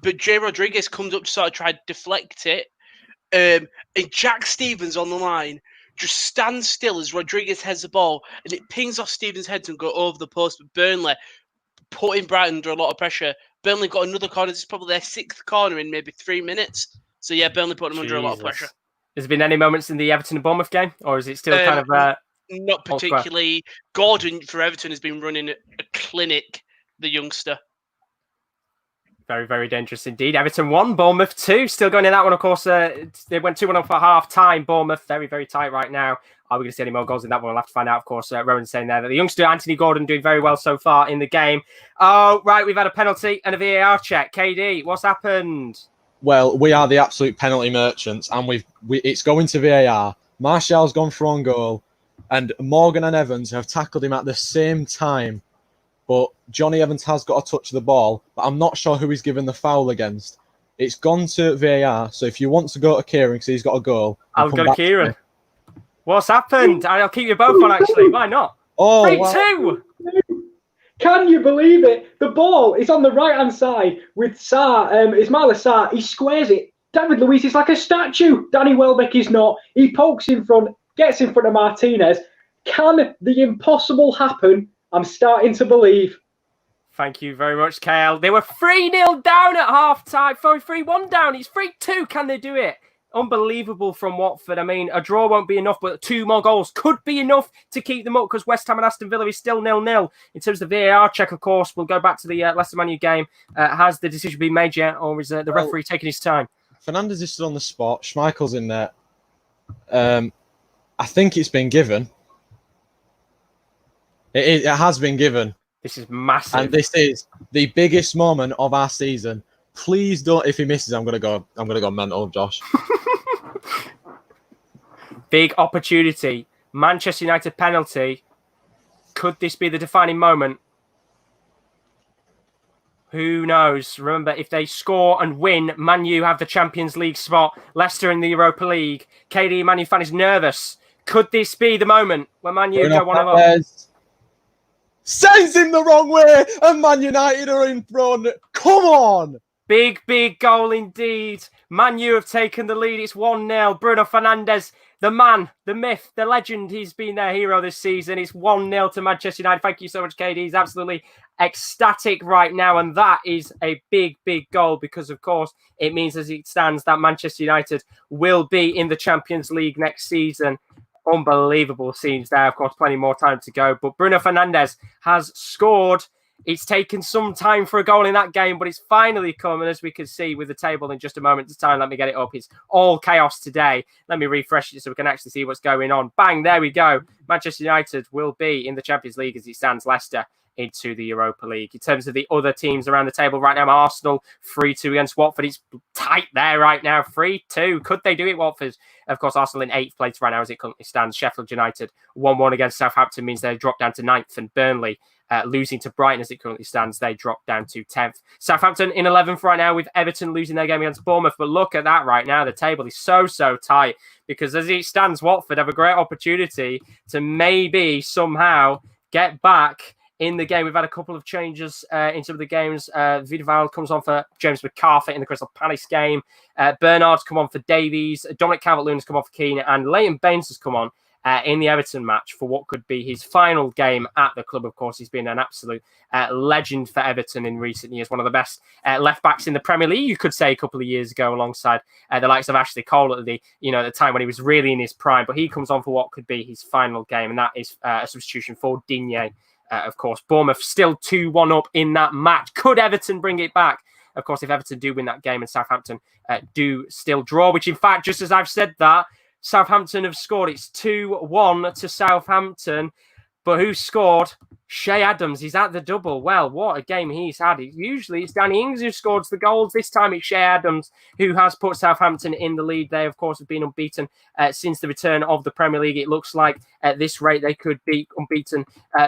Speaker 2: But Jay Rodriguez comes up to sort of try to deflect it. And Jack Stevens on the line just stands still as Rodriguez heads the ball, and it pings off Stevens' head and go over the post. But Burnley putting Brighton under a lot of pressure. Burnley got another corner. This is probably their 6th corner in maybe 3 minutes. So yeah, Burnley put them under a lot of pressure.
Speaker 1: Has there been any moments in the Everton and Bournemouth game, or is it still kind of
Speaker 2: not particularly? Gordon for Everton has been running a clinic, the youngster.
Speaker 1: Very, very dangerous indeed. Everton 1, Bournemouth 2. Still going in that one, of course. They went 2-1 up at half time. Bournemouth, very, very tight right now. Are we going to see any more goals in that one? We'll have to find out, of course. Rowan's saying there that the youngster, Anthony Gordon, doing very well so far in the game. Oh, right. We've had a penalty and a VAR check. KD, what's happened?
Speaker 4: Well, we are the absolute penalty merchants, and it's going to VAR. Martial's gone for on goal, and Morgan and Evans have tackled him at the same time. But Johnny Evans has got a touch of the ball, but I'm not sure who he's given the foul against. It's gone to VAR, so if you want to go to Kieran, because he's got a goal.
Speaker 1: I'll go to Kieran. What's happened? I'll keep you both on, actually. Why not?
Speaker 4: Oh,
Speaker 1: 3-2!
Speaker 3: Can you believe it? The ball is on the right-hand side with Sarr. Ismaila Sarr. He squares it. David Luiz is like a statue. Danny Welbeck is not. He pokes in front, gets in front of Martinez. Can the impossible happen? I'm starting to believe.
Speaker 1: Thank you very much, KL. They were 3-0 down at half-time. 3-1 down. It's 3-2. Can they do it? Unbelievable from Watford. I mean, a draw won't be enough, but 2 more goals could be enough to keep them up because West Ham and Aston Villa is still 0-0. In terms of the VAR check, of course, we'll go back to the Leicester Man U game. Has the decision been made yet, or is the referee taking his time?
Speaker 4: Fernandez is still on the spot. Schmeichel's in there. I think it's been given. It has been given.
Speaker 1: This is massive.
Speaker 4: And this is the biggest moment of our season. Please don't. If he misses, I'm gonna go mental, Josh.
Speaker 1: Big opportunity. Manchester United penalty. Could this be the defining moment? Who knows? Remember, if they score and win, Man U have the Champions League spot. Leicester in the Europa League. KD, Man U fan, is nervous. Could this be the moment where Man U go 1-0 up?
Speaker 4: Sends him the wrong way, and Man United are in front. Come on!
Speaker 1: Big goal indeed. Man U have taken the lead. It's 1-0. Bruno Fernandes, the man, the myth, the legend. He's been their hero this season. It's 1-0 to Manchester United. Thank you so much, KD. He's absolutely ecstatic right now. And that is a big goal because, of course, it means as it stands that Manchester United will be in the Champions League next season. Unbelievable scenes there. Of course, plenty more time to go. But Bruno Fernandes has scored. It's taken some time for a goal in that game, but it's finally come. And as we can see with the table in just a moment's time, let me get it up. It's all chaos today. Let me refresh it so we can actually see what's going on. Bang, there we go. Manchester United will be in the Champions League as it stands. Leicester into the Europa League. In terms of the other teams around the table right now, Arsenal 3-2 against Watford. It's tight there right now. 3-2. Could they do it, Watford? Of course, Arsenal in 8th place right now as it currently stands. Sheffield United 1-1 against Southampton means they drop down to 9th, and Burnley losing to Brighton as it currently stands, they drop down to 10th. Southampton in 11th right now with Everton losing their game against Bournemouth. But look at that right now. The table is so tight because as it stands, Watford have a great opportunity to maybe somehow get back in the game. We've had a couple of changes in some of the games. Vidal comes on for James McCarthy in the Crystal Palace game. Bernard's come on for Davies. Dominic Calvert-Lewin's come on for Keane. And Leighton Baines has come on in the Everton match for what could be his final game at the club. Of course, he's been an absolute legend for Everton in recent years. One of the best left-backs in the Premier League, you could say, a couple of years ago, alongside the likes of Ashley Cole at the time when he was really in his prime. But he comes on for what could be his final game, and that is a substitution for Digne. Of course, Bournemouth still 2-1 up in that match. Could Everton bring it back? Of course, if Everton do win that game and Southampton do still draw, which in fact, just as I've said that, Southampton have scored. It's 2-1 to Southampton. But who scored? Shea Adams. He's at the double. Well, what a game he's had. Usually it's Danny Ings who scores the goals. This time it's Shea Adams who has put Southampton in the lead. They, of course, have been unbeaten since the return of the Premier League. It looks like at this rate they could be unbeaten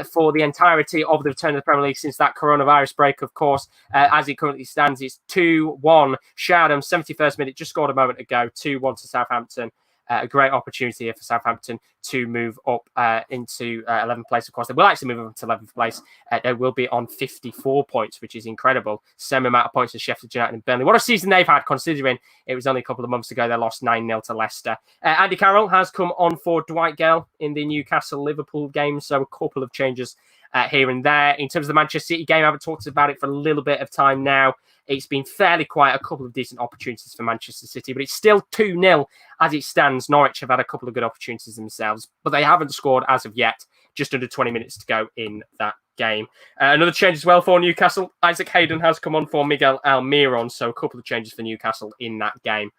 Speaker 1: for the entirety of the return of the Premier League since that coronavirus break, of course. As it currently stands, it's 2-1. Shea Adams, 71st minute, just scored a moment ago. 2-1 to Southampton. A great opportunity here for Southampton to move up into 11th place. Of course, they will actually move up to 11th place. They will be on 54 points, which is incredible. Same amount of points as Sheffield United and Burnley. What a season they've had, considering it was only a couple of months ago they lost 9-0 to Leicester. Andy Carroll has come on for Dwight Gale in the Newcastle-Liverpool game, so a couple of changes here and there. In terms of the Manchester City game, I haven't talked about it for a little bit of time now. It's been fairly quiet, a couple of decent opportunities for Manchester City, but it's still 2-0 as it stands. Norwich have had a couple of good opportunities themselves, but they haven't scored as of yet. Just under 20 minutes to go in that game. Another change as well for Newcastle. Isaac Hayden has come on for Miguel Almiron, so a couple of changes for Newcastle in that game.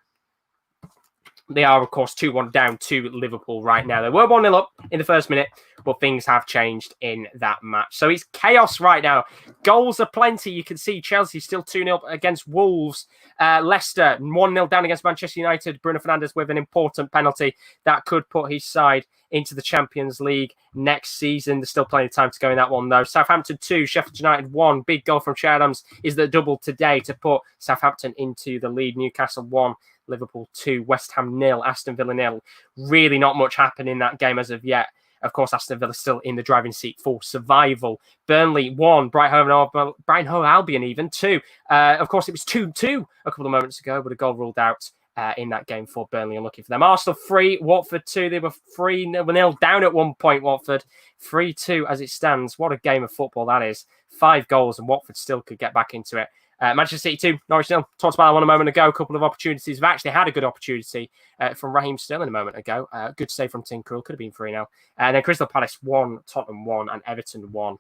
Speaker 1: They are, of course, 2-1 down to Liverpool right now. They were 1-0 up in the first minute, but things have changed in that match. So it's chaos right now. Goals are plenty. You can see Chelsea still 2-0 up against Wolves. Leicester 1-0 down against Manchester United. Bruno Fernandes with an important penalty that could put his side into the Champions League next season. There's still plenty of time to go in that one, though. Southampton 2, Sheffield United 1. Big goal from Shea Adams is the double today to put Southampton into the lead. Newcastle 1. Liverpool 2, West Ham 0, Aston Villa 0. Really not much happened in that game as of yet. Of course, Aston Villa still in the driving seat for survival. Burnley 1, Brighton Hove Albion even 2. Of course, it was 2-2 a couple of moments ago, but a goal ruled out in that game for Burnley. Unlucky for them. Arsenal 3, Watford 2. They were 3-0 down at one point, Watford. 3-2 as it stands. What a game of football that is. 5 goals and Watford still could get back into it. Manchester City 2, Norwich 0. Talked about that one a moment ago. A couple of opportunities. We've actually had a good opportunity from Raheem Sterling a moment ago. Good save from Tim Krul. Could have been 3-0. And then Crystal Palace 1, Tottenham 1, and Everton 1,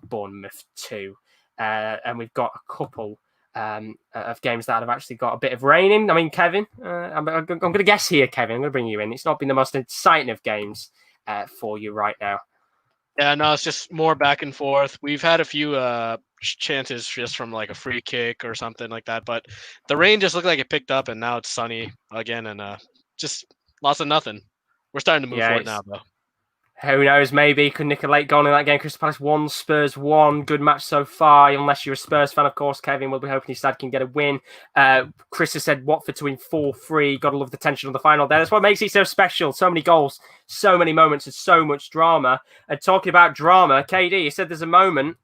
Speaker 1: Bournemouth 2. And we've got a couple of games that have actually got a bit of rain in. I mean, Kevin, I'm going to guess here, Kevin. I'm going to bring you in. It's not been the most exciting of games for you right now.
Speaker 5: Yeah, no, it's just more back and forth. We've had a few chances just from like a free kick or something like that. But the rain just looked like it picked up, and now it's sunny again, and just lots of nothing. We're starting to move forward now, though.
Speaker 1: Who knows? Maybe could nick a late goal in that game. Crystal Palace 1, Spurs 1. Good match so far. Unless you're a Spurs fan, of course, Kevin will be hoping his side can get a win. Chris has said Watford to win 4-3. Got to love the tension on the final there. That's what makes it so special. So many goals, so many moments, and so much drama. And talking about drama, KD, you said there's a moment.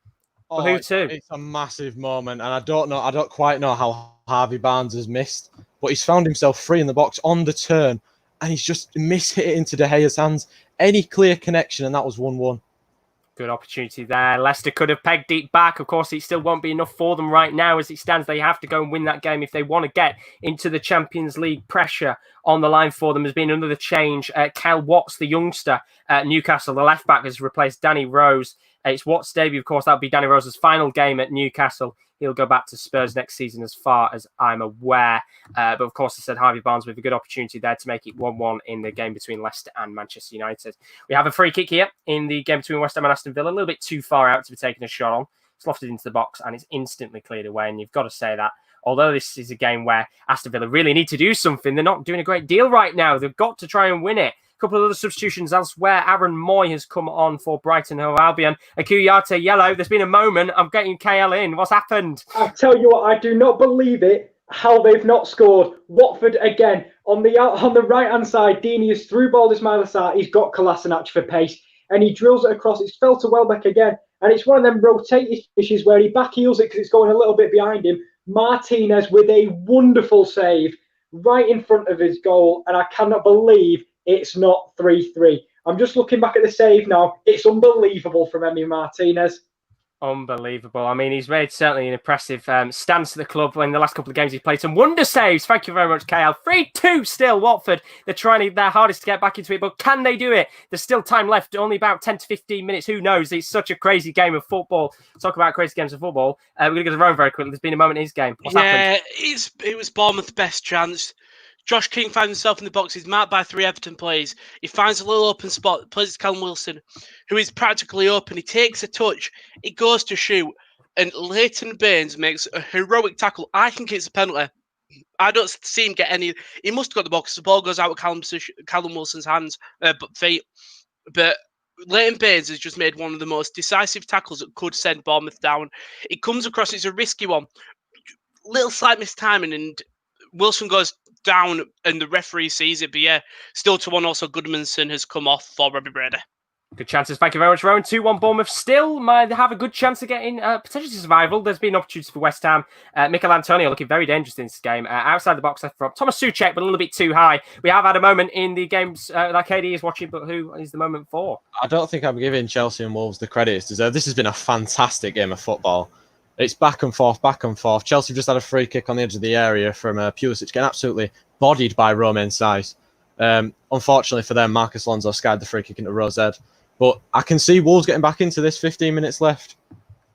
Speaker 4: Oh,
Speaker 1: who too?
Speaker 4: It's a massive moment, and I don't quite know how Harvey Barnes has missed, but he's found himself free in the box on the turn, and he's just mishit it into De Gea's hands. Any clear connection, and that was 1-1.
Speaker 1: Good opportunity there. Leicester could have pegged it back. Of course, it still won't be enough for them right now. As it stands, they have to go and win that game if they want to get into the Champions League. Pressure on the line for them. There's been another change. Kyle Watts, the youngster at Newcastle, the left-back, has replaced Danny Rose. It's Watts' debut, of course. That'll be Danny Rose's final game at Newcastle. He'll go back to Spurs next season as far as I'm aware. But of course, I said Harvey Barnes with a good opportunity there to make it 1-1 in the game between Leicester and Manchester United. We have a free kick here in the game between West Ham and Aston Villa. A little bit too far out to be taking a shot on. It's lofted into the box and it's instantly cleared away. And you've got to say that. Although this is a game where Aston Villa really need to do something, they're not doing a great deal right now. They've got to try and win it. A couple of other substitutions elsewhere. Aaron Moy has come on for Brighton Hove Albion. Akuyate yellow. There's been a moment. I'm getting KL in. What's happened?
Speaker 3: I tell you what, I do not believe it. How they've not scored. Watford again on the right hand side. Deeney has through ball Ismail Assar. He's got Kolasinac for pace, and he drills it across. It's fell to Welbeck again, and it's one of them rotated fishes where he back heels it because it's going a little bit behind him. Martinez with a wonderful save right in front of his goal, and I cannot believe it's not 3-3. I'm just looking back at the save now. It's unbelievable from Emi Martinez.
Speaker 1: Unbelievable. I mean, he's made certainly an impressive stance to the club in the last couple of games he's played. Some wonder saves. Thank you very much, KL. 3-2 still, Watford. They're trying their hardest to get back into it, but can they do it? There's still time left, only about 10 to 15 minutes. Who knows? It's such a crazy game of football. Talk about crazy games of football. We're going to go to Rome very quickly. There's been a moment in his game. What's happened?
Speaker 2: It was Bournemouth's best chance. Josh King finds himself in the box. He's marked by 3 Everton players. He finds a little open spot, plays to Callum Wilson, who is practically open. He takes a touch. He goes to shoot. And Leighton Baines makes a heroic tackle. I think it's a penalty. I don't see him get any. He must have got the ball because the ball goes out of Callum Wilson's hands, feet. But Leighton Baines has just made one of the most decisive tackles that could send Bournemouth down. It comes across, it's a risky one. Little slight mistiming, and Wilson goes down, and the referee sees it. But yeah, still to 1. Also, Goodmanson has come off for Robbie Brady.
Speaker 1: Good chances. Thank you very much, Rowan. 2-1 Bournemouth still might have a good chance of getting potentially survival. There's been opportunities for West Ham. Mikel Antonio looking very dangerous in this game. Outside the box left from Thomas Souček, but a little bit too high. We have had a moment in the games that KD is watching, but who is the moment for?
Speaker 4: I don't think I'm giving Chelsea and Wolves the credit it's deserved. This has been a fantastic game of football. It's back and forth, back and forth. Chelsea just had a free kick on the edge of the area from Pulisic, getting absolutely bodied by Romain Saiz. Unfortunately for them, Marcus Alonso skied the free kick into Rose Ed. But I can see Wolves getting back into this. 15 minutes left.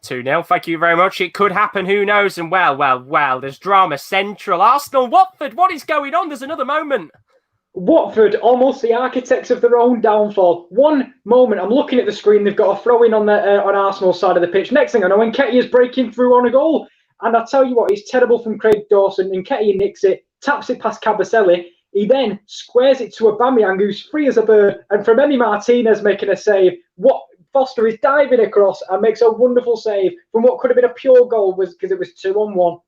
Speaker 1: 2-0. Thank you very much. It could happen. Who knows? And well. There's drama central. Arsenal, Watford. What is going on? There's another moment.
Speaker 3: Watford, almost the architects of their own downfall. One moment, I'm looking at the screen. They've got a throw-in on Arsenal's side of the pitch. Next thing I know, Nketiah is breaking through on a goal. And I tell you what, it's terrible from Craig Dawson. Nketiah nicks it, taps it past Kabasele. He then squares it to Aubameyang, who's free as a bird. And from Emi Martinez making a save, Foster is diving across and makes a wonderful save from what could have been a pure goal because it was 2-on-1.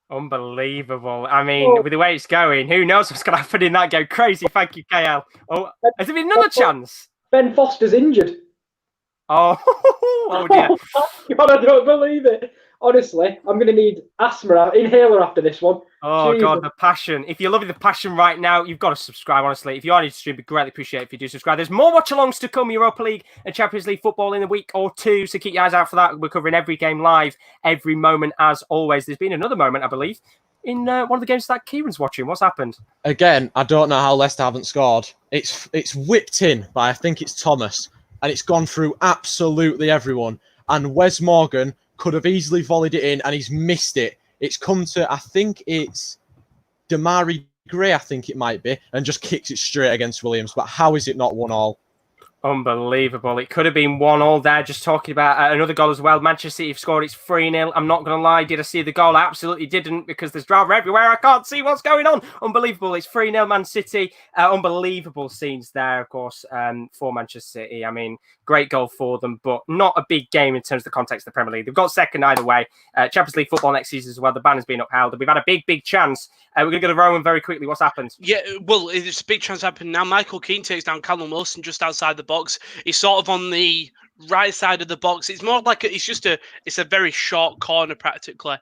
Speaker 1: Unbelievable. I mean, with the way it's going, who knows what's going to happen in that game? Crazy. Thank you, KL. Oh, has there been another chance?
Speaker 3: Ben Foster's injured.
Speaker 1: Oh, oh dear.
Speaker 3: God, I don't believe it. Honestly, I'm going to need inhaler after this one.
Speaker 1: Oh,
Speaker 3: Jesus.
Speaker 1: God, the passion. If you're loving the passion right now, you've got to subscribe, honestly. If you are new to stream, it'd be greatly appreciated if you do subscribe. There's more watch-alongs to come, Europa League and Champions League football in a week or two, so keep your eyes out for that. We're covering every game live, every moment, as always. There's been another moment, I believe, in one of the games that Kieran's watching. What's happened?
Speaker 4: Again, I don't know how Leicester haven't scored. It's whipped in by, I think it's Thomas, and it's gone through absolutely everyone. And Wes Morgan could have easily volleyed it in, and he's missed it. It's come to, I think it's Damari Gray, I think it might be, and just kicks it straight against Williams. But how is it not 1-1?
Speaker 1: Unbelievable. It could have been 1-1 there. Just talking about another goal as well. Manchester City have scored. It's 3-0. I'm not going to lie. Did I see the goal? I absolutely didn't, because there's drama everywhere. I can't see what's going on. Unbelievable. It's 3-0 Man City. Unbelievable scenes there, of course, for Manchester City. I mean, great goal for them, but not a big game in terms of the context of the Premier League. They've got second either way. Champions League football next season as well. The ban has been upheld. And we've had a big chance. We're going to go to Rowan very quickly. What's happened?
Speaker 2: Yeah, well, it's a big chance happening now. Michael Keane takes down Callum Wilson just outside the box. He's sort of on the right side of the box. It's more like it's a very short corner practically.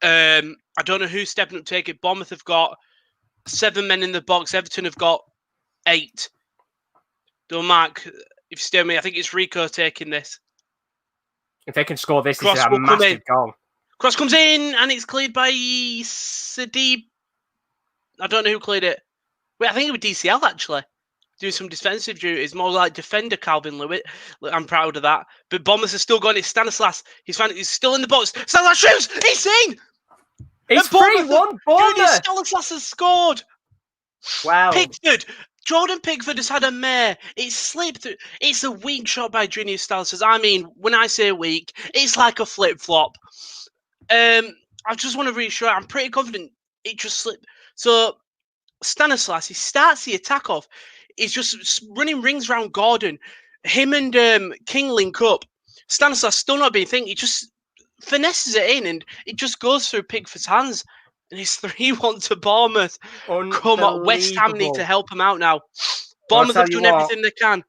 Speaker 2: I don't know who's stepping up to take it. Bournemouth have got 7 men in the box. Everton have got 8. Don't Mark, if you stay with me, I think it's Rico taking this.
Speaker 1: If they can score this, this is a massive goal.
Speaker 2: Cross comes in and it's cleared by Sadib. I don't know who cleared it. Wait, I think it was DCL actually. Doing some defensive duties, more like defender Calvin Lewis. I'm proud of that. But Bournemouth has still got it. Stanislas, he's still in the box. Stanislas shoots! He's in!
Speaker 1: It's 3-1 Bournemouth!
Speaker 2: Stanislas has scored!
Speaker 1: Wow.
Speaker 2: Jordan Pickford has had a mare. It's slipped. It's a weak shot by Junior Stanislas. I mean, when I say weak, it's like a flip-flop. I just want to reassure, I'm pretty confident it just slipped. So, Stanislas, he starts the attack off. He's just running rings around Gordon. Him and King link up. Stanislas still not being thinking. He just finesses it in and it just goes through Pickford's hands. And it's 3-1 to Bournemouth. Come on, West Ham need to help him out now. Bournemouth have done everything they can.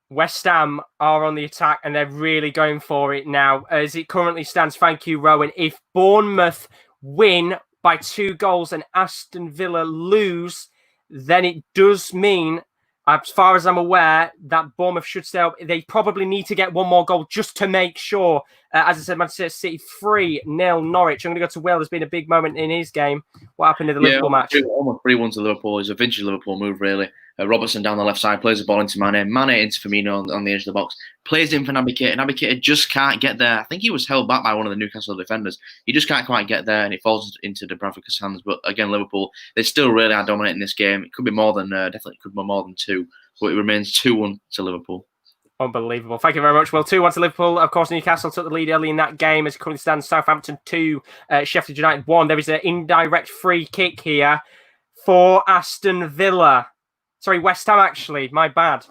Speaker 1: West Ham are on the attack and they're really going for it now. As it currently stands, thank you, Rowan. If Bournemouth win by 2 goals and Aston Villa lose, then it does mean, as far as I'm aware, that Bournemouth should stay up. They probably need to get 1 more goal just to make sure. As I said, Manchester City 3-0 Norwich. I'm going to go to Will. There's been a big moment in his game. What happened in the Liverpool match?
Speaker 6: Almost 3-1 to Liverpool. It's a vintage Liverpool move, really. Robertson down the left side, plays the ball into Mane. Mane into Firmino on the edge of the box. Plays in for Naby Keita. Naby Keita just can't get there. I think he was held back by one of the Newcastle defenders. He just can't quite get there, and it falls into Dubravka's hands. But again, Liverpool, they still really are dominating this game. It could be more than, definitely could be more than 2. But it remains 2-1 to Liverpool.
Speaker 1: Unbelievable. Thank you very much. Well, 2-1 to Liverpool. Of course, Newcastle took the lead early in that game as it currently stands. Southampton 2, Sheffield United 1. There is an indirect free kick here for Aston Villa. Sorry, West Ham, actually. My bad.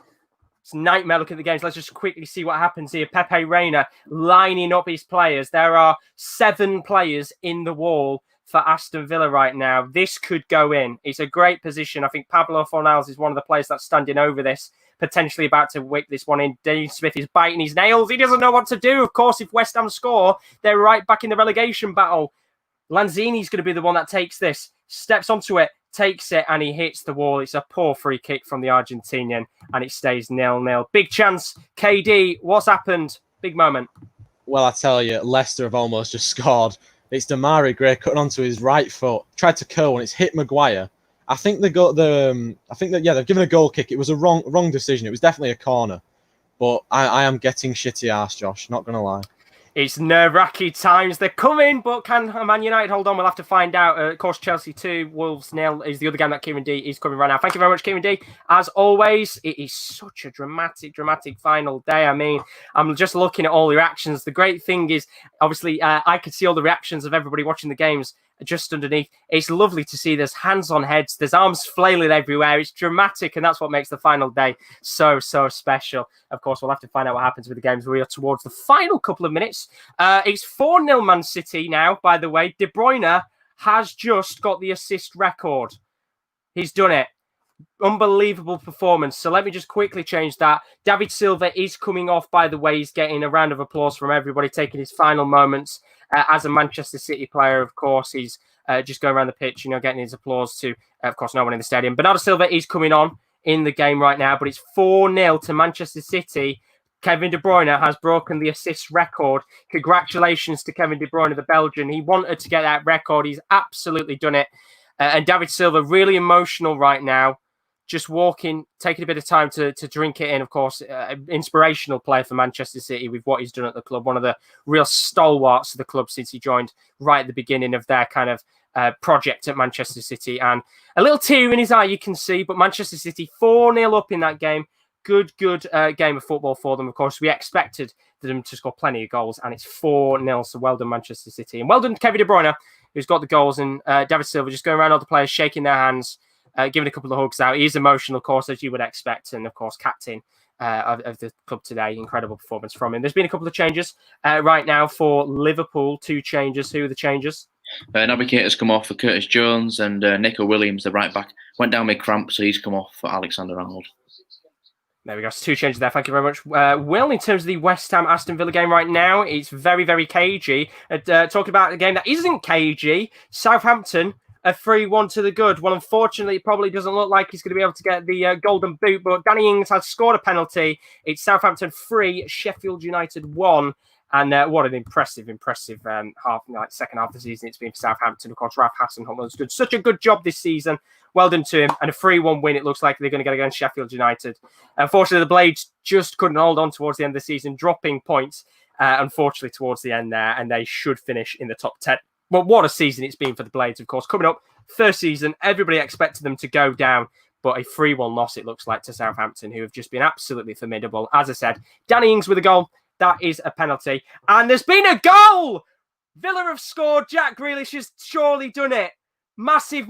Speaker 1: It's a nightmare looking at the games. Let's just quickly see what happens here. Pepe Reina lining up his players. There are 7 players in the wall for Aston Villa right now. This could go in. It's a great position. I think Pablo Fornals is one of the players that's standing over this, potentially about to whip this one in. Dean Smith is biting his nails. He doesn't know what to do. Of course, if West Ham score, they're right back in the relegation battle. Lanzini's going to be the one that takes this, steps onto it, takes it, and he hits the wall. It's a poor free kick from the Argentinian, and it stays 0-0. Big chance. KD, what's happened? Big moment.
Speaker 4: Well, I tell you, Leicester have almost just scored. It's Damari Gray cutting onto his right foot, tried to curl, and it's hit Maguire. I think they've given a goal kick. It was a wrong decision. It was definitely a corner, but I am getting shitty arse, Josh. Not gonna lie.
Speaker 1: It's nerve-wracking times. They're coming, but can Man United hold on? We'll have to find out. Of course, Chelsea 2, Wolves 0 is the other game that Kieran D is coming right now. Thank you very much, Kieran D. As always, it is such a dramatic final day. I mean, I'm just looking at all the reactions. The great thing is, obviously, I could see all the reactions of everybody watching the games just underneath. It's lovely to see there's hands on heads, there's arms flailing everywhere. It's dramatic, and that's what makes the final day so special. Of course, we'll have to find out what happens with the games. We are towards the final couple of minutes. It's 4-0 Man City now, by the way. De Bruyne has just got the assist record. He's done it. Unbelievable performance. So let me just quickly change that. David Silva is coming off, by the way. He's getting a round of applause from everybody, taking his final moments as a Manchester City player. Of course, he's just going around the pitch, getting his applause to, of course, no one in the stadium. Bernardo Silva is coming on in the game right now, but it's 4-0 to Manchester City. Kevin De Bruyne has broken the assist record. Congratulations to Kevin De Bruyne, the Belgian. He wanted to get that record. He's absolutely done it. And David Silva, really emotional right now. Just walking, taking a bit of time to drink it in, of course. Inspirational player for Manchester City with what he's done at the club. One of the real stalwarts of the club since he joined right at the beginning of their kind of project at Manchester City. And a little tear in his eye, you can see. But Manchester City 4-0 up in that game. good game of football for them. Of course, we expected them to score plenty of goals, and it's 4-0. So well done, Manchester City, and well done, Kevin De Bruyne, who's got the goals, and David Silva just going around all the players, shaking their hands, giving a couple of hugs out. He is emotional, of course, as you would expect, and of course, captain of the club today. Incredible performance from him. There's been a couple of changes right now for Liverpool. 2 changes. Who are the changes?
Speaker 6: Navigator's come off for Curtis Jones, and Nico Williams, the right back, went down with cramp, so he's come off for Alexander-Arnold.
Speaker 1: There we go. So 2 changes there. Thank you very much. Will, in terms of the West Ham Aston Villa game right now, it's very, very cagey. Talking about a game that isn't cagey, Southampton, a 3-1 to the good. Well, unfortunately, it probably doesn't look like he's going to be able to get the golden boot, but Danny Ings has scored a penalty. It's Southampton 3, Sheffield United 1. And what an impressive half, like second half of the season it's been for Southampton. Of course, Ralph Hasenhüttl has done such a good job this season. Well done to him. And a 3-1 win, it looks like they're going to get against Sheffield United. Unfortunately, the Blades just couldn't hold on towards the end of the season, dropping points, unfortunately, towards the end there. And they should finish in the top 10. Well, what a season it's been for the Blades, of course. Coming up, first season, everybody expected them to go down. But a 3-1 loss, it looks like, to Southampton, who have just been absolutely formidable. As I said, Danny Ings with a goal. That is a penalty. And there's been a goal! Villa have scored. Jack Grealish has surely done it. Massive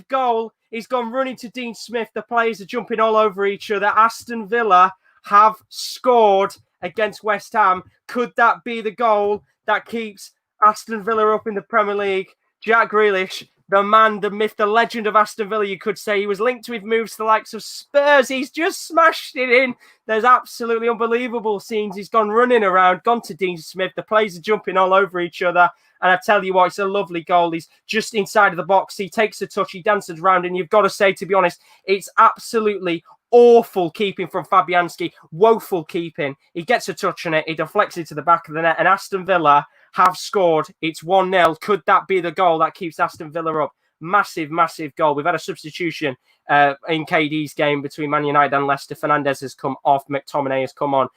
Speaker 1: goal. He's gone running to Dean Smith. The players are jumping all over each other. Aston Villa have scored against West Ham. Could that be the goal that keeps Aston Villa up in the Premier League? Jack Grealish, the man, the myth, the legend of Aston Villa, you could say. He was linked with moves to the likes of Spurs. He's just smashed it in. There's absolutely unbelievable scenes. He's gone running around, gone to Dean Smith. The players are jumping all over each other. And I tell you what, it's a lovely goal. He's just inside of the box. He takes a touch. He dances around. And you've got to say, to be honest, it's absolutely awful keeping from Fabianski. Woeful keeping. He gets a touch on it. He deflects it to the back of the net. And Aston Villa have scored. It's 1-0. Could that be the goal that keeps Aston Villa up? Massive goal. We've had a substitution in KD's game between Man United and Leicester. Fernandes has come off. McTominay has come on.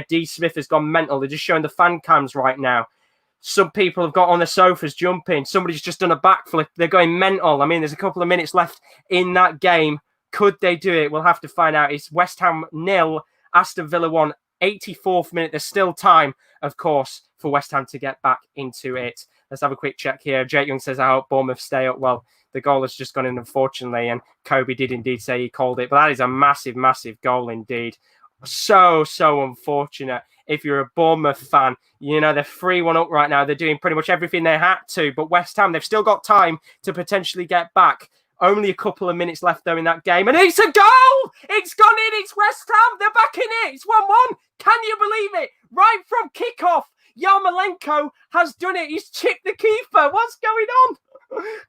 Speaker 1: D. Smith has gone mental. They're just showing the fan cams right now. Some people have got on the sofas jumping. Somebody's just done a backflip. They're going mental. I mean, there's a couple of minutes left in that game. Could they do it? We'll have to find out. It's West Ham 0, Aston Villa 1. 84th minute. There's still time, of course, for West Ham to get back into it. Let's have a quick check here. Jake Young says, I hope Bournemouth stay up. Well, the goal has just gone in, unfortunately, and Kobe did indeed say he called it. But that is a massive goal indeed. So unfortunate. If you're a Bournemouth fan, you know, they're 3-1 up right now. They're doing pretty much everything they had to. But West Ham, they've still got time to potentially get back. Only a couple of minutes left, though, in that game. And it's a goal! It's gone in. It's West Ham. They're back in it. It's 1-1. Can you believe it? Right from kickoff, Yarmolenko has done it. He's chipped the keeper. What's going on?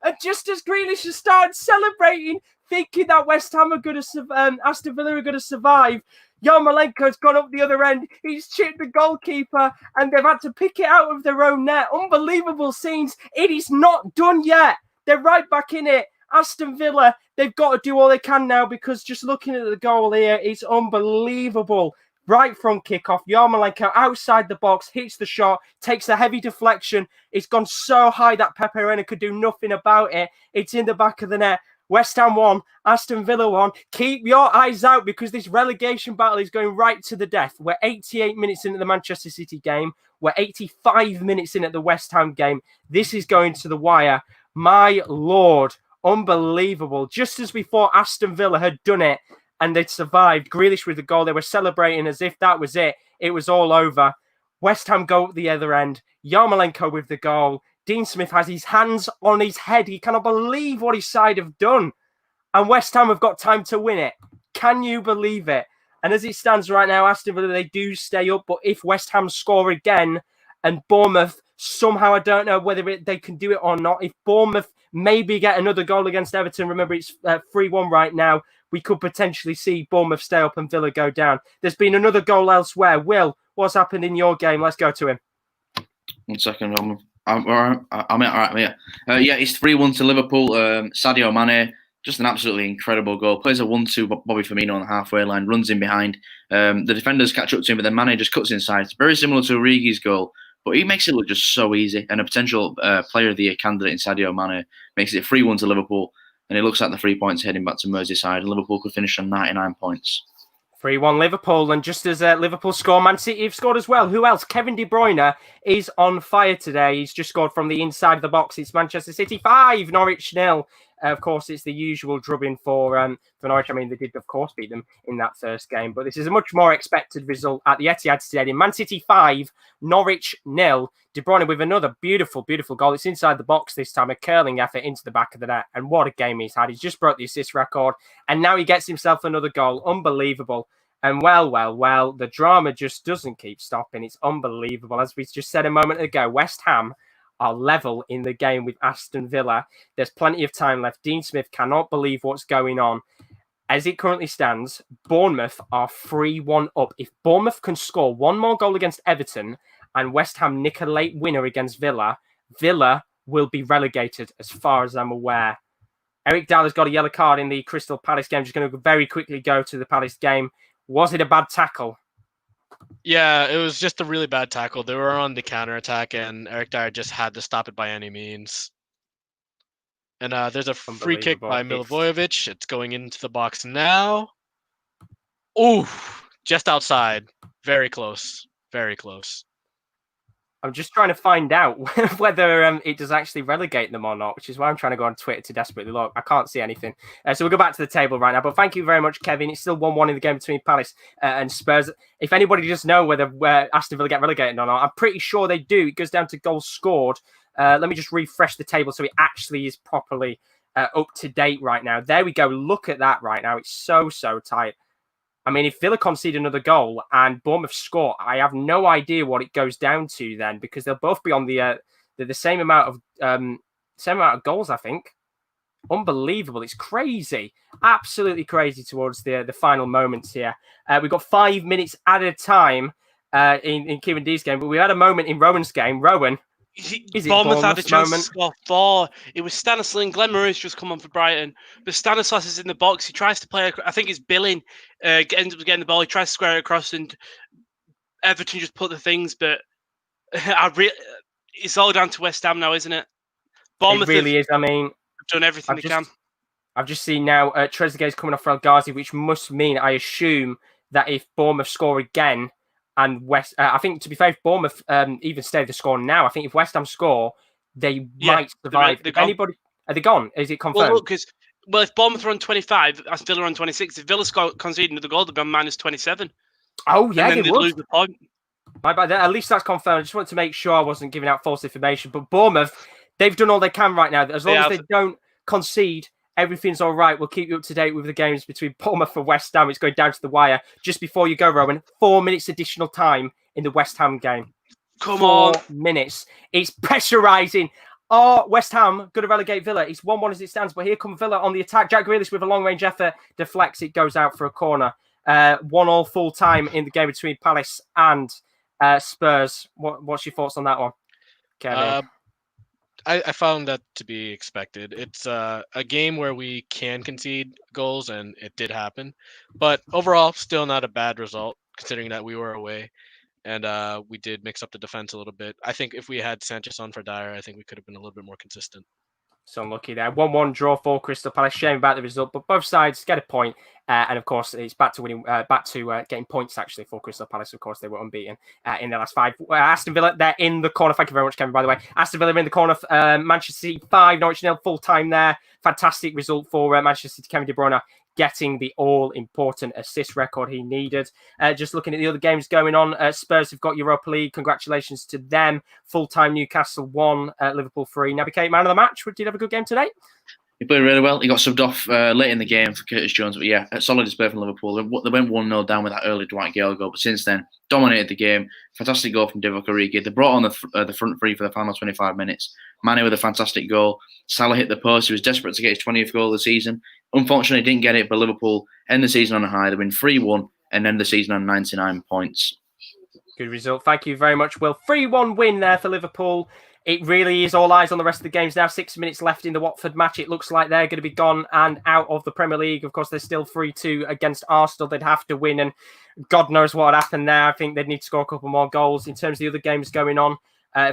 Speaker 1: And just as Grealish has started celebrating, thinking that West Ham are going to Aston Villa are going to survive, Yarmolenko's gone up the other end. He's chipped the goalkeeper, and they've had to pick it out of their own net. Unbelievable scenes. It is not done yet. They're right back in it. Aston Villa, they've got to do all they can now, because just looking at the goal here, it's unbelievable. Right from kickoff, Yarmolenko outside the box, hits the shot, takes a heavy deflection. It's gone so high that Pepe Reina could do nothing about it. It's in the back of the net. West Ham 1, Aston Villa 1. Keep your eyes out, because this relegation battle is going right to the death. We're 88 minutes into the Manchester City game. We're 85 minutes in at the West Ham game. This is going to the wire. My Lord. Unbelievable. Just as we thought Aston Villa had done it and they'd survived, Grealish with the goal, they were celebrating as if that was it. It was all over. West Ham go at the other end. Yarmolenko with the goal. Dean Smith has his hands on his head. He cannot believe what his side have done. And West Ham have got time to win it. Can you believe it? And as it stands right now, Aston Villa, they do stay up. But if West Ham score again and Bournemouth somehow, I don't know whether they can do it or not. If Bournemouth maybe get another goal against Everton, remember it's 3-1 right now, we could potentially see Bournemouth stay up and Villa go down. There's been another goal elsewhere. Will, what's happened in your game? Let's go to him.
Speaker 6: 1 second. I'm all right. Yeah, it's 3-1 to Liverpool. Sadio Mane, just an absolutely incredible goal. Plays a 1-2, Bobby Firmino on the halfway line, runs in behind. The defenders catch up to him, but then Mane just cuts inside. It's very similar to Origi's goal, but he makes it look just so easy. And a potential player of the year candidate in Sadio Mane makes it 3-1 to Liverpool. And it looks like the 3 points heading back to Merseyside. And Liverpool could finish on 99 points.
Speaker 1: 3-1 Liverpool, and just as Liverpool score, Man City have scored as well. Who else? Kevin De Bruyne is on fire today. He's just scored from the inside of the box. It's Manchester City 5, Norwich 0. Of course, it's the usual drubbing for Norwich. I mean, they did, of course, beat them in that first game, but this is a much more expected result at the Etihad Stadium. Man City 5, Norwich 0. De Bruyne with another beautiful, beautiful goal. It's inside the box this time, a curling effort into the back of the net, and what a game he's had. He's just broke the assist record, and now he gets himself another goal. Unbelievable. And well, the drama just doesn't keep stopping. It's unbelievable. As we just said a moment ago, West Ham are level in the game with Aston Villa. There's plenty of time left. Dean Smith cannot believe what's going on. As it currently stands, Bournemouth are 3-1 up. If Bournemouth can score one more goal against Everton and West Ham nick a late winner against Villa, Villa will be relegated as far as I'm aware. Eric Dahler's got a yellow card in the Crystal Palace game. Just going to very quickly go to the Palace game. Was it a bad tackle?
Speaker 5: Yeah, it was just a really bad tackle. They were on the counter-attack, and Eric Dyer just had to stop it by any means. And there's a free kick by Milivojevic. It's going into the box now. Ooh, just outside. Very close. Very close.
Speaker 1: I'm just trying to find out whether it does actually relegate them or not, which is why I'm trying to go on Twitter to desperately look. I can't see anything. So we'll go back to the table right now. But thank you very much, Kevin. It's still 1-1 in the game between Palace and Spurs. If anybody does know whether Aston Villa get relegated or not, I'm pretty sure they do. It goes down to goals scored. Let me just refresh the table so it actually is properly up to date right now. There we go. Look at that right now. It's so tight. I mean, if Villa concede another goal and Bournemouth score, I have no idea what it goes down to then, because they'll both be on the same amount of goals, I think. Unbelievable. It's crazy. Absolutely crazy towards the final moments here. We've got 5 minutes at a time in Kieran D's game, but we had a moment in Rowan's game. Rowan,
Speaker 2: Bournemouth had a chance to score 4. It was Stanislas and Glenn Murray's just come on for Brighton. But Stanislas is in the box. He tries to play. I think it's Billing. Ends up getting the ball. He tries to square it across, and Everton just put the things. But it's all down to West Ham now, isn't it? Bournemouth
Speaker 1: it really is. I mean,
Speaker 2: done everything they can.
Speaker 1: I've just seen now Trezeguet's coming off for El Ghazi, which must mean, I assume, that if Bournemouth score again, and I think, to be fair, if Bournemouth even stay the score now, I think if West Ham score, they might survive. Are they gone? Is it confirmed?
Speaker 2: Well, if Bournemouth are on 25, Aston Villa are on 26. If Villa concede another goal, they'll be on minus 27.
Speaker 1: Oh, yeah,
Speaker 2: and then
Speaker 1: they
Speaker 2: they'd lose the point.
Speaker 1: My bad. At least that's confirmed. I just wanted to make sure I wasn't giving out false information. But Bournemouth, they've done all they can right now. As long as they don't concede, everything's all right. We'll keep you up to date with the games between Bournemouth and West Ham. It's going down to the wire. Just before you go, Rowan, 4 minutes additional time in the West Ham game.
Speaker 2: Come on.
Speaker 1: 4 minutes. It's pressurising. Oh, West Ham going to relegate Villa. It's 1-1 as it stands, but here comes Villa on the attack. Jack Grealish with a long-range effort deflects. It goes out for a corner. 1-1 full time in the game between Palace and Spurs. What's your thoughts on that one, Kevin?
Speaker 5: I found that to be expected. It's a game where we can concede goals, and it did happen. But overall, still not a bad result, considering that we were away. And we did mix up the defense a little bit. I think if we had Sanchez on for Dyer, I think we could have been a little bit more consistent.
Speaker 1: So unlucky there. 1-1 draw for Crystal Palace. Shame about the result, but both sides get a point. And of course, it's back to winning, getting points actually for Crystal Palace. Of course, they were unbeaten in the last 5. Aston Villa, they're in the corner. Thank you very much, Kevin, by the way. Aston Villa in the corner. Manchester City 5, Norwich 0, full time there. Fantastic result for Manchester City. Kevin De Bruyne getting the all-important assist record he needed. Just looking at the other games going on, Spurs have got Europa League. Congratulations to them. Full-time Newcastle 1, Liverpool 3. Naby Keita, man of the match. Did you have a good game today?
Speaker 6: He played really well. He got subbed off late in the game for Curtis Jones. But yeah, a solid display from Liverpool. They went 1-0 down with that early Dwight Gale goal. But since then, dominated the game. Fantastic goal from Divock Origi. They brought on the front three for the final 25 minutes. Mane with a fantastic goal. Salah hit the post. He was desperate to get his 20th goal of the season. Unfortunately, didn't get it. But Liverpool end the season on a high. They win 3-1 and end the season on 99 points.
Speaker 1: Good result. Thank you very much, Will. 3-1 win there for Liverpool. It really is all eyes on the rest of the games now. 6 minutes left in the Watford match. It looks like they're going to be gone and out of the Premier League. Of course, they're still 3-2 against Arsenal. They'd have to win, and God knows what would happen there. I think they'd need to score a couple more goals. In terms of the other games going on,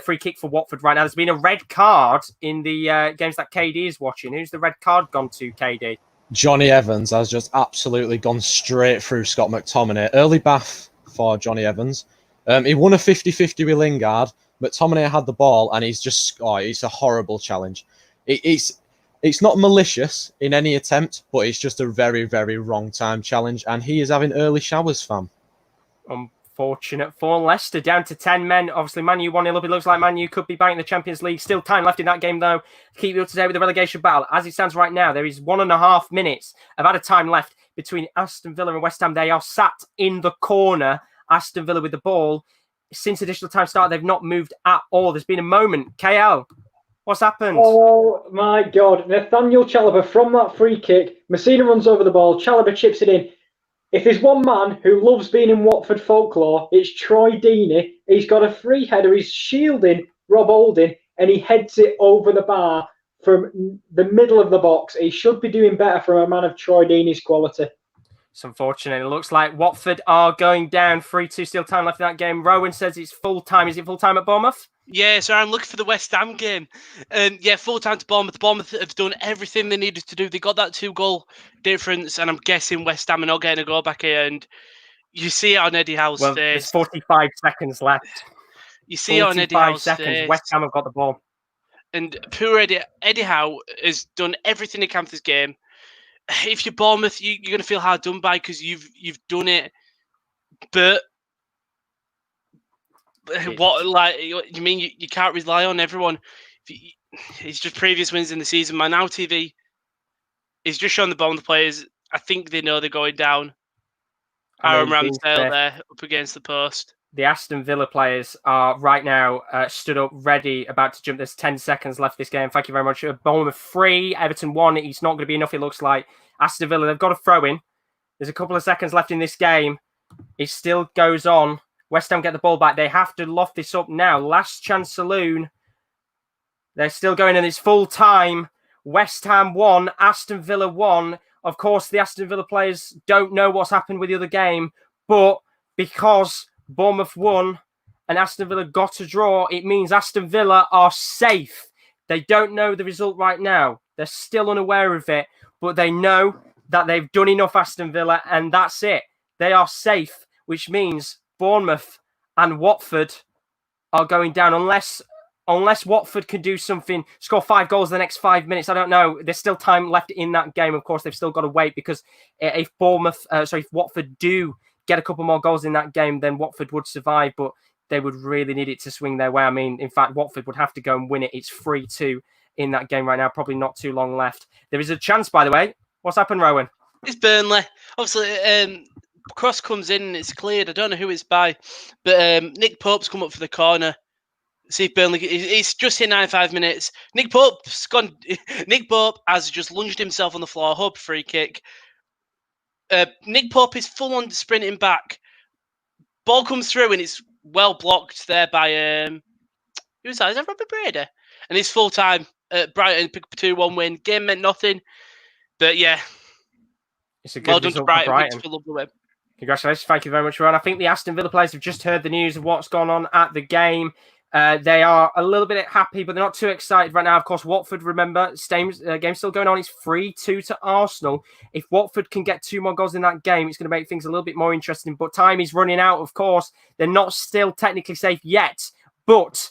Speaker 1: free kick for Watford right now. There's been a red card in the games that KD is watching. Who's the red card gone to, KD?
Speaker 4: Johnny Evans has just absolutely gone straight through Scott McTominay. Early bath for Johnny Evans. He won a 50-50 with Lingard. McTominay had the ball, and he's just, it's a horrible challenge. It's not malicious in any attempt, but it's just a very, very wrong time challenge, and he is having early showers, fam.
Speaker 1: Unfortunate for Leicester, down to 10 men. Obviously, Man U 1-0 up. It looks like Man U could be back in the Champions League. Still time left in that game, though. Keep you up to date with the relegation battle. As it stands right now, there is 1.5 minutes of added time left between Aston Villa and West Ham. They are sat in the corner. Aston Villa with the ball. Since additional time start, they've not moved at all. There's been a moment. KL, what's happened?
Speaker 3: Oh, my God. Nathaniel Chalobah from that free kick. Messina runs over the ball. Chalobah chips it in. If there's one man who loves being in Watford folklore, it's Troy Deeney. He's got a free header. He's shielding Rob Holding, and he heads it over the bar from the middle of the box. He should be doing better from a man of Troy Deeney's quality.
Speaker 1: It's unfortunate. It looks like Watford are going down 3-2. Still time left in that game. Rowan says it's full time. Is it full time at Bournemouth?
Speaker 2: Yeah, so I'm looking for the West Ham game. And yeah, full time to Bournemouth. Bournemouth have done everything they needed to do. They got that 2-goal difference, and I'm guessing West Ham are not getting a goal back here. And you see it on Eddie Howe's face.
Speaker 1: There's 45 seconds left.
Speaker 2: You see it on Eddie Howe's face.
Speaker 1: West Ham have got the ball.
Speaker 2: And poor Eddie Howe has done everything he can for this game. If you're Bournemouth, you're going to feel hard done by because you've done it. But what, like, you mean you can't rely on everyone? It's just previous wins in the season. Man, Now TV is just showing the Bournemouth players. I think they know they're going down. Aaron Ramsdale there up against the post.
Speaker 1: The Aston Villa players are right now stood up, ready, about to jump. There's 10 seconds left this game. Thank you very much. Bournemouth 3, Everton 1. It's not going to be enough, it looks like. Aston Villa, they've got a throw in. There's a couple of seconds left in this game. It still goes on. West Ham get the ball back. They have to loft this up now. Last chance saloon. They're still going, and it's full time. West Ham 1, Aston Villa 1. Of course, the Aston Villa players don't know what's happened with the other game, but because Bournemouth won and Aston Villa got a draw, it means Aston Villa are safe. They don't know the result right now. They're still unaware of it, but they know that they've done enough, Aston Villa, and that's it. They are safe, which means Bournemouth and Watford are going down unless Watford can do something, score 5 goals in the next 5 minutes. I don't know. There's still time left in that game. Of course, they've still got to wait because if Watford do get a couple more goals in that game, then Watford would survive, but they would really need it to swing their way. I mean, in fact, Watford would have to go and win it. It's 3-2 in that game right now. Probably not too long left. There is a chance, by the way. What's happened, Rowan?
Speaker 2: It's Burnley. Obviously, cross comes in and it's cleared. I don't know who it's by, but Nick Pope's come up for the corner. See if Burnley. It's just hit 95 minutes. Nick Pope's gone. Nick Pope has just lunged himself on the floor. Hope free kick. Nick Pope is full on sprinting back. Ball comes through and it's well blocked there by who's that? Is that Robert Brady? And it's full time. Brighton pick up a 2-1 win. Game meant nothing, but yeah,
Speaker 1: it's a good
Speaker 2: well done to Brighton.
Speaker 1: Brighton.
Speaker 2: Picked up a lovely win.
Speaker 1: Congratulations! Thank you very much, Ron. I think the Aston Villa players have just heard the news of what's gone on at the game. They are a little bit happy, but they're not too excited right now. Of course, Watford, remember, game's still going on. It's 3-2 to Arsenal. If Watford can get 2 more goals in that game, it's going to make things a little bit more interesting. But time is running out, of course. They're not still technically safe yet, but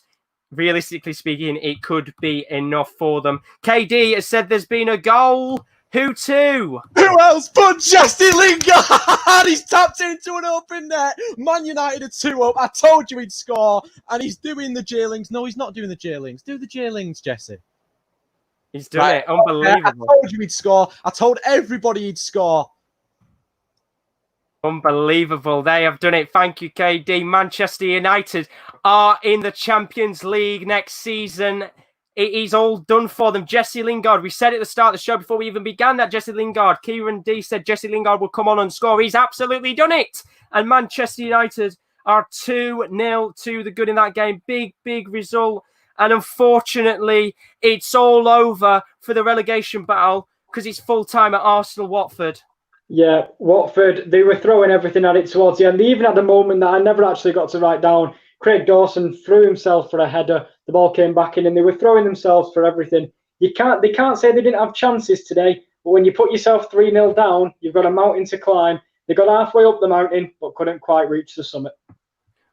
Speaker 1: realistically speaking, it could be enough for them. KD has said there's been a goal. Who to?
Speaker 4: Who else but Jesse Lingard? He's tapped into an open net. Man United are 2-up. I told you he'd score. And he's doing the J-Lings. No, he's not doing the J-Lings. Do the J-Lings, Jesse.
Speaker 1: He's doing it. Unbelievable.
Speaker 4: I told you he'd score. I told everybody he'd score.
Speaker 1: Unbelievable. They have done it. Thank you, KD. Manchester United are in the Champions League next season. It is all done for them. Jesse Lingard, we said at the start of the show before we even began that Jesse Lingard, Kieran D said Jesse Lingard will come on and score. He's absolutely done it. And Manchester United are 2-0 to the good in that game. Big result. And unfortunately, it's all over for the relegation battle because it's full time at Arsenal Watford.
Speaker 3: Yeah, Watford, they were throwing everything at it towards the end. They even had a moment that I never actually got to write down. Craig Dawson threw himself for a header. The ball came back in and they were throwing themselves for everything. They can't say they didn't have chances today. But when you put yourself 3-0 down, you've got a mountain to climb. They got halfway up the mountain, but couldn't quite reach the summit.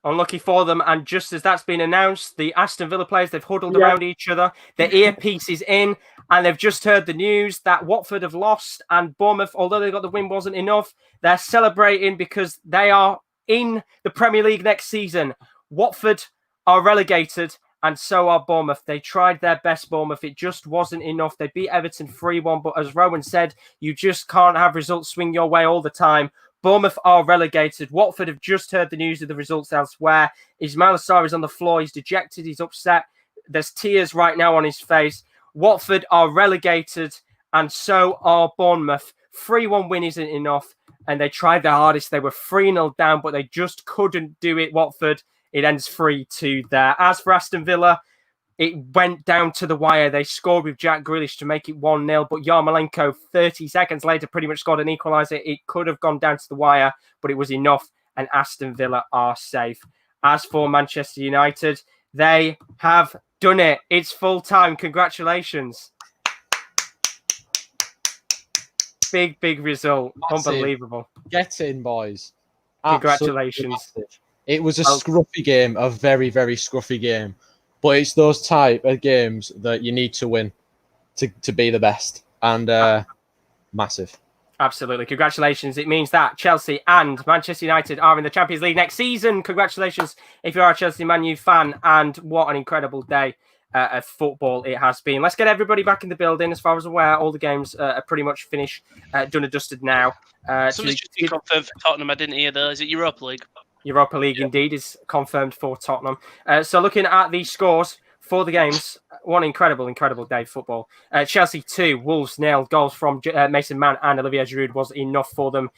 Speaker 1: Unlucky for them, and just as that's been announced, the Aston Villa players, they've huddled around each other, their earpiece is in, and they've just heard the news that Watford have lost, and Bournemouth, although they got the win, wasn't enough. They're celebrating because they are in the Premier League next season. Watford are relegated, and so are Bournemouth. They tried their best, Bournemouth. It just wasn't enough. They beat Everton 3-1, but as Rowan said, you just can't have results swing your way all the time. Bournemouth are relegated. Watford have just heard the news of the results elsewhere. Ismail Sarr is on the floor. He's dejected. He's upset. There's tears right now on his face. Watford are relegated, and so are Bournemouth. 3-1 win isn't enough, and they tried their hardest. They were 3-0 down, but they just couldn't do it, Watford. It ends 3-2 there. As for Aston Villa, it went down to the wire. They scored with Jack Grealish to make it 1-0, but Yarmolenko 30 seconds later pretty much scored an equaliser. It could have gone down to the wire, but it was enough, and Aston Villa are safe. As for Manchester United, they have done it. It's full time. Congratulations. Big result.
Speaker 4: Massive.
Speaker 1: Unbelievable.
Speaker 4: Get in, boys.
Speaker 1: Congratulations.
Speaker 4: It was a scruffy game, a very, very scruffy game. But it's those type of games that you need to win to be the best. And massive.
Speaker 1: Absolutely. Congratulations. It means that Chelsea and Manchester United are in the Champions League next season. Congratulations if you are a Chelsea Man U fan. And what an incredible day of football it has been. Let's get everybody back in the building. As far as I'm aware, all the games are pretty much finished, done and dusted now.
Speaker 2: Somebody's just been confirmed for Tottenham. I didn't hear that. Is it Europa League?
Speaker 1: Europa League indeed is confirmed for Tottenham. So looking at the scores for the games, one incredible day of football. Chelsea 2, Wolves 0. Goals from Mason Mount and Olivier Giroud was enough for them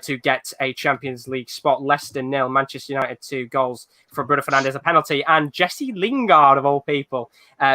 Speaker 1: to get a Champions League spot. Leicester 0, Manchester United 2. Goals from Bruno Fernandes, a penalty, and Jesse Lingard, of all people,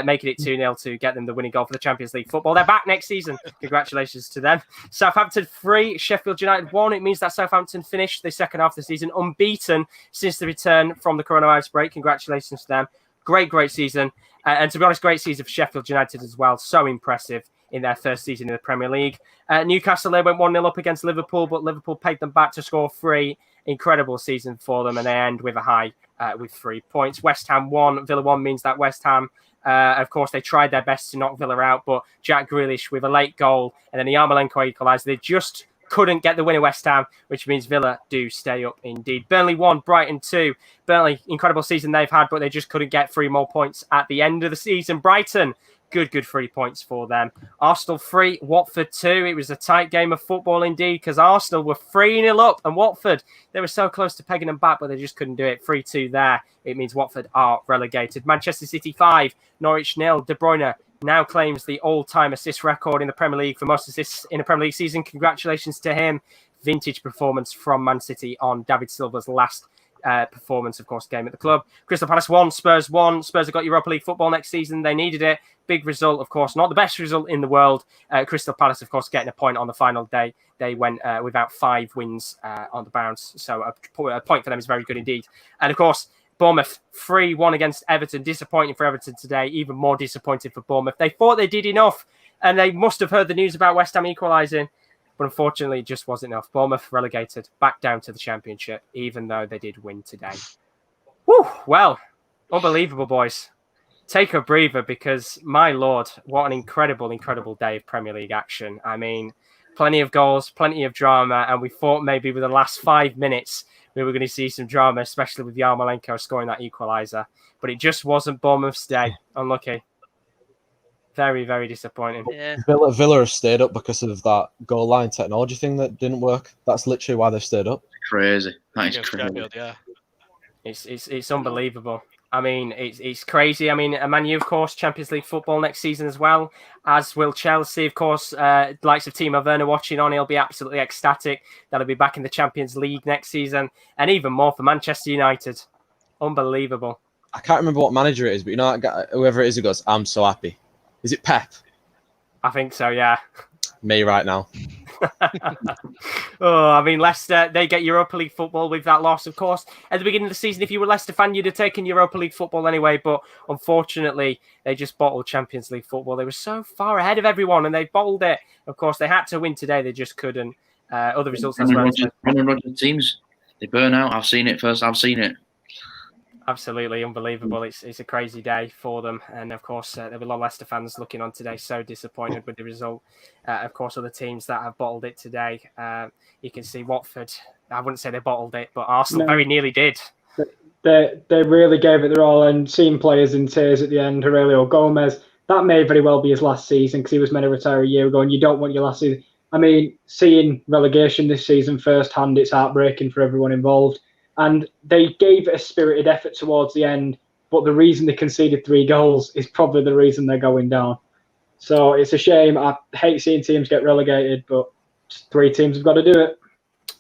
Speaker 1: making it 2-0 to get them the winning goal for the Champions League football. They're back next season. Congratulations to them. Southampton 3, Sheffield United 1. It means that Southampton finished the second half of the season unbeaten since the return from the coronavirus break. Congratulations to them. Great season. And to be honest, great season for Sheffield United as well. So impressive in their first season in the Premier League. Newcastle, they went 1-0 up against Liverpool, but Liverpool paid them back to score 3. Incredible season for them, and they end with a high with 3 points. West Ham 1, Villa 1 means that West Ham, of course, they tried their best to knock Villa out, but Jack Grealish with a late goal and then the Yarmolenko equaliser, they just couldn't get the win at West Ham, which means Villa do stay up indeed. Burnley 1, Brighton 2. Burnley, incredible season they've had, but they just couldn't get 3 more points at the end of the season. Brighton, good 3 points for them. Arsenal 3, Watford 2. It was a tight game of football indeed because Arsenal were 3-0 up and Watford, they were so close to pegging them back, but they just couldn't do it. 3-2 there. It means Watford are relegated. Manchester City 5, Norwich 0. De Bruyne now claims the all-time assist record in the Premier League for most assists in a Premier League season. Congratulations to him. Vintage performance from Man City on David Silva's last performance, of course, game at the club. Crystal Palace 1, Spurs 1. Spurs have got Europa League football next season. They needed it. Big result, of course. Not the best result in the world. Crystal Palace, of course, getting a point on the final day. They went without 5 wins on the bounce. So a point for them is very good indeed. And, of course, Bournemouth 3-1 against Everton. Disappointing for Everton today. Even more disappointed for Bournemouth. They thought they did enough, and they must have heard the news about West Ham equalising, but unfortunately it just wasn't enough. Bournemouth relegated back down to the Championship, even though they did win today. Whew, well, unbelievable, boys. Take a breather because, my Lord, what an incredible day of Premier League action. I mean, plenty of goals, plenty of drama, and we thought maybe with the last 5 minutes we were going to see some drama, especially with Yarmolenko scoring that equaliser. But it just wasn't Bournemouth's day. Unlucky. Very disappointing.
Speaker 2: Yeah.
Speaker 4: Villa have stayed up because of that goal line technology thing that didn't work. That's literally why they've stayed up.
Speaker 6: Crazy. That is
Speaker 5: Against
Speaker 6: crazy.
Speaker 5: Sheffield, yeah.
Speaker 1: It's unbelievable. I mean, it's crazy. I mean, Man U, of course, Champions League football next season as well, as will Chelsea, of course. Likes of Timo Werner watching on, he'll be absolutely ecstatic. That'll be back in the Champions League next season, and even more for Manchester United. Unbelievable.
Speaker 4: I can't remember what manager it is, but you know that guy, whoever it is who goes, "I'm so happy." Is it Pep?
Speaker 1: I think so, yeah.
Speaker 4: Me right now.
Speaker 1: I mean, Leicester, they get Europa League football with that loss, of course. At the beginning of the season, if you were a Leicester fan, you'd have taken Europa League football anyway, but unfortunately, they just bottled Champions League football. They were so far ahead of everyone, and they bottled it. Of course, they had to win today. They just couldn't. Other results as well.
Speaker 6: Brendan Rodgers teams, they burn out. I've seen it first. I've seen it.
Speaker 1: Absolutely unbelievable. It's a crazy day for them. And of course, there were a lot of Leicester fans looking on today, so disappointed with the result. Of course, other teams that have bottled it today, you can see Watford. I wouldn't say they bottled it, but Arsenal very nearly did.
Speaker 3: They really gave it their all, and seeing players in tears at the end. Aurelio Gomez, that may very well be his last season because he was meant to retire a year ago, and you don't want your last season. I mean, seeing relegation this season firsthand, it's heartbreaking for everyone involved. And they gave a spirited effort towards the end, but the reason they conceded 3 goals is probably the reason they're going down. So it's a shame. I hate seeing teams get relegated, but 3 teams have got to do it.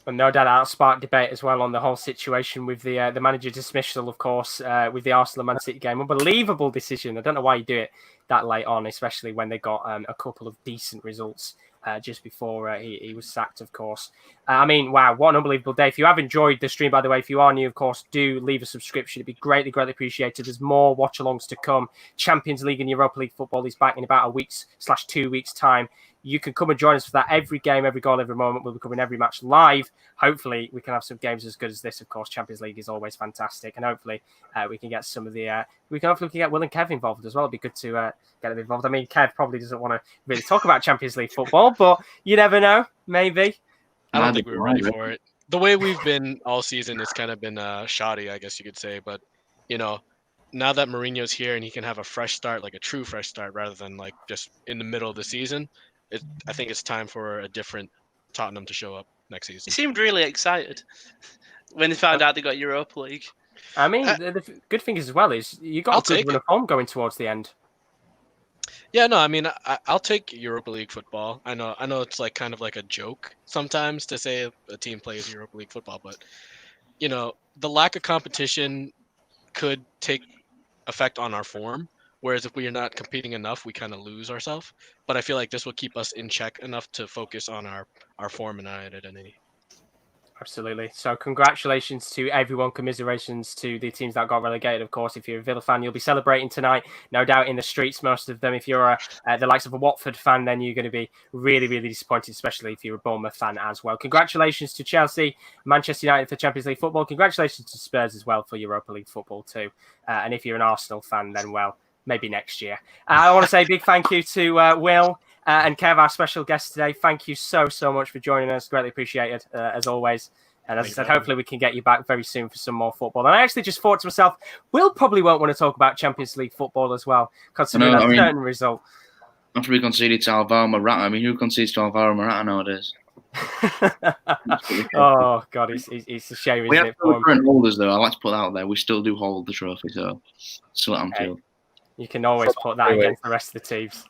Speaker 1: And no doubt that'll spark debate as well on the whole situation with the manager dismissal, of course, with the Arsenal-Man City game. Unbelievable decision. I don't know why you do it that late on, especially when they got a couple of decent results just before he was sacked, of course. I mean, wow, what an unbelievable day. If you have enjoyed the stream, by the way, if you are new, of course, do leave a subscription. It'd be greatly, greatly appreciated. There's more watch-alongs to come. Champions League and Europa League football is back in about a week's/2 weeks' time. You can come and join us for that every game, every goal, every moment. We'll be covering every match live. Hopefully, we can have some games as good as this. Of course, Champions League is always fantastic, and hopefully, we can get some of the. We can get Will and Kev involved as well. It'd be good to get them involved. I mean, Kev probably doesn't want to really talk about Champions League football, but you never know. Maybe.
Speaker 5: I don't think we're ready for it. The way we've been all season, it's kind of been shoddy, I guess you could say. But now that Mourinho's here and he can have a fresh start, like a true fresh start, rather than like just in the middle of the season. I think it's time for a different Tottenham to show up next season.
Speaker 2: He seemed really excited when he found out they got Europa League.
Speaker 1: I mean, the good thing as well is you got a good run of form going towards the end.
Speaker 5: Yeah, no, I mean, I'll take Europa League football. I know it's like kind of like a joke sometimes to say a team plays Europa League football, but the lack of competition could take effect on our form. Whereas if we are not competing enough, we kind of lose ourselves. But I feel like this will keep us in check enough to focus on our form and our identity.
Speaker 1: Absolutely. So congratulations to everyone. Commiserations to the teams that got relegated. Of course, if you're a Villa fan, you'll be celebrating tonight. No doubt in the streets, most of them. If you're the likes of a Watford fan, then you're going to be really, really disappointed, especially if you're a Bournemouth fan as well. Congratulations to Chelsea, Manchester United for Champions League football. Congratulations to Spurs as well for Europa League football too. And if you're an Arsenal fan, then well, maybe next year. I want to say a big thank you to Will and Kev, our special guest today. Thank you so much for joining us. Greatly appreciated, as always. And as I said, hopefully we can get you back very soon for some more football. And I actually just thought to myself, Will probably won't want to talk about Champions League football as well, considering that certain result.
Speaker 6: After we conceded to Alvaro Morata, I mean, who concedes to Alvaro Morata nowadays?
Speaker 1: Oh, God, it's a shame,
Speaker 6: we
Speaker 1: isn't
Speaker 6: have
Speaker 1: it? We
Speaker 6: current holders, though. I like to put that out there. We still do hold the trophy, so still at Anfield.
Speaker 1: You can always put that against the rest of the teams.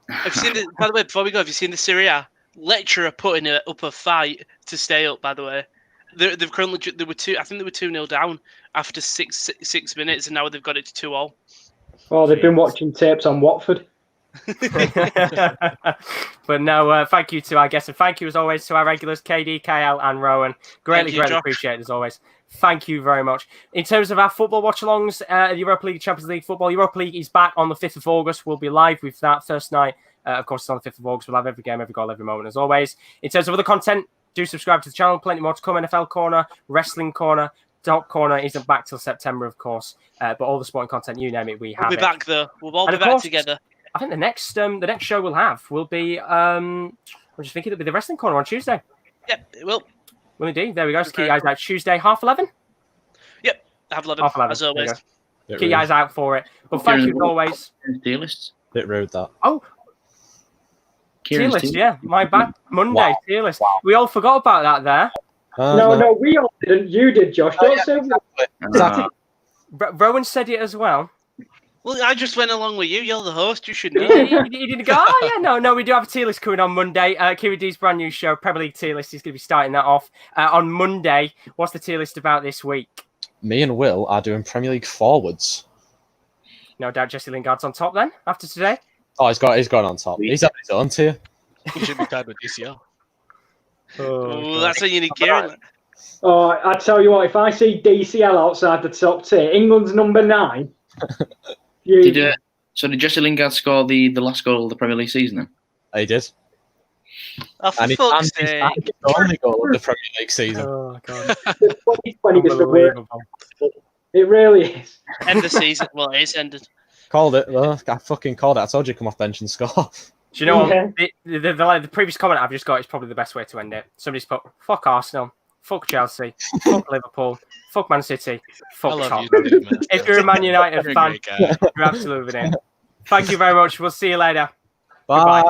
Speaker 2: Have you seen by the way, before we go, have you seen the Serie A? Lecturer putting up a fight to stay up, by the way. They've currently, they were 2-0 down after six minutes, and now they've got it to 2-2.
Speaker 3: Well, they've been watching tapes on Watford.
Speaker 1: But no, thank you to our guests, and thank you as always to our regulars, KD, KL, and Rowan. Greatly appreciate it as always. Thank you very much. In terms of our football watch-alongs, Europa League, Champions League football, Europa League is back on the 5th of August. We'll be live with that first night. Of course, it's on the 5th of August. We'll have every game, every goal, every moment, as always. In terms of other content, do subscribe to the channel. Plenty more to come. NFL Corner, Wrestling Corner, Dog Corner isn't back till September, of course. But all the sporting content, you name it, we have.
Speaker 2: We'll be back, though. We'll all be back together.
Speaker 1: I think the next show we'll have will be, I'm just thinking it'll be the Wrestling Corner on Tuesday.
Speaker 2: Yep, it will.
Speaker 1: Will indeed. There we go. So keep your eyes out. Tuesday, 11:30?
Speaker 2: Yep, 11:30, as always.
Speaker 1: Keep your eyes out for it. But thank you as always.
Speaker 6: Tier lists.
Speaker 4: Bit rude, that.
Speaker 1: Oh, tier list, yeah. My bad. Monday, tier list. Wow. We all forgot about that there.
Speaker 3: No, we all didn't. You did, Josh. Don't say
Speaker 1: exactly. Rowan said it as well.
Speaker 2: Well, I just went along with you. You're the host. You should know.
Speaker 1: You didn't go, oh, yeah, no, we do have a tier list coming on Monday. Kiri D's brand new show, Premier League tier list. He's going to be starting that off on Monday. What's the tier list about this week?
Speaker 4: Me and Will are doing Premier League forwards.
Speaker 1: No doubt Jesse Lingard's on top then, after today.
Speaker 4: Oh, he's gone on top. He's having his own tier.
Speaker 5: He should be tied with DCL.
Speaker 2: Oh, that's what you need, Kieran.
Speaker 3: Oh, I tell you what, if I see DCL outside the top tier, England's number 9.
Speaker 6: So did Jesse Lingard score the last goal of the Premier League season then?
Speaker 4: He did.
Speaker 2: Oh, for
Speaker 4: And he's
Speaker 2: fuck's sake.
Speaker 4: the only goal of the Premier League season.
Speaker 1: Oh god.
Speaker 3: 2020 is the worst. It really is.
Speaker 2: End the season. Well, it is ended.
Speaker 4: Called it. I fucking called it. I told you come off bench and score.
Speaker 1: Do you know
Speaker 3: Yeah.
Speaker 1: what? The previous comment I've just got is probably the best way to end it. Somebody's put, fuck Arsenal, fuck Chelsea, fuck Liverpool, fuck Man City, fuck
Speaker 5: I love
Speaker 1: Tottenham.
Speaker 5: you, man.
Speaker 1: If you're a Man United
Speaker 5: You're a
Speaker 1: fan,
Speaker 5: great guy.
Speaker 1: you're absolutely in. Thank you very much. We'll see you later.
Speaker 4: Bye.
Speaker 1: Goodbye.